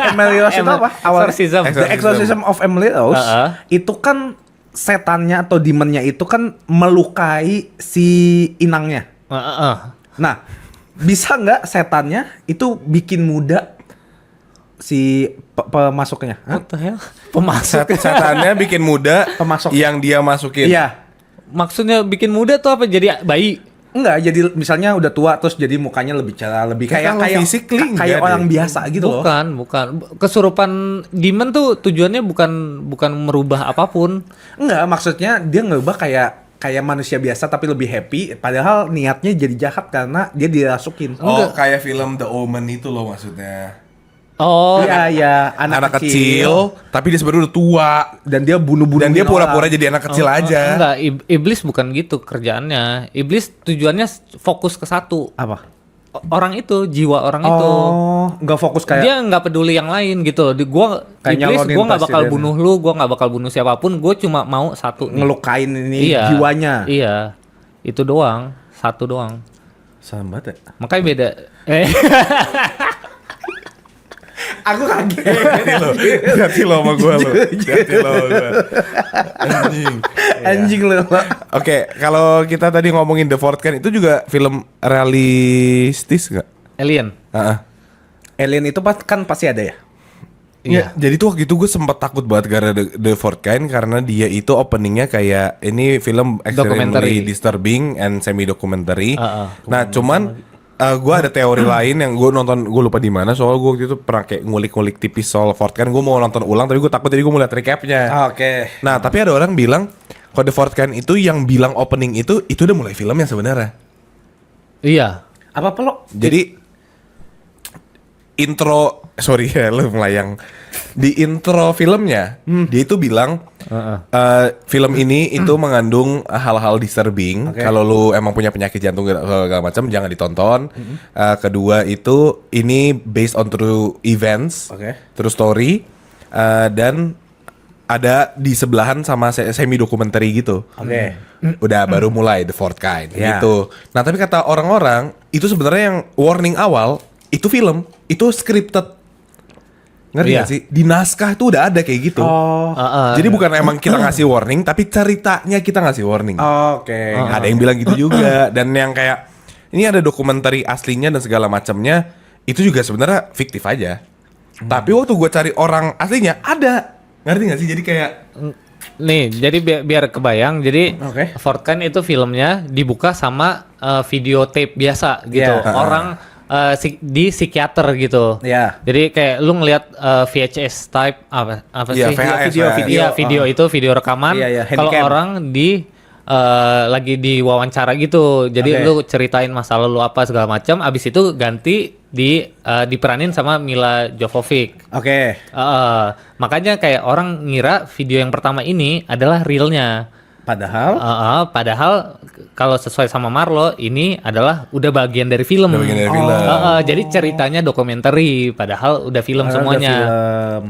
Speaker 2: Emily Rose itu apa?
Speaker 3: Exorcism.
Speaker 2: The Exorcism of Emily Rose. Itu kan setannya atau demonnya itu kan melukai si inangnya. Nah, bisa nggak setannya itu bikin muda si pemasuknya? Hah?
Speaker 3: What the hell? Pemasuk.
Speaker 1: Setannya bikin muda
Speaker 2: Pemasok.
Speaker 1: yang dia masukin.
Speaker 2: Iya.
Speaker 3: Maksudnya bikin muda tuh apa? Jadi bayi?
Speaker 2: Enggak, jadi misalnya udah tua terus jadi mukanya lebih cerah, lebih
Speaker 1: Kayak kalau physically
Speaker 2: kayak
Speaker 1: enggak
Speaker 2: orang
Speaker 1: deh.
Speaker 2: biasa gitu loh.
Speaker 3: Bukan. Kesurupan demon tuh tujuannya bukan merubah apapun.
Speaker 2: Enggak, maksudnya dia ngerubah kayak manusia biasa tapi lebih happy, padahal niatnya jadi jahat karena dia dirasukin.
Speaker 1: Oh, kayak film The Omen itu loh maksudnya.
Speaker 3: Oh,
Speaker 2: Iya, anak kecil
Speaker 1: tapi dia sebenarnya udah tua
Speaker 2: dan dia bunuh-bunuh.
Speaker 1: dan dia pura-pura jadi anak kecil aja.
Speaker 3: enggak, iblis bukan gitu kerjaannya. Iblis tujuannya fokus ke satu.
Speaker 2: Apa?
Speaker 3: Orang itu, jiwa orang itu.
Speaker 2: Oh, nggak fokus kayak
Speaker 3: Dia nggak peduli yang lain gitu. Gua
Speaker 2: Kayak
Speaker 3: iblis,
Speaker 2: nyalonin
Speaker 3: gua nggak bakal
Speaker 2: presiden.
Speaker 3: bunuh lu, gua nggak bakal bunuh siapapun. Gue cuma mau satu nih.
Speaker 2: ngelukain ini
Speaker 3: Iya,
Speaker 2: jiwanya.
Speaker 3: Iya, itu doang, satu doang.
Speaker 2: Sama banget ya.
Speaker 3: Makanya beda.
Speaker 2: Aku kaget.
Speaker 1: Hati lo sama gue lo. Hati lo sama gue. Anjing.
Speaker 2: Anjing lu.
Speaker 1: Oke, kalau kita tadi ngomongin The Fourth Kind itu juga film realistis nggak?
Speaker 3: Alien.
Speaker 1: Heeh.
Speaker 2: Alien itu kan pasti ada ya?
Speaker 1: Iya. Jadi tuh waktu itu gue sempat takut banget gara The Fourth Kind karena dia itu openingnya kayak ini film
Speaker 3: Documentary.
Speaker 1: extremely disturbing and semi documentary.
Speaker 3: Ah.
Speaker 1: Nah cuman gue ada teori lain yang gue nonton, gue lupa di mana soal gue waktu itu pernah kayak ngulik-ngulik tipis soal Fourth Kind. Gue mau nonton ulang tapi gue takut jadi gue mau lihat recapnya.
Speaker 2: Oke.
Speaker 1: Nah tapi ada orang bilang kalau The Fourth Kind itu yang bilang opening itu udah mulai filmnya sebenarnya.
Speaker 3: Iya.
Speaker 2: Apa pelok?
Speaker 1: Jadi intro, sorry ya lu melayang. Di intro filmnya dia itu bilang film ini itu mengandung hal-hal disturbing.
Speaker 2: Oke.
Speaker 1: Kalau lu emang punya penyakit jantung segala macam jangan ditonton. Kedua itu ini based on true events,
Speaker 2: Oke.
Speaker 1: true story, dan ada di sebelahan sama semi dokumenter gitu.
Speaker 2: Oke.
Speaker 1: Udah baru mulai The Fourth Kind
Speaker 2: Ya.
Speaker 1: gitu. Nah, tapi kata orang-orang itu sebenarnya yang warning awal itu film, itu scripted. Ngerti
Speaker 3: Iya.
Speaker 1: gak sih? Di naskah itu udah ada kayak gitu.
Speaker 2: Oh.
Speaker 1: Jadi bukan emang kita ngasih warning, tapi ceritanya kita ngasih warning.
Speaker 2: Oke.
Speaker 1: Ada yang bilang gitu juga. Dan yang kayak ini ada dokumenter aslinya dan segala macamnya, itu juga sebenarnya fiktif aja. Tapi waktu gue cari orang aslinya ada. Ngerti gak sih? Jadi kayak
Speaker 3: Nih, jadi biar kebayang, jadi
Speaker 2: Oke.
Speaker 3: Fort Kind itu filmnya dibuka sama video tape biasa gitu.
Speaker 2: Iya.
Speaker 3: Orang di psikiater gitu.
Speaker 2: Iya.
Speaker 3: Jadi kayak lu ngelihat VHS type apa
Speaker 1: Iya,
Speaker 3: sih?
Speaker 1: VHS,
Speaker 3: Iya, video itu video rekaman.
Speaker 2: Iya, iya,
Speaker 3: Kalau
Speaker 2: handycam.
Speaker 3: orang lagi di wawancara gitu. Jadi
Speaker 2: Oke.
Speaker 3: lu ceritain masa lalu apa segala macam, abis itu ganti diperanin sama Mila Jovovich.
Speaker 2: Oke.
Speaker 3: Makanya kayak orang ngira video yang pertama ini adalah realnya.
Speaker 2: Padahal
Speaker 3: Padahal kalau sesuai sama Marlo ini adalah udah bagian dari film.
Speaker 1: Udah bagian dari film.
Speaker 3: Jadi ceritanya dokumenter, padahal udah film
Speaker 2: ada
Speaker 3: semuanya.
Speaker 2: film.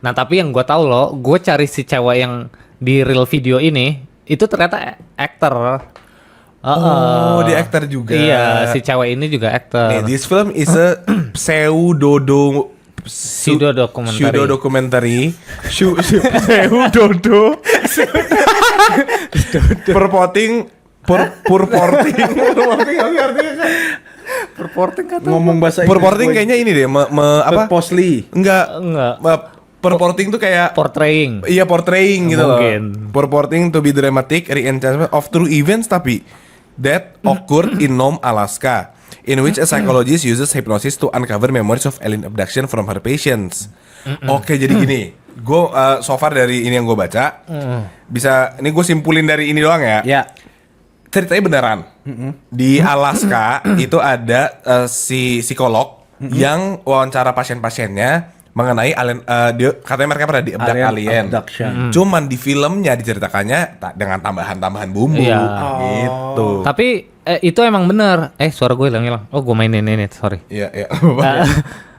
Speaker 3: Nah tapi yang gue tahu loh, gue cari si cewek yang di real video ini itu ternyata aktor.
Speaker 1: oh, dia aktor juga.
Speaker 3: Iya, si cewek ini juga aktor.
Speaker 1: This film is a pseudo documentary. Pseudo purporting purporting
Speaker 2: Ngomong bahasa
Speaker 1: purporting kayaknya ini deh apa?
Speaker 2: Purposely.
Speaker 1: Enggak.
Speaker 3: Enggak.
Speaker 1: Purporting tuh kayak
Speaker 3: Portraying.
Speaker 1: iya portraying gitu loh.
Speaker 3: Mungkin.
Speaker 1: Purporting to be dramatic reenactment of true events tapi that occurred in Nome, Alaska, in which a psychologist uses hypnosis to uncover memories of alien abduction from her patients. Oke, jadi gini, gue so far dari ini yang gue baca, bisa ini gue simpulin dari ini doang ya.
Speaker 2: Ya.
Speaker 1: Ceritanya beneran. Di Alaska itu ada si psikolog yang wawancara pasien-pasiennya mengenai alien, dia katanya mereka pernah di-abduct alien.
Speaker 2: Abduction.
Speaker 1: Cuman di filmnya diceritakannya dengan tambahan-tambahan bumbu
Speaker 3: Iya.
Speaker 1: gitu.
Speaker 3: Tapi itu emang bener. Suara gue hilang. Oh, gue mainin ini, sorry.
Speaker 1: Iya, iya.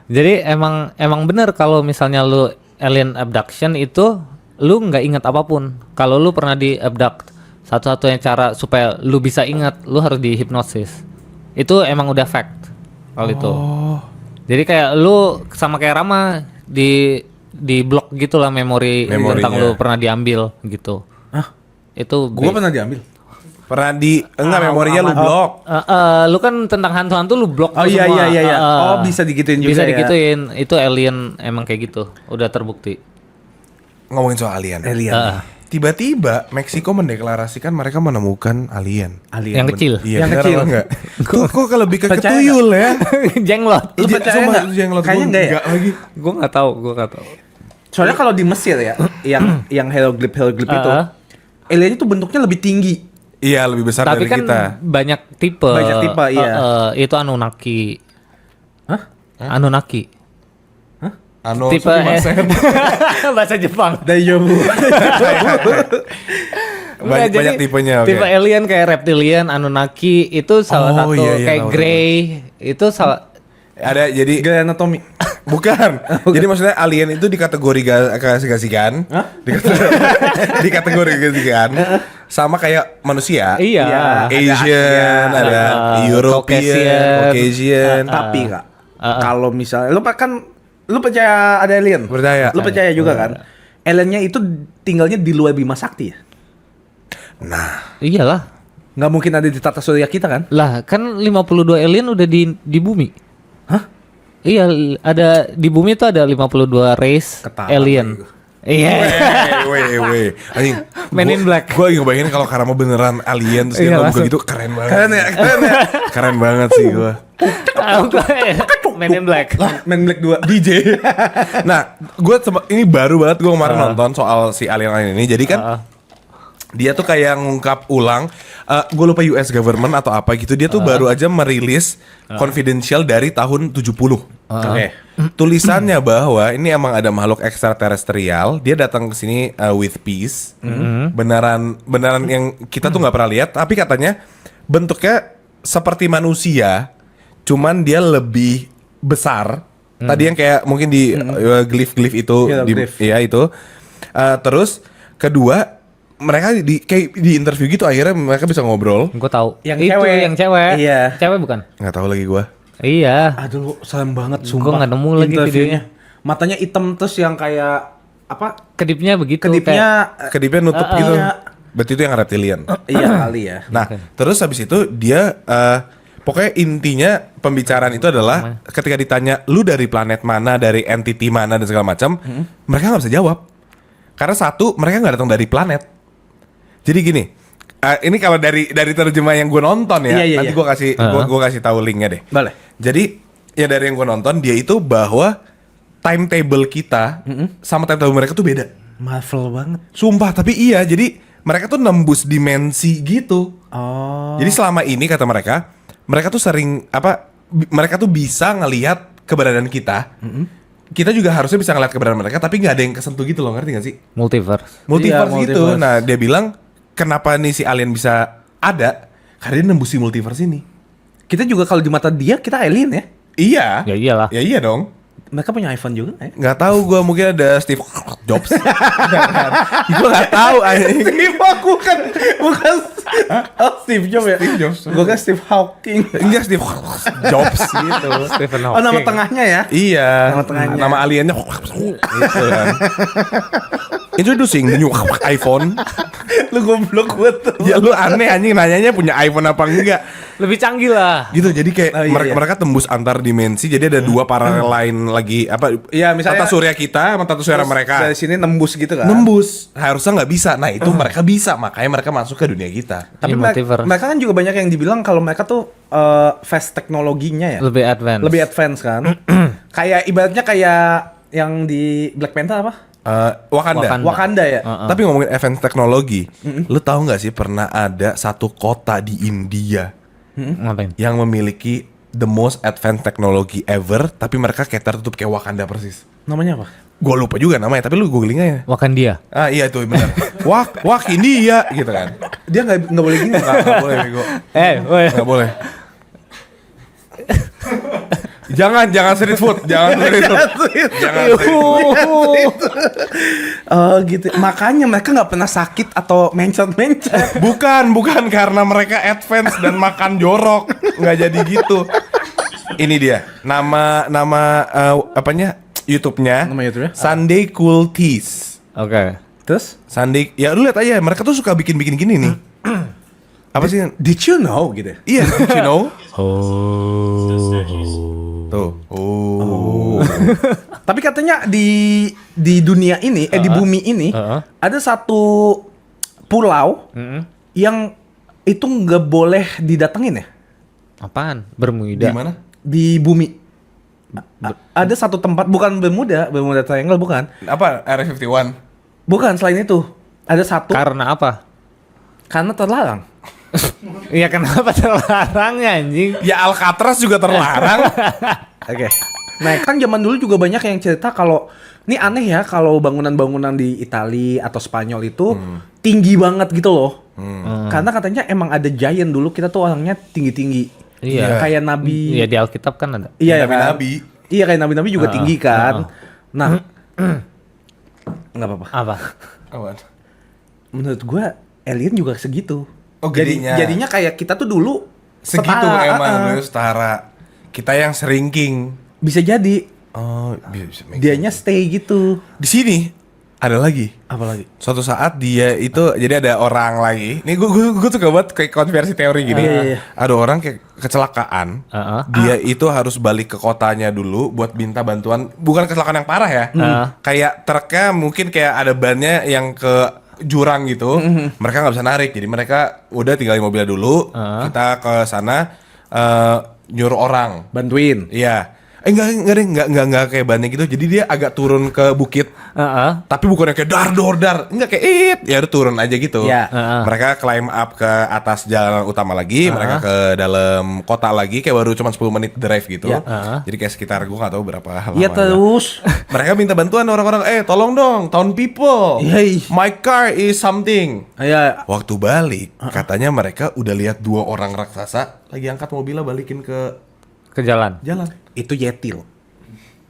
Speaker 3: Jadi emang bener kalau misalnya lu alien abduction itu lu nggak ingat apapun. Kalau lu pernah di abduct, satu-satunya cara supaya lu bisa ingat, lu harus dihipnosis. Itu emang udah fact kalau itu. Jadi kayak lu sama kayak Rama di blok gitulah memori
Speaker 1: Memorinya.
Speaker 3: tentang lu pernah diambil gitu.
Speaker 2: Hah?
Speaker 3: Itu
Speaker 2: Gua pernah diambil.
Speaker 1: Pernah enggak memorinya lu blok.
Speaker 3: lu kan tentang hantu-hantu lu blok
Speaker 2: Oh
Speaker 3: tuh
Speaker 2: iya
Speaker 3: semua.
Speaker 2: iya iya.
Speaker 3: Uh,
Speaker 2: Oh bisa digituin juga
Speaker 3: bisa
Speaker 2: ya.
Speaker 3: digituin. Itu alien emang kayak gitu. Udah terbukti.
Speaker 1: Ngomongin soal alien.
Speaker 2: Alien.
Speaker 1: Tiba-tiba Meksiko mendeklarasikan mereka menemukan alien.
Speaker 2: Alien.
Speaker 3: Yang kecil.
Speaker 1: Iya,
Speaker 2: Yang
Speaker 1: bener
Speaker 2: kecil.
Speaker 1: apa enggak? Kok lebih ke
Speaker 2: Percaya
Speaker 1: ketuyul ya?
Speaker 3: Jenglot.
Speaker 2: Lu percaya nggak? Kayaknya enggak ya?
Speaker 1: lagi.
Speaker 3: Gue nggak tahu.
Speaker 2: Soalnya kalau di Mesir ya, yang hieroglif itu, aliennya tuh bentuknya lebih tinggi.
Speaker 1: Iya, lebih besar
Speaker 3: Tapi
Speaker 1: dari
Speaker 3: kan
Speaker 1: kita.
Speaker 3: banyak tipe.
Speaker 2: Banyak tipe, iya.
Speaker 3: Itu Anunnaki.
Speaker 2: Hah?
Speaker 3: Anunnaki.
Speaker 1: Ano
Speaker 3: Tipe
Speaker 1: sumimasen.
Speaker 3: bahasa Jepang.
Speaker 2: Dayobu.
Speaker 3: Enggak, jadi
Speaker 1: banyak tipenya, oke.
Speaker 3: Tipe alien kayak reptilian, Anunnaki itu salah
Speaker 1: Oh,
Speaker 3: satu.
Speaker 1: iya, iya,
Speaker 3: Kayak
Speaker 1: tahu,
Speaker 3: Grey itu salah.
Speaker 1: Ada jadi
Speaker 2: Gaya anatomi.
Speaker 1: bukan. Jadi maksudnya alien itu dikategorikan,
Speaker 2: Hah?
Speaker 1: dikategorikan sama kayak manusia.
Speaker 3: Iya.
Speaker 1: Asian,
Speaker 2: Ada
Speaker 1: ada European, Caucasian.
Speaker 2: Tapi kak, kalau misalnya lu percaya ada alien?
Speaker 1: Percaya.
Speaker 2: Lu percaya juga kan? Aliennya itu tinggalnya di luar Bima Sakti ya?
Speaker 1: Nah,
Speaker 3: Iyalah.
Speaker 2: Nggak mungkin ada di tata surya kita kan?
Speaker 3: Lah, kan 52 alien udah di bumi.
Speaker 2: Hah?
Speaker 3: Iya, ada di bumi tuh ada 52 race
Speaker 2: Ketawa
Speaker 3: alien.
Speaker 2: lagi gua.
Speaker 3: Iya.
Speaker 1: weh. Anjing.
Speaker 3: Men in Black.
Speaker 1: Gue lagi ngebayangin kalau Karama beneran alien terus dia
Speaker 3: Iya,
Speaker 1: ngomong
Speaker 3: langsung.
Speaker 1: gitu keren banget.
Speaker 2: Keren ya?
Speaker 1: Keren banget sih gue.
Speaker 3: Men in Black.
Speaker 2: Men Black 2.
Speaker 1: DJ. Nah, ini baru banget gue kemarin nonton soal si alien ini. Jadi kan dia tuh kayak ngungkap ulang, gue lupa US government atau apa gitu. Dia tuh baru aja merilis confidential dari tahun 70.
Speaker 2: Oke.
Speaker 1: Tulisannya bahwa ini emang ada makhluk ekstraterestrial. Dia datang ke sini with peace. Beneran yang kita tuh nggak pernah lihat. Tapi katanya bentuknya seperti manusia, cuman dia lebih besar. Tadi yang kayak mugin di glyph itu,
Speaker 2: Hieroglif.
Speaker 1: ya itu. Terus kedua, mereka kayak di interview gitu akhirnya mereka bisa ngobrol.
Speaker 3: Gue tahu.
Speaker 2: Yang
Speaker 3: itu
Speaker 2: cewek.
Speaker 3: yang cewek.
Speaker 2: Iya.
Speaker 3: Cewek bukan?
Speaker 1: Nggak tahu lagi gua.
Speaker 3: Iya.
Speaker 2: Aduh, serem banget
Speaker 3: Gua
Speaker 2: sumpah.
Speaker 3: nggak nemu lagi
Speaker 2: interviewnya. Matanya hitam terus yang kayak apa?
Speaker 3: Kedipnya begitu.
Speaker 2: Kedipnya
Speaker 1: Kedipnya nutup gitu.
Speaker 2: iya.
Speaker 1: Berarti itu yang reptilian.
Speaker 2: Iya kali ya.
Speaker 1: Nah, terus habis itu dia pokoknya intinya pembicaraan itu adalah ketika ditanya lu dari planet mana, dari entity mana dan segala macam, mereka nggak bisa jawab. Karena satu, mereka nggak datang dari planet. Jadi gini, ini kalau dari terjemah yang gue nonton ya,
Speaker 2: Iya,
Speaker 1: nanti
Speaker 2: iya.
Speaker 1: gue kasih tahu linknya deh.
Speaker 2: Boleh.
Speaker 1: Jadi ya dari yang gue nonton dia itu bahwa timetable kita sama timetable mereka tuh beda.
Speaker 2: Marvel banget.
Speaker 1: Sumpah, tapi iya. Jadi mereka tuh nembus dimensi gitu.
Speaker 2: Oh.
Speaker 1: Jadi selama ini kata mereka tuh sering mereka tuh bisa ngelihat keberadaan kita. Kita juga harusnya bisa ngelihat keberadaan mereka, tapi nggak ada yang kesentuh gitu loh, ngerti gak sih?
Speaker 3: Multiverse.
Speaker 1: Multiverse
Speaker 2: Iya,
Speaker 1: gitu.
Speaker 2: multiverse.
Speaker 1: Nah dia bilang kenapa nih si alien bisa ada? Karena dia nembusi multiverse ini.
Speaker 2: Kita juga kalau di mata dia kita alien ya.
Speaker 1: Iya.
Speaker 3: Ya iyalah.
Speaker 1: Ya iya dong.
Speaker 2: Mereka punya iPhone juga ya?
Speaker 1: Nggak tahu gue, mungkin ada Steve Jobs. Gue nggak tahu.
Speaker 2: Steve bukan Steve Jobs ya?
Speaker 1: Steve Jobs.
Speaker 2: Gue kan Steve Hawking.
Speaker 1: Enggak, Steve Jobs gitu.
Speaker 3: Stephen
Speaker 2: Oh nama
Speaker 3: Hawking.
Speaker 2: tengahnya ya?
Speaker 1: Iya,
Speaker 2: Nama tengahnya.
Speaker 1: nama aliennya gitu kan. Introducing the new iPhone.
Speaker 2: Lu goblok banget.
Speaker 1: Ya lu aneh anjing nanyanya punya iPhone apa enggak.
Speaker 3: Lebih canggih lah.
Speaker 1: Gitu, jadi kayak
Speaker 2: Oh, iya, iya.
Speaker 1: mereka tembus antar dimensi. Jadi ada dua paralel lain lagi
Speaker 2: Iya, misalnya-
Speaker 1: tata surya kita sama tata surya mereka.
Speaker 2: Dari sini nembus gitu kan?
Speaker 1: Nembus, harusnya nggak bisa. Nah itu mereka bisa, makanya mereka masuk ke dunia kita.
Speaker 2: Tapi
Speaker 3: Iya,
Speaker 2: mereka,
Speaker 3: multiverse.
Speaker 2: mereka kan juga banyak yang dibilang kalau mereka tuh fast teknologinya ya.
Speaker 3: Lebih advance.
Speaker 2: Lebih advance kan. Kayak ibaratnya kayak yang di Black Panther apa?
Speaker 1: Wakanda.
Speaker 2: Wakanda ya.
Speaker 1: Tapi ngomongin advance teknologi, lu tahu nggak sih pernah ada satu kota di India
Speaker 3: Ngapain?
Speaker 1: yang memiliki the most advanced technology ever, tapi mereka kayak tertutup kayak Wakanda persis.
Speaker 2: Namanya apa?
Speaker 1: Gue lupa juga namanya, tapi lu googling aja.
Speaker 3: Wakandia.
Speaker 1: Ah iya itu benar. Wah India gitu kan.
Speaker 2: Dia nggak boleh gini.
Speaker 1: Nggak boleh bego.
Speaker 3: Woi.
Speaker 1: Nggak boleh. Jangan street food, jangan street food. Jangan street food.
Speaker 2: Oh gitu. Makanya mereka nggak pernah sakit atau mencet-mencet.
Speaker 1: Bukan karena mereka advance dan makan jorok, nggak jadi gitu. Ini dia nama apanya YouTube-nya?
Speaker 2: Nama YouTube-nya?
Speaker 1: Sunday Cool Teas.
Speaker 3: Oke.
Speaker 2: Terus?
Speaker 1: Sunday, ya lu lihat aja, mereka tuh suka bikin gini nih. Apa sih?
Speaker 2: Did you know gitu?
Speaker 1: Iya, you know? Tuh. Oh.
Speaker 2: Tapi katanya di dunia ini, di bumi ini ada satu pulau yang itu nggak boleh didatengin ya
Speaker 3: Apaan? Bermuda.
Speaker 1: Di mana?
Speaker 2: di bumi. Ada satu tempat, bukan Bermuda Triangle, bukan.
Speaker 1: Apa? Area 51.
Speaker 2: Bukan, selain itu ada satu
Speaker 3: Karena apa?
Speaker 2: karena terlarang.
Speaker 3: Iya kenapa terlarangnya anjing?
Speaker 1: Ya Alcatraz juga terlarang.
Speaker 2: Oke. Nah, kan zaman dulu juga banyak yang cerita kalau ini aneh ya kalau bangunan-bangunan di Italia atau Spanyol itu tinggi banget gitu loh. Karena katanya emang ada giant dulu, kita tuh orangnya tinggi-tinggi.
Speaker 3: Iya.
Speaker 2: Kayak nabi.
Speaker 3: Iya di Alkitab kan ada.
Speaker 2: Iya,
Speaker 1: Nabi-nabi.
Speaker 2: kan? Iya, kayak nabi-nabi juga tinggi kan. Nah, nggak apa-apa.
Speaker 3: Apa?
Speaker 1: Apaan?
Speaker 2: Menurut gua alien juga segitu.
Speaker 1: Oh, gedenya.
Speaker 2: Jadinya kayak kita tuh dulu
Speaker 1: Segitu
Speaker 2: setara,
Speaker 1: emang lu setara. Kita yang shrinking.
Speaker 2: bisa jadi
Speaker 1: Oh, bisa make
Speaker 2: dianya stay gitu.
Speaker 1: Di sini ada lagi.
Speaker 2: Apalagi?
Speaker 1: Suatu saat dia itu jadi ada orang lagi. Nih gue suka buat kayak konspirasi teori gini.
Speaker 2: Iya.
Speaker 1: Ada orang kayak kecelakaan. Dia itu harus balik ke kotanya dulu buat minta bantuan. Bukan kecelakaan yang parah ya. Kayak truknya mungkin kayak ada bannya yang ke jurang gitu. Mereka nggak bisa narik. Jadi mereka udah tinggalin mobilnya dulu. Kita ke sana nyuruh orang.
Speaker 2: Bantuin.
Speaker 1: Iya. Enggak kayak bannya gitu. Jadi dia agak turun ke bukit. Tapi bukannya kayak dar. Enggak kayak ya udah turun aja gitu.
Speaker 2: Iya.
Speaker 1: Mereka climb up ke atas jalan utama lagi, mereka ke dalam kota lagi kayak baru cuma 10 menit drive gitu.
Speaker 2: Iya.
Speaker 1: Jadi kayak sekitar gue gak tahu berapa lama.
Speaker 2: Iya terus.
Speaker 1: Mereka minta bantuan orang-orang, tolong dong, town people.
Speaker 2: Iya.
Speaker 1: My car is something.
Speaker 2: Iya.
Speaker 1: Waktu balik, katanya mereka udah lihat 2 orang raksasa lagi angkat mobilnya balikin ke
Speaker 3: Ke jalan.
Speaker 1: jalan.
Speaker 2: Itu Yetil.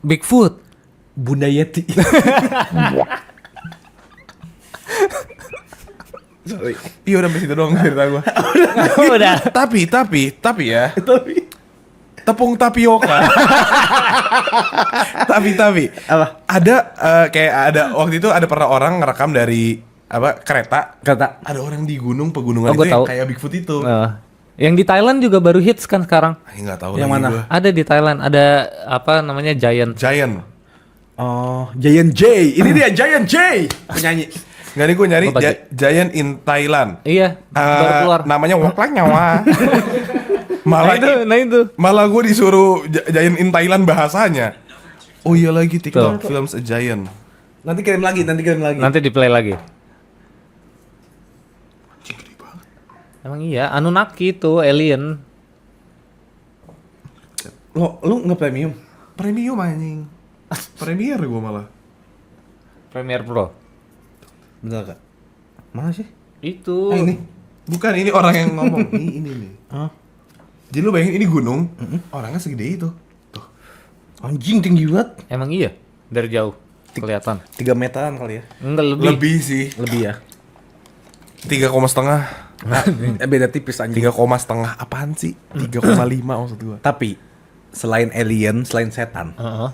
Speaker 3: Bigfoot.
Speaker 2: Bunda Yeti. Sorry.
Speaker 1: Iya udah sampai situ doang cerita gua.
Speaker 3: Udah.
Speaker 1: Tapi ya. Tepung tapioka. tapi
Speaker 2: Apa?
Speaker 1: ada kayak ada waktu itu ada pernah orang ngerekam dari kereta.
Speaker 2: Kata
Speaker 1: Ada orang di gunung pegunungan
Speaker 3: Oh,
Speaker 1: itu
Speaker 3: gua
Speaker 1: yang
Speaker 3: tahu.
Speaker 1: kayak Bigfoot itu.
Speaker 3: Yang di Thailand juga baru hits kan sekarang.
Speaker 1: Nggak tahu
Speaker 2: Yang
Speaker 1: lagi
Speaker 2: mana?
Speaker 1: gua.
Speaker 3: Ada di Thailand, ada apa namanya Giant.
Speaker 1: Giant.
Speaker 2: oh, Giant J. Ini dia Giant J. Penyanyi.
Speaker 1: Nggak nih gue nyari
Speaker 3: Apa, Gi?
Speaker 1: Giant in Thailand.
Speaker 3: Iya, baru keluar.
Speaker 1: Namanya Woklak Nyawa.
Speaker 3: Nah itu.
Speaker 1: Malah gue disuruh Giant in Thailand bahasanya. Oh iya lagi TikTok Films a Giant.
Speaker 2: Nanti kirim lagi.
Speaker 3: Nanti di play lagi. Emang iya, Anunnaki itu alien.
Speaker 2: Lu nggak premium?
Speaker 1: Premium anjing. Premier gue malah.
Speaker 3: Premiere Pro.
Speaker 2: Bener gak? Mana sih?
Speaker 3: Itu.
Speaker 2: Ini.
Speaker 1: Bukan, ini orang yang ngomong. ini nih.
Speaker 2: Hah?
Speaker 1: Jadi lu bayangin ini gunung, orangnya segede itu. Tuh.
Speaker 2: Anjing tinggi banget.
Speaker 3: Emang iya, dari jauh kelihatan.
Speaker 2: 3 meteran kali ya.
Speaker 3: Enggak lebih.
Speaker 1: Lebih sih.
Speaker 2: Lebih ya.
Speaker 1: 3,5.
Speaker 2: Beda tipis anjing.
Speaker 1: 3,5 apaan sih? 3,5 maksud gua.
Speaker 2: Tapi selain alien, selain setan,
Speaker 3: Heeh.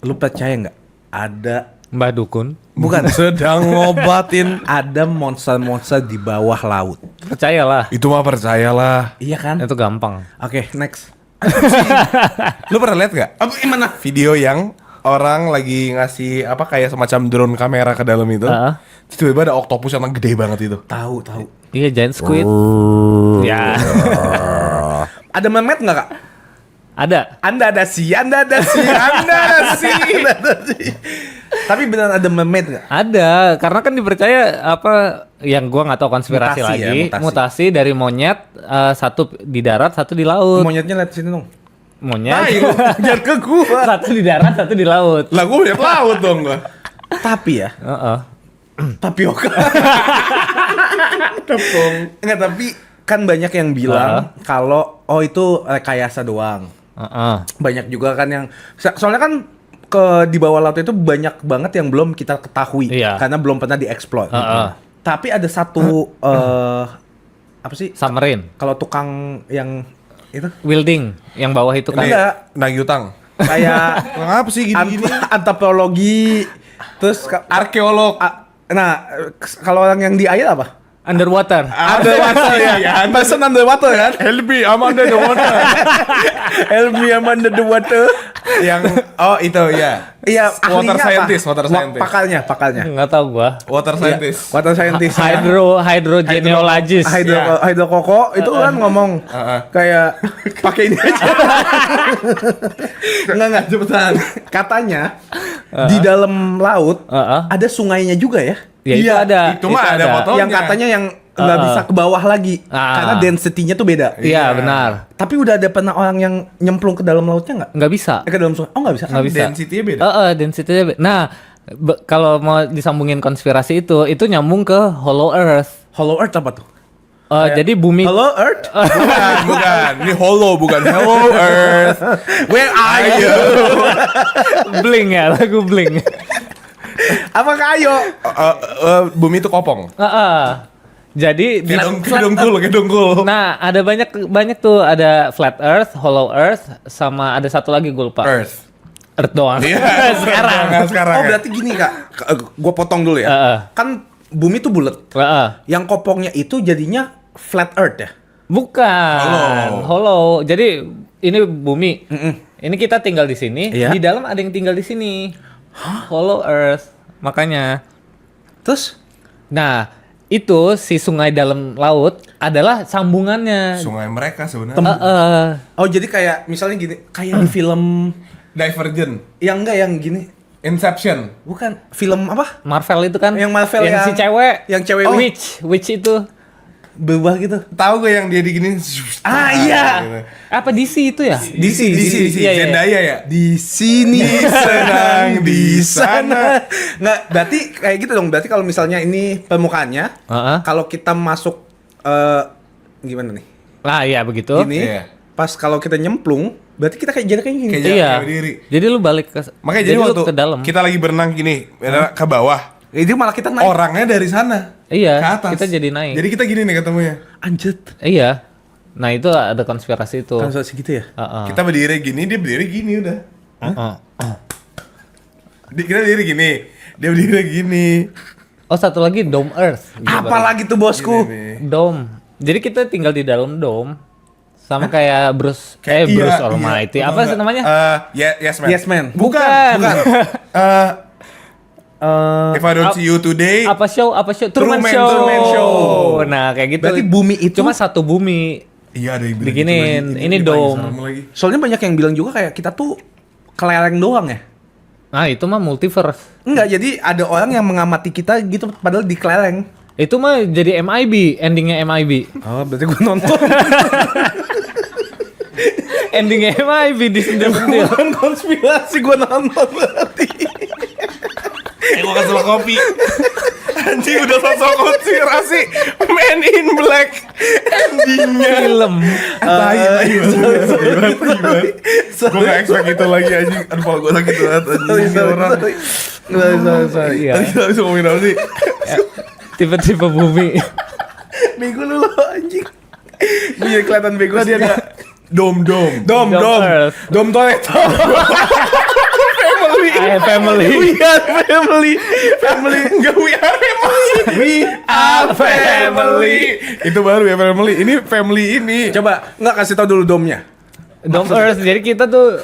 Speaker 2: lu percaya nggak ada
Speaker 3: Mbah Dukun.
Speaker 2: bukan
Speaker 1: Sedang ngobatin.
Speaker 2: ada monster-monster di bawah laut?
Speaker 3: Percayalah.
Speaker 1: Itu mah percayalah.
Speaker 2: Iya kan?
Speaker 3: Itu gampang.
Speaker 2: Oke, next.
Speaker 1: Lu pernah lihat nggak?
Speaker 2: Gimana?
Speaker 1: Video yang orang lagi ngasih apa kayak semacam drone kamera ke dalam itu.
Speaker 3: Heeh.
Speaker 1: Terus tiba-tiba ada oktopus yang gede banget itu.
Speaker 2: Tahu.
Speaker 3: Iya, Giant Squid. Ya.
Speaker 2: Ada memet nggak kak?
Speaker 3: Ada.
Speaker 2: Anda ada sih. Tapi beneran ada memet nggak?
Speaker 3: Ada, karena kan dipercaya apa yang gua nggak tahu konspirasi
Speaker 2: Mutasi ya,
Speaker 3: lagi,
Speaker 2: mutasi.
Speaker 3: mutasi dari monyet satu di darat, satu di laut.
Speaker 2: Monyetnya lihat sini dong.
Speaker 3: Monyet.
Speaker 2: Jangan ke gua.
Speaker 3: Satu di darat, satu di laut.
Speaker 1: Lah gue lihat laut dong gua.
Speaker 2: Tapi ya,
Speaker 3: Heeh.
Speaker 2: tapioka. Enggak, tapi kan banyak yang bilang kalau itu rekayasa doang.
Speaker 3: Heeh.
Speaker 2: Banyak juga kan yang soalnya kan di bawah laut itu banyak banget yang belum kita ketahui
Speaker 3: Iya.
Speaker 2: karena belum pernah dieksplor.
Speaker 3: Heeh.
Speaker 2: Tapi ada satu apa sih?
Speaker 3: Submarine,
Speaker 2: Kalau tukang yang itu
Speaker 3: wielding, yang bawah itu kan.
Speaker 2: Enggak.
Speaker 1: Nagih utang.
Speaker 2: kayak
Speaker 1: Ngapa sih gini-gini?
Speaker 2: antropologi, terus
Speaker 1: Arkeolog.
Speaker 2: nah kalau orang yang di air apa?
Speaker 3: Underwater.
Speaker 2: Underwater ya. Person underwater kan?
Speaker 1: Help me, I'm under the water.
Speaker 2: Help me, I'm under the water.
Speaker 1: Yang itu ya.
Speaker 2: Iya,
Speaker 1: Water
Speaker 2: ahlinya
Speaker 1: scientist,
Speaker 2: apa?
Speaker 1: water scientist.
Speaker 2: Pakalnya.
Speaker 3: Nggak tahu gua.
Speaker 1: Water scientist.
Speaker 2: Water scientist.
Speaker 3: Hydrogeneologist.
Speaker 2: Hydro koko itu kan ngomong kayak pakai ini aja. Enggak cepetan. Katanya di dalam laut ada sungainya juga ya.
Speaker 3: Ya itu
Speaker 1: Iya,
Speaker 3: ada.
Speaker 1: itu mah ada foto.
Speaker 2: Yang katanya yang nggak bisa ke bawah lagi karena density-nya tuh beda.
Speaker 3: Iya, benar.
Speaker 2: Tapi udah ada pernah orang yang nyemplung ke dalam lautnya nggak?
Speaker 3: Nggak bisa.
Speaker 2: Ke dalam sungai? Oh nggak bisa.
Speaker 3: Nggak bisa.
Speaker 1: Density-nya beda.
Speaker 3: Density-nya beda. Nah, kalau mau disambungin konspirasi itu nyambung ke Hollow Earth.
Speaker 2: Hollow Earth apa tuh?
Speaker 3: Jadi bumi.
Speaker 2: Hollow Earth?
Speaker 1: Bukan. Ini hollow bukan Hello Earth.
Speaker 2: Where are you?
Speaker 3: Bling ya, lagu Bling.
Speaker 2: Apa kayo?
Speaker 1: Bumi itu kopong.
Speaker 3: Jadi
Speaker 1: Kayak dongkul.
Speaker 3: nah, ada banyak tuh, ada flat earth, hollow earth, sama ada satu lagi gue lupa.
Speaker 1: Earth.
Speaker 3: Earth doang.
Speaker 1: Iya.
Speaker 3: Sekarang.
Speaker 1: Sekarang.
Speaker 2: Oh berarti gini kak, gue potong dulu ya. Kan bumi tuh bulat. Yang kopongnya itu jadinya flat earth ya?
Speaker 3: Bukan. Hollow. Jadi ini bumi. Ini kita tinggal di sini.
Speaker 2: Iya.
Speaker 3: Di dalam ada yang tinggal di sini. Hollow earth. Makanya.
Speaker 2: Terus?
Speaker 3: Nah, itu si sungai dalam laut adalah sambungannya.
Speaker 1: Sungai mereka sebenarnya.
Speaker 2: Oh jadi kayak misalnya gini, kayak di film
Speaker 1: Divergent.
Speaker 2: yang enggak yang gini.
Speaker 1: Inception.
Speaker 2: Bukan film apa?
Speaker 3: Marvel itu kan.
Speaker 2: Yang Marvel
Speaker 3: yang si
Speaker 2: yang-
Speaker 3: cewek.
Speaker 2: yang cewek
Speaker 3: Witch itu.
Speaker 2: Berubah gitu.
Speaker 1: Tahu gak yang dia digini?
Speaker 2: Ah iya.
Speaker 3: Apa DC itu ya?
Speaker 1: DC.
Speaker 3: Iya, iya.
Speaker 1: Zendaya ya.
Speaker 2: Di sini senang di sana. Nggak, berarti kayak gitu dong. Berarti kalau misalnya ini permukaannya, kalau kita masuk gimana nih?
Speaker 3: Nah, iya begitu.
Speaker 2: Ini
Speaker 1: Iya.
Speaker 2: pas kalau kita nyemplung Berarti kita kayak jaraknya gini.
Speaker 1: Kayak
Speaker 3: Iya.
Speaker 1: jarak berdiri.
Speaker 3: Jadi lu balik ke
Speaker 1: Makanya jadi
Speaker 3: lu
Speaker 1: waktu
Speaker 3: ke dalam.
Speaker 1: kita lagi berenang gini, ke bawah,
Speaker 2: Itu malah kita naik.
Speaker 1: orangnya dari sana
Speaker 3: Iya,
Speaker 1: ke atas.
Speaker 3: kita jadi naik.
Speaker 1: Jadi kita gini nih ketemunya.
Speaker 2: Anjir.
Speaker 3: Iya. Nah, itu ada konspirasi itu.
Speaker 2: Kan segitu ya?
Speaker 3: Heeh.
Speaker 1: Kita berdiri gini, dia berdiri gini udah.
Speaker 3: Heeh.
Speaker 1: Kita berdiri gini, dia berdiri gini.
Speaker 3: Oh, satu lagi Dome Earth.
Speaker 2: Apalagi tuh bosku?
Speaker 1: Gini nih.
Speaker 3: Dome. Jadi kita tinggal di dalam dome. Sama kayak Bruce
Speaker 1: Kayak-
Speaker 3: Bruce
Speaker 1: iya,
Speaker 3: Almighty.
Speaker 1: iya.
Speaker 3: Apa sih namanya?
Speaker 1: Yes man.
Speaker 2: Yes, man.
Speaker 1: Bukan.
Speaker 2: Eh,
Speaker 1: If I don't see you today,
Speaker 3: Apa show? Truman
Speaker 1: Truman
Speaker 3: Show. Nah, kayak gitu.
Speaker 2: Berarti bumi itu-
Speaker 3: cuma satu bumi.
Speaker 1: iya ada yang bilang
Speaker 3: Bikinin,
Speaker 1: gitu lagi.
Speaker 3: ini
Speaker 1: paling
Speaker 3: dome.
Speaker 1: serem lagi.
Speaker 2: soalnya banyak yang bilang juga kayak kita tuh kelereng doang ya.
Speaker 3: Nah, itu mah multiverse.
Speaker 2: Enggak, jadi ada orang yang mengamati kita gitu padahal di kelereng.
Speaker 3: Itu mah jadi MIB, endingnya MIB.
Speaker 2: Oh, berarti gue nonton.
Speaker 3: Endingnya MIB di sendiri-sendiri.
Speaker 2: Bukan konspirasi, gue nonton berarti.
Speaker 1: Gua kasih lo kopi. Anjing udah sosok konspirasi. Man in Black endingnya.
Speaker 3: Film.
Speaker 1: Tai. Gue gak expect itu lagi anjing. Aduh kepala gue sakit banget anjing. Ini orang.
Speaker 2: Sorry.
Speaker 3: Iya.
Speaker 1: Tadi kita bisa ngomongin apa sih?
Speaker 3: Tipe-tipe bumi.
Speaker 2: Bego lu anjing. Gue jadi kelihatan bego
Speaker 1: Tadi ada dom.
Speaker 2: Dom
Speaker 3: Earth.
Speaker 2: Dom Toretto.
Speaker 3: I family.
Speaker 2: We are family.
Speaker 1: Enggak, we are family.
Speaker 2: We
Speaker 1: are family. Itu baru ya family. Ini family ini.
Speaker 2: Coba nggak kasih tau dulu domnya.
Speaker 3: Dome Earth. Jadi kita tuh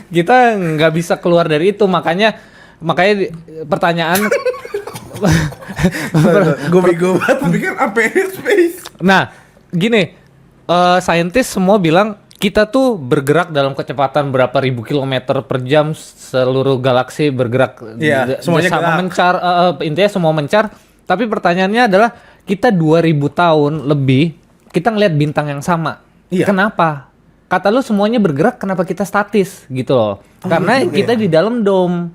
Speaker 3: kita nggak bisa keluar dari itu, makanya pertanyaan.
Speaker 2: Gue bego banget.
Speaker 1: Tapi kan apa space?
Speaker 3: Nah, gini, saintis semua bilang kita tuh bergerak dalam kecepatan berapa ribu kilometer per jam, seluruh galaksi bergerak,
Speaker 2: Iya, semuanya
Speaker 3: sama
Speaker 2: gerak.
Speaker 3: mencar, intinya semua mencar. Tapi pertanyaannya adalah kita 2000 tahun lebih kita ngelihat bintang yang sama.
Speaker 2: Iya.
Speaker 3: Kenapa? Kata lu semuanya bergerak, kenapa kita statis gitu loh? Karena kita di dalam dome.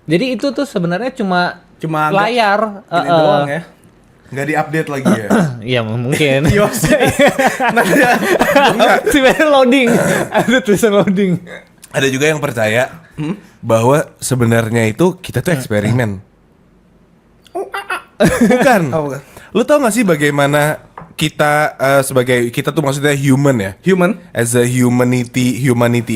Speaker 3: Jadi itu tuh sebenarnya cuma layar.
Speaker 2: Ini doang ya.
Speaker 1: Nggak diupdate lagi ya?
Speaker 3: Iya mungkin.
Speaker 2: Yos.
Speaker 3: Tiba-tiba loading. Ada tulisan loading.
Speaker 1: Ada juga yang percaya bahwa sebenarnya itu kita tuh eksperimen. Bukan.
Speaker 2: Oh, bukan.
Speaker 1: Lu tau gak sih bagaimana kita sebagai kita tuh maksudnya human ya?
Speaker 2: Human.
Speaker 1: As a humanity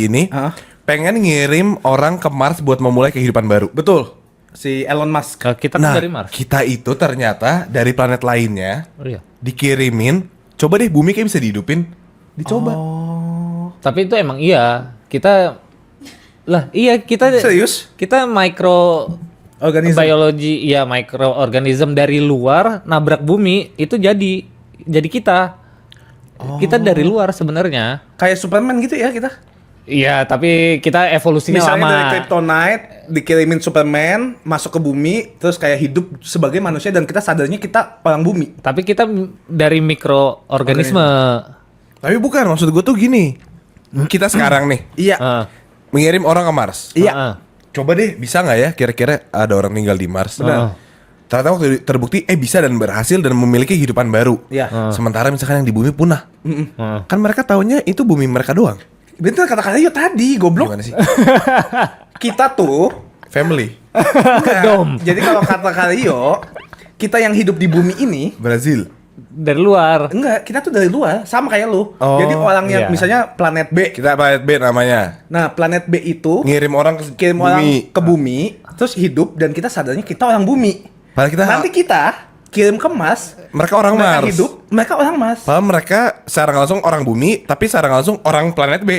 Speaker 1: ini
Speaker 2: Hah?
Speaker 1: pengen ngirim orang ke Mars buat memulai kehidupan baru.
Speaker 2: Betul. Si Elon Musk.
Speaker 3: Kita kan dari Mars.
Speaker 1: kita itu ternyata dari planet lainnya
Speaker 3: Oh, iya.
Speaker 1: dikirimin. Coba deh bumi kayak bisa dihidupin. Dicoba.
Speaker 3: Tapi itu emang iya. Kita kita
Speaker 2: Serius?
Speaker 3: kita micro
Speaker 2: Organisme.
Speaker 3: biologi, ya microorganism dari luar nabrak bumi itu jadi kita. Kita dari luar sebenarnya.
Speaker 2: Kayak Superman gitu ya kita.
Speaker 3: Iya, tapi kita evolusinya
Speaker 2: Misalnya
Speaker 3: lama.
Speaker 2: dari Kryptonite dikirimin Superman masuk ke bumi terus kayak hidup sebagai manusia dan kita sadarnya kita orang bumi.
Speaker 3: Tapi kita dari mikroorganisme.
Speaker 1: Tapi bukan, maksud gue tuh gini. Kita sekarang nih
Speaker 2: Iya.
Speaker 3: Ah,
Speaker 1: mengirim orang ke Mars.
Speaker 2: Iya.
Speaker 3: ah.
Speaker 1: Coba deh, bisa nggak ya kira-kira ada orang tinggal di Mars?
Speaker 3: Benar.
Speaker 1: Ternyata waktu terbukti bisa dan berhasil dan memiliki kehidupan baru.
Speaker 2: Iya.
Speaker 1: Sementara misalkan yang di bumi punah.
Speaker 3: Ah.
Speaker 1: Kan mereka taunya itu bumi mereka doang.
Speaker 2: Bener kata-kata yo tadi goblok.
Speaker 1: Gimana sih?
Speaker 2: Kita tuh
Speaker 1: Family.
Speaker 3: Dom.
Speaker 2: jadi kalau kata Kalio kita yang hidup di bumi ini
Speaker 1: Brazil.
Speaker 3: Dari luar.
Speaker 2: enggak, kita tuh dari luar sama kayak lu.
Speaker 1: Oh,
Speaker 2: Jadi orang yang
Speaker 3: iya.
Speaker 2: misalnya planet B.
Speaker 1: Kita planet B namanya.
Speaker 2: Nah, planet B itu
Speaker 1: Ngirim orang ke
Speaker 2: kirim
Speaker 1: bumi.
Speaker 2: orang ke bumi terus hidup dan kita sadarnya kita orang bumi.
Speaker 1: Padahal kita
Speaker 2: Nanti kita kirim ke Mars,
Speaker 1: mereka orang
Speaker 2: mereka
Speaker 1: Mars.
Speaker 2: hidup, mereka orang Mars.
Speaker 1: Padahal mereka secara nggak langsung orang bumi, tapi secara nggak langsung orang planet B.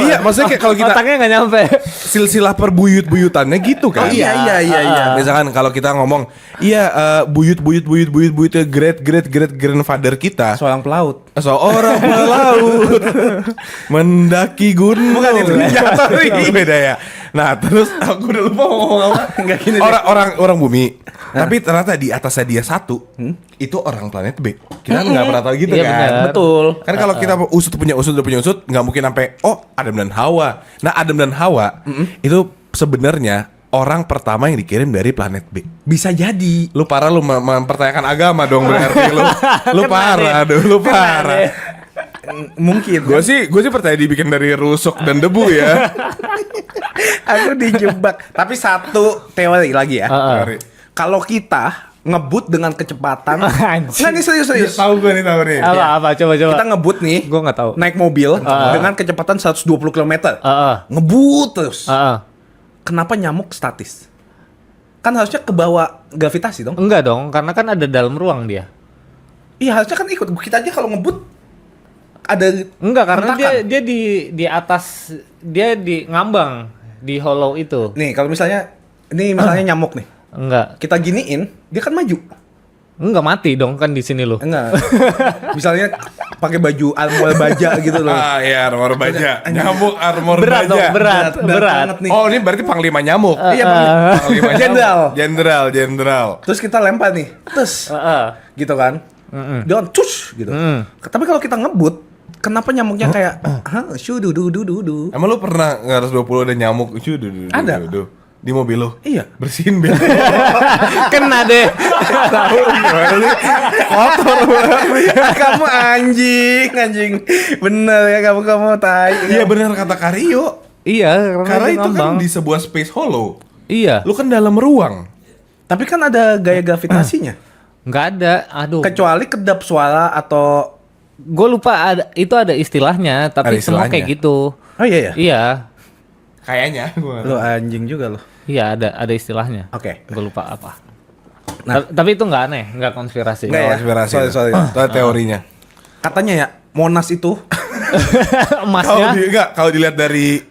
Speaker 1: Iya, maksudnya kayak kalau kita
Speaker 3: Otaknya nggak nyampe.
Speaker 1: silsilah perbuyut-buyutannya gitu kan.
Speaker 2: Oh iya.
Speaker 1: Misalkan kalau kita ngomong, buyut great grandfather kita
Speaker 2: Seorang pelaut.
Speaker 1: seorang pelaut mendaki gunung.
Speaker 2: Bukan itu, Ninja Tori.
Speaker 1: Beda ya. Nah, terus aku udah lupa mau ngomong apa.
Speaker 2: Enggak gini.
Speaker 1: Orang bumi. Tapi ternyata di atasnya dia satu, itu orang planet B. Kita kan nggak pernah tahu gitu
Speaker 3: Iya,
Speaker 1: kan.
Speaker 3: benar.
Speaker 2: Betul.
Speaker 1: Kan kalau kita punya usut nggak mungkin sampai Adam dan Hawa. Nah, Adam dan Hawa itu sebenarnya orang pertama yang dikirim dari planet B.
Speaker 2: Bisa jadi.
Speaker 1: Lu parah, lu mempertanyakan agama dong berarti lu. Lu parah, lu parah.
Speaker 2: Mungkin.
Speaker 1: Gue sih percaya dibikin dari rusuk dan debu ya.
Speaker 2: Aku dijebak. Tapi satu teori lagi ya.
Speaker 1: Sorry.
Speaker 2: Kalau kita ngebut dengan kecepatan.
Speaker 3: Anjing.
Speaker 2: Nggak, nih serius.
Speaker 1: Tahu gue nih.
Speaker 3: Apa coba.
Speaker 2: Kita ngebut nih.
Speaker 3: Gua nggak tahu.
Speaker 2: Naik mobil dengan kecepatan 120 km. Ngebut terus. Kenapa nyamuk statis? Kan harusnya ke bawah gravitasi dong.
Speaker 3: Enggak dong, karena kan ada dalam ruang dia.
Speaker 2: Iya, harusnya kan ikut. Kita aja kalau ngebut ada
Speaker 3: Enggak, karena
Speaker 2: hentakan.
Speaker 3: dia di atas, dia di ngambang di hollow itu.
Speaker 2: Nih, kalau misalnya nyamuk nih.
Speaker 3: Enggak.
Speaker 2: Kita giniin, dia kan maju.
Speaker 3: Enggak mati dong kan di sini lo.
Speaker 2: Enggak. Misalnya pakai baju armor baja gitu loh.
Speaker 1: Ah iya, armor baja. Nyamuk armor
Speaker 3: Berat
Speaker 1: baja.
Speaker 3: dong, berat.
Speaker 2: banget nih.
Speaker 1: Oh, ini berarti panglima nyamuk.
Speaker 2: Iya,
Speaker 1: Panglima nyamuk. Jenderal.
Speaker 2: Terus kita lempar nih. Terus gitu kan. Dia kan cus gitu. Tapi kalau kita ngebut, kenapa nyamuknya kayak shudu.
Speaker 1: Emang lu pernah ngaras 20 ada nyamuk?
Speaker 2: Ada.
Speaker 1: Di mobil lu?
Speaker 2: Iya.
Speaker 1: Bersihin biar
Speaker 3: Kena deh.
Speaker 1: tahu gimana sih? Kotor banget.
Speaker 2: Kamu anjing. Bener ya kamu tai.
Speaker 1: Iya benar kata Karyo.
Speaker 3: Iya,
Speaker 1: Karena
Speaker 3: dia
Speaker 1: itu
Speaker 3: ngambang.
Speaker 1: kan di sebuah space hollow.
Speaker 3: Iya.
Speaker 1: Lu kan dalam ruang.
Speaker 2: Tapi kan ada gaya gravitasinya.
Speaker 3: Nggak ada. Aduh.
Speaker 2: Kecuali kedap suara atau
Speaker 3: Gue lupa itu ada istilahnya, tapi
Speaker 1: Ada
Speaker 3: semua
Speaker 1: istilahnya.
Speaker 3: kayak gitu.
Speaker 2: oh iya ya.
Speaker 3: Iya.
Speaker 1: Kayaknya gua.
Speaker 2: Lu anjing juga lo.
Speaker 3: Iya, ada istilahnya.
Speaker 2: Oke.
Speaker 3: Gue lupa apa.
Speaker 2: Nah.
Speaker 3: Tapi itu nggak aneh, nggak konspirasi.
Speaker 2: Nggak ya?
Speaker 1: Konspirasi.
Speaker 2: Sorry.
Speaker 1: Itu teorinya.
Speaker 2: Katanya ya, Monas itu
Speaker 3: Emasnya
Speaker 1: Kalau dilihat dari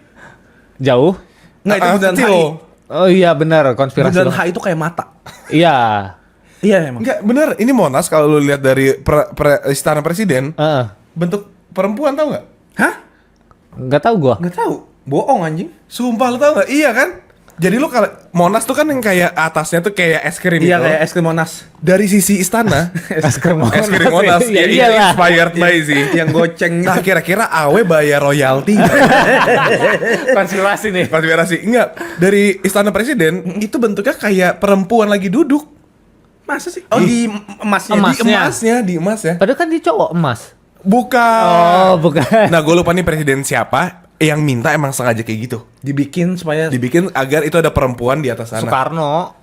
Speaker 3: jauh.
Speaker 2: enggak itu Bundaran
Speaker 1: kecil.
Speaker 2: HI.
Speaker 3: Oh iya benar, konspirasi.
Speaker 2: Bundaran HI itu kayak mata.
Speaker 3: Iya.
Speaker 2: Iya emang.
Speaker 1: Enggak, bener. Ini Monas kalau lu lihat dari istana presiden,
Speaker 3: Heeh.
Speaker 1: bentuk perempuan tau nggak?
Speaker 2: Hah?
Speaker 3: Nggak tahu gua.
Speaker 2: Nggak tahu. Bohong anjing.
Speaker 1: Sumpah lu tau nggak? Iya kan? Jadi lu kalau Monas tuh kan yang kayak atasnya tuh kayak es krim
Speaker 2: Iya
Speaker 1: gitu.
Speaker 2: kayak es krim Monas.
Speaker 1: Dari sisi istana,
Speaker 3: Es krim Monas.
Speaker 1: es krim Monas.
Speaker 3: Iya,
Speaker 1: Ya, ini
Speaker 3: iyalah.
Speaker 1: inspired by sih.
Speaker 2: Yang goceng.
Speaker 1: Nah kira-kira Awe bayar royalti nggak?
Speaker 3: Konspirasi nih.
Speaker 1: Konspirasi. Enggak. Dari istana presiden itu bentuknya kayak perempuan lagi duduk.
Speaker 2: Masa sih? Oh di emasnya.
Speaker 1: Di emasnya.
Speaker 3: Padahal kan dia cowok emas.
Speaker 1: Bukan.
Speaker 3: Oh, bukan.
Speaker 1: Nah, gue lupa nih presiden siapa yang minta emang sengaja kayak gitu.
Speaker 2: Dibikin supaya
Speaker 1: Dibikin agar itu ada perempuan di atas sana.
Speaker 3: Soekarno.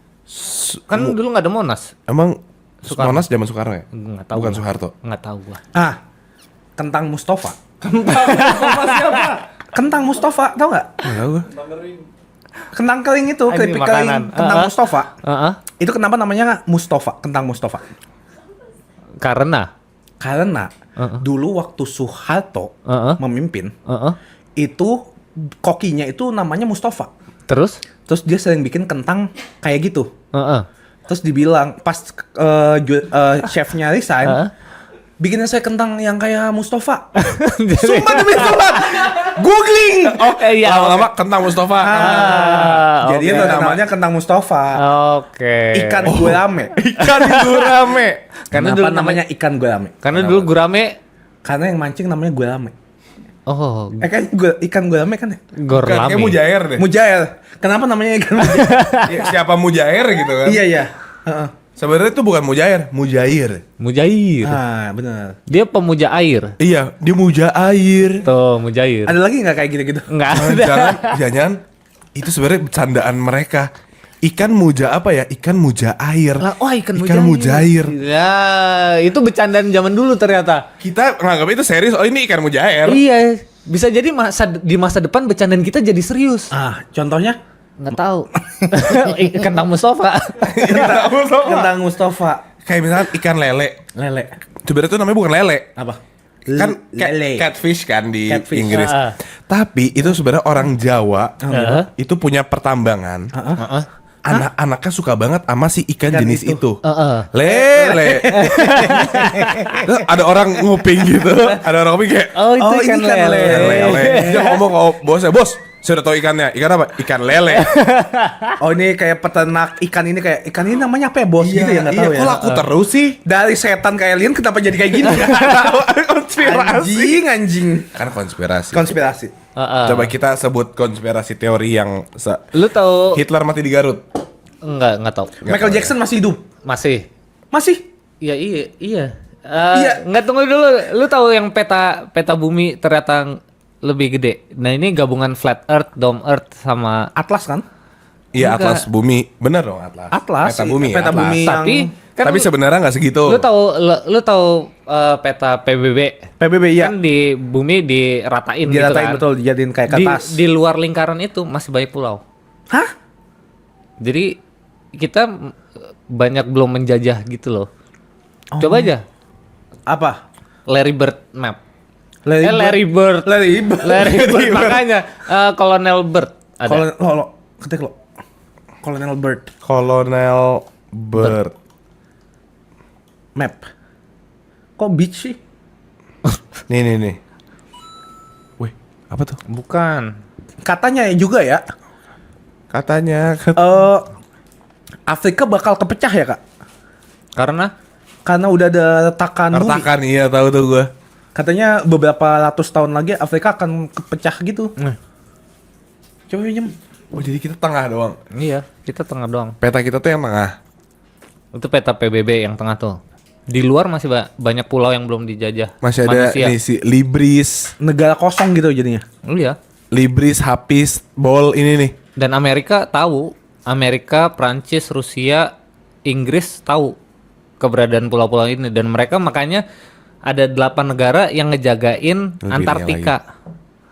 Speaker 3: Kan dulu nggak ada Monas.
Speaker 1: Emang
Speaker 3: Soekarno.
Speaker 1: Monas zaman Soekarno ya?
Speaker 3: Nggak tahu.
Speaker 1: Bukan
Speaker 3: gua.
Speaker 1: Soeharto.
Speaker 3: Nggak tahu gua.
Speaker 2: Kentang Mustafa. Kentang Mustafa, tau nggak?
Speaker 1: Enggak tahu gue.
Speaker 2: Kentang kering itu,
Speaker 3: Ini
Speaker 2: keripik
Speaker 3: makanan.
Speaker 2: kering kentang Mustafa.
Speaker 3: Heeh.
Speaker 2: Itu kenapa namanya Mustafa, kentang Mustafa?
Speaker 3: Karena.
Speaker 2: Karena dulu waktu Soeharto memimpin, itu kokinya itu namanya Mustafa.
Speaker 3: Terus?
Speaker 2: Terus dia sering bikin kentang kayak gitu.
Speaker 3: Heeh.
Speaker 2: Terus dibilang pas chefnya resign, bikinin saya kentang yang kayak Mustafa. Sumpah demi Tuhan. Googling.
Speaker 1: Oh,
Speaker 3: iya.
Speaker 1: lama-lama kentang Mustafa.
Speaker 2: Jadi
Speaker 3: oke.
Speaker 2: itu namanya kentang Mustafa.
Speaker 3: Oke.
Speaker 2: Ikan gurame.
Speaker 1: Ikan gurame.
Speaker 3: Karena
Speaker 2: Kenapa
Speaker 3: dulu
Speaker 2: namanya ikan gurame?
Speaker 3: Karena dulu gurame.
Speaker 2: Karena yang mancing namanya gurame.
Speaker 3: Oh,
Speaker 2: Kan ikan gurame kan ya?
Speaker 1: Bukan, kayak
Speaker 3: gorlame.
Speaker 1: mujair deh.
Speaker 2: Mujair. Kenapa namanya ikan mujair?
Speaker 1: Ya, siapa mujair gitu kan?
Speaker 2: Iya. Heeh.
Speaker 1: Sebenarnya itu bukan mujair, mujair.
Speaker 3: Mujair.
Speaker 2: Ah, benar.
Speaker 3: Dia pemuja air.
Speaker 1: Iya, dia mujair.
Speaker 3: Tuh, mujair.
Speaker 2: Ada lagi nggak kayak gitu-gitu?
Speaker 3: Enggak ada.
Speaker 1: Jangan itu sebenarnya bercandaan mereka. Ikan muja apa ya? Ikan muja air.
Speaker 3: Lah, oh, ikan
Speaker 1: mujair.
Speaker 3: Ya, itu bercandaan zaman dulu ternyata.
Speaker 1: Kita nganggap itu serius. Oh ini ikan mujair.
Speaker 3: Iya, bisa jadi di masa depan bercandaan kita jadi serius.
Speaker 2: Contohnya?
Speaker 3: Nggak tahu. Kentang Mustafa.
Speaker 2: Kentang Mustafa.
Speaker 1: Kayak misalnya ikan lele.
Speaker 2: Lele.
Speaker 1: Sebenarnya itu namanya bukan lele.
Speaker 2: Apa?
Speaker 1: Kan
Speaker 2: lele.
Speaker 1: catfish kan di
Speaker 2: Catfish.
Speaker 1: Inggris.
Speaker 3: Ah.
Speaker 1: Tapi itu sebenarnya orang Jawa itu punya pertambangan.
Speaker 3: Heeh.
Speaker 1: Anak-anaknya suka banget sama si ikan
Speaker 2: Ikan
Speaker 1: jenis
Speaker 2: itu.
Speaker 1: itu.
Speaker 3: Lele.
Speaker 1: Terus ada orang nguping gitu. Ada orang nguping kayak
Speaker 3: Oh, itu ikan lele.
Speaker 1: ikan lele. Dia ngomong ke bosnya, "Bos, Sudah tahu ikannya? Ikan apa? Ikan lele.
Speaker 2: Oh ini kayak peternak ikan ini namanya apa ya bos gitu ya nggak tahu ya.
Speaker 1: Kok laku terus sih?
Speaker 2: Dari setan ke alien kenapa jadi kayak gini?
Speaker 1: Konspirasi.
Speaker 2: Anjing.
Speaker 1: Kan konspirasi.
Speaker 2: Konspirasi.
Speaker 1: Coba kita sebut konspirasi teori yang
Speaker 3: Lu tahu?
Speaker 1: Hitler mati di Garut.
Speaker 3: Enggak tahu.
Speaker 2: Michael Jackson masih hidup. Masih?
Speaker 3: Iya.
Speaker 2: Iya.
Speaker 3: Nggak, tunggu dulu. Lu tahu yang peta bumi ternyata lebih gede. Nah, ini gabungan flat earth, dome earth sama
Speaker 2: Atlas kan?
Speaker 1: Iya,
Speaker 3: Enggak.
Speaker 1: Atlas bumi. Bener dong Atlas.
Speaker 2: Atlas.
Speaker 1: Peta bumi.
Speaker 2: Peta
Speaker 1: Atlas.
Speaker 2: bumi.
Speaker 3: tapi kan
Speaker 1: Tapi sebenarnya nggak segitu.
Speaker 3: lu tahu peta PBB.
Speaker 2: PBB ya.
Speaker 3: Kan di bumi diratain gitu
Speaker 2: Diratain
Speaker 3: kan.
Speaker 2: betul dijadiin kayak
Speaker 3: Di,
Speaker 2: kertas.
Speaker 3: di luar lingkaran itu masih banyak pulau.
Speaker 2: Hah?
Speaker 3: Jadi kita banyak belum menjajah gitu loh.
Speaker 2: Oh.
Speaker 3: Coba aja
Speaker 2: Apa?
Speaker 3: Larry Bird map.
Speaker 2: Larry
Speaker 3: Larry Bird.
Speaker 2: Larry Bird.
Speaker 3: Larry Bird makanya Colonel Bird ada.
Speaker 2: Ketik lo. Colonel Bird
Speaker 1: Kolonel Bird.
Speaker 2: map. Kok beach sih?
Speaker 1: Nih. Wih, apa tuh?
Speaker 3: Bukan.
Speaker 2: Katanya juga ya.
Speaker 1: Katanya
Speaker 2: Afrika bakal kepecah ya kak?
Speaker 3: Karena
Speaker 2: udah ada retakan bumi.
Speaker 1: retakan, iya tahu tuh gua.
Speaker 2: Katanya beberapa ratus tahun lagi Afrika akan kepecah gitu. Coba pinjem.
Speaker 1: Oh, jadi kita tengah doang.
Speaker 3: iya, kita tengah doang.
Speaker 1: Peta kita tuh yang tengah.
Speaker 3: Itu peta PBB yang tengah tuh. Di luar masih banyak pulau yang belum dijajah.
Speaker 1: Masih ada
Speaker 3: manusia.
Speaker 1: ini si Libris,
Speaker 2: Negara kosong gitu jadinya.
Speaker 3: Iya.
Speaker 1: Libris, Hafiz, Bol ini nih.
Speaker 3: Dan Amerika tahu. Amerika, Prancis, Rusia, Inggris tahu keberadaan pulau-pulau ini. Dan mereka makanya ada 8 negara yang ngejagain
Speaker 1: Lebih
Speaker 3: Antartika.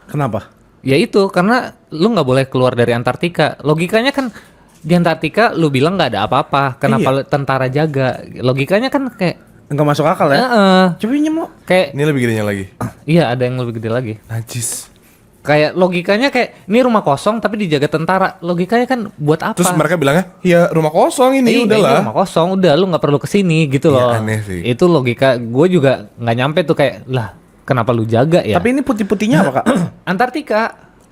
Speaker 2: Kenapa?
Speaker 3: Ya itu karena lu nggak boleh keluar dari Antartika. Logikanya kan di Antartika lu bilang nggak ada apa-apa. Kenapa
Speaker 2: Iya.
Speaker 3: tentara jaga? Logikanya kan kayak
Speaker 2: Enggak masuk akal ya? Coba pinjem lo.
Speaker 3: kayak
Speaker 1: Ini lebih gedenya lagi.
Speaker 3: iya ada yang lebih gede lagi.
Speaker 1: Najis.
Speaker 3: Kayak logikanya kayak ini rumah kosong tapi dijaga tentara. Logikanya kan buat apa?
Speaker 1: Terus mereka bilangnya, "Ya, rumah kosong ini
Speaker 3: Iya,
Speaker 1: udahlah."
Speaker 3: ini rumah kosong, udah lu nggak perlu kesini gitu
Speaker 1: Iya,
Speaker 3: loh.
Speaker 1: aneh sih.
Speaker 3: Itu logika gue juga nggak nyampe tuh kayak lah kenapa lu jaga ya?
Speaker 2: Tapi ini putih-putihnya apa kak?
Speaker 3: Antartika.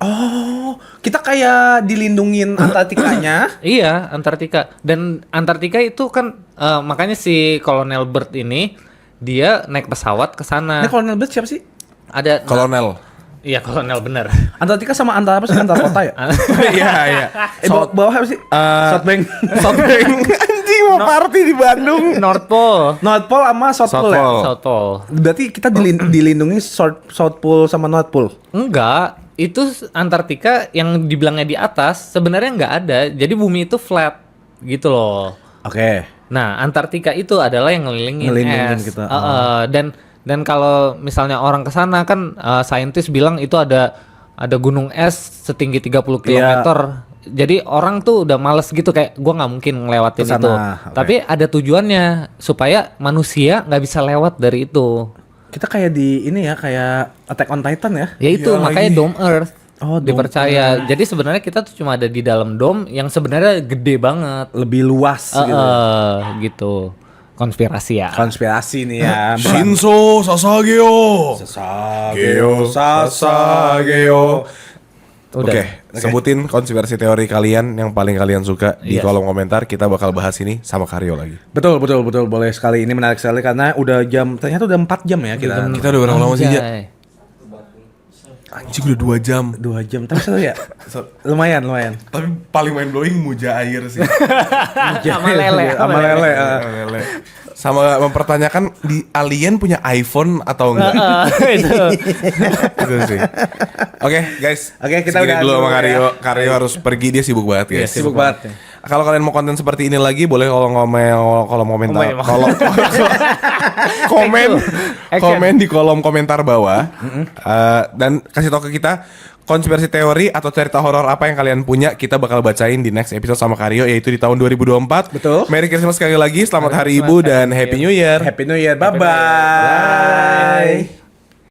Speaker 2: Oh, kita kayak dilindungin Antartikanya.
Speaker 3: Iya, Antartika. Dan Antartika itu kan makanya si Kolonel Bird ini dia naik pesawat ke sana.
Speaker 2: Ini Colonel Bird siapa sih?
Speaker 3: Ada
Speaker 1: Kolonel.
Speaker 3: Iya, Kolonel bener.
Speaker 2: Antartika sama antara apa sih? Antar kota ya?
Speaker 1: Iya.
Speaker 2: Bawah apa sih? Southbank.
Speaker 1: Southbank. Anjing mau party di Bandung.
Speaker 3: North Pole.
Speaker 2: North Pole sama South Pole ya?
Speaker 1: South Pole.
Speaker 3: South Pole.
Speaker 2: Berarti kita dilindungi South Pole sama North Pole.
Speaker 3: Enggak, itu Antartika yang dibilangnya di atas sebenarnya nggak ada. Jadi bumi itu flat gitu loh.
Speaker 2: Oke.
Speaker 3: Nah, Antartika itu adalah yang ngelilingin es.
Speaker 2: kita.
Speaker 3: Dan kalau misalnya orang ke sana kan saintis bilang itu ada gunung es setinggi 30 km.
Speaker 2: Iya.
Speaker 3: Jadi orang tuh udah males gitu kayak gua nggak mungkin ngelewatin
Speaker 2: Kesana,
Speaker 3: itu.
Speaker 2: oke.
Speaker 3: Tapi ada tujuannya supaya manusia nggak bisa lewat dari itu.
Speaker 2: Kita kayak di ini ya, kayak Attack on Titan ya.
Speaker 3: Ya itu
Speaker 1: Iya
Speaker 3: makanya
Speaker 1: lagi.
Speaker 3: dome earth.
Speaker 2: Oh, dome
Speaker 3: dipercaya. Jadi sebenarnya kita tuh cuma ada di dalam dome yang sebenarnya gede banget.
Speaker 2: Lebih luas gitu.
Speaker 3: Gitu. Konspirasi ya.
Speaker 2: Konspirasi nih ya.
Speaker 1: Shinzo Sasageo.
Speaker 2: Sasageo.
Speaker 1: Sasageo.
Speaker 3: Udah.
Speaker 1: Oke, sebutin konspirasi teori kalian yang paling kalian suka di
Speaker 3: Yes.
Speaker 1: kolom komentar. Kita bakal bahas ini sama Karyo lagi.
Speaker 2: Betul. Boleh sekali. Ini menarik sekali karena ternyata udah 4 jam ya kita.
Speaker 1: Kita udah berapa lama sih, Ja?
Speaker 3: Anjay.
Speaker 1: Anjing udah 2 jam.
Speaker 2: 2 jam. Tapi seru ya. Lumayan.
Speaker 1: Tapi paling mind blowing muja air sih.
Speaker 3: Sama lele.
Speaker 2: Sama lele.
Speaker 1: Lele. Sama mempertanyakan di alien punya iPhone atau enggak.
Speaker 3: Itu.
Speaker 1: Itu sih. Oke, guys.
Speaker 2: Oke, kita
Speaker 1: Segini
Speaker 2: udah
Speaker 1: dulu sama
Speaker 2: dulu ya.
Speaker 1: Karyo. Karyo harus pergi, dia sibuk banget, guys.
Speaker 2: Sibuk banget.
Speaker 1: Kalau kalian mau konten seperti ini lagi, boleh kolom komentar. Komen di kolom komentar bawah. Dan kasih tahu ke kita konspirasi teori atau cerita horor apa yang kalian punya. Kita bakal bacain di next episode sama Karyo, yaitu di tahun 2024.
Speaker 2: Betul.
Speaker 1: Merry Christmas sekali lagi. Selamat Hari Ibu dan Happy New Year.
Speaker 2: Happy New Year. Bye-bye.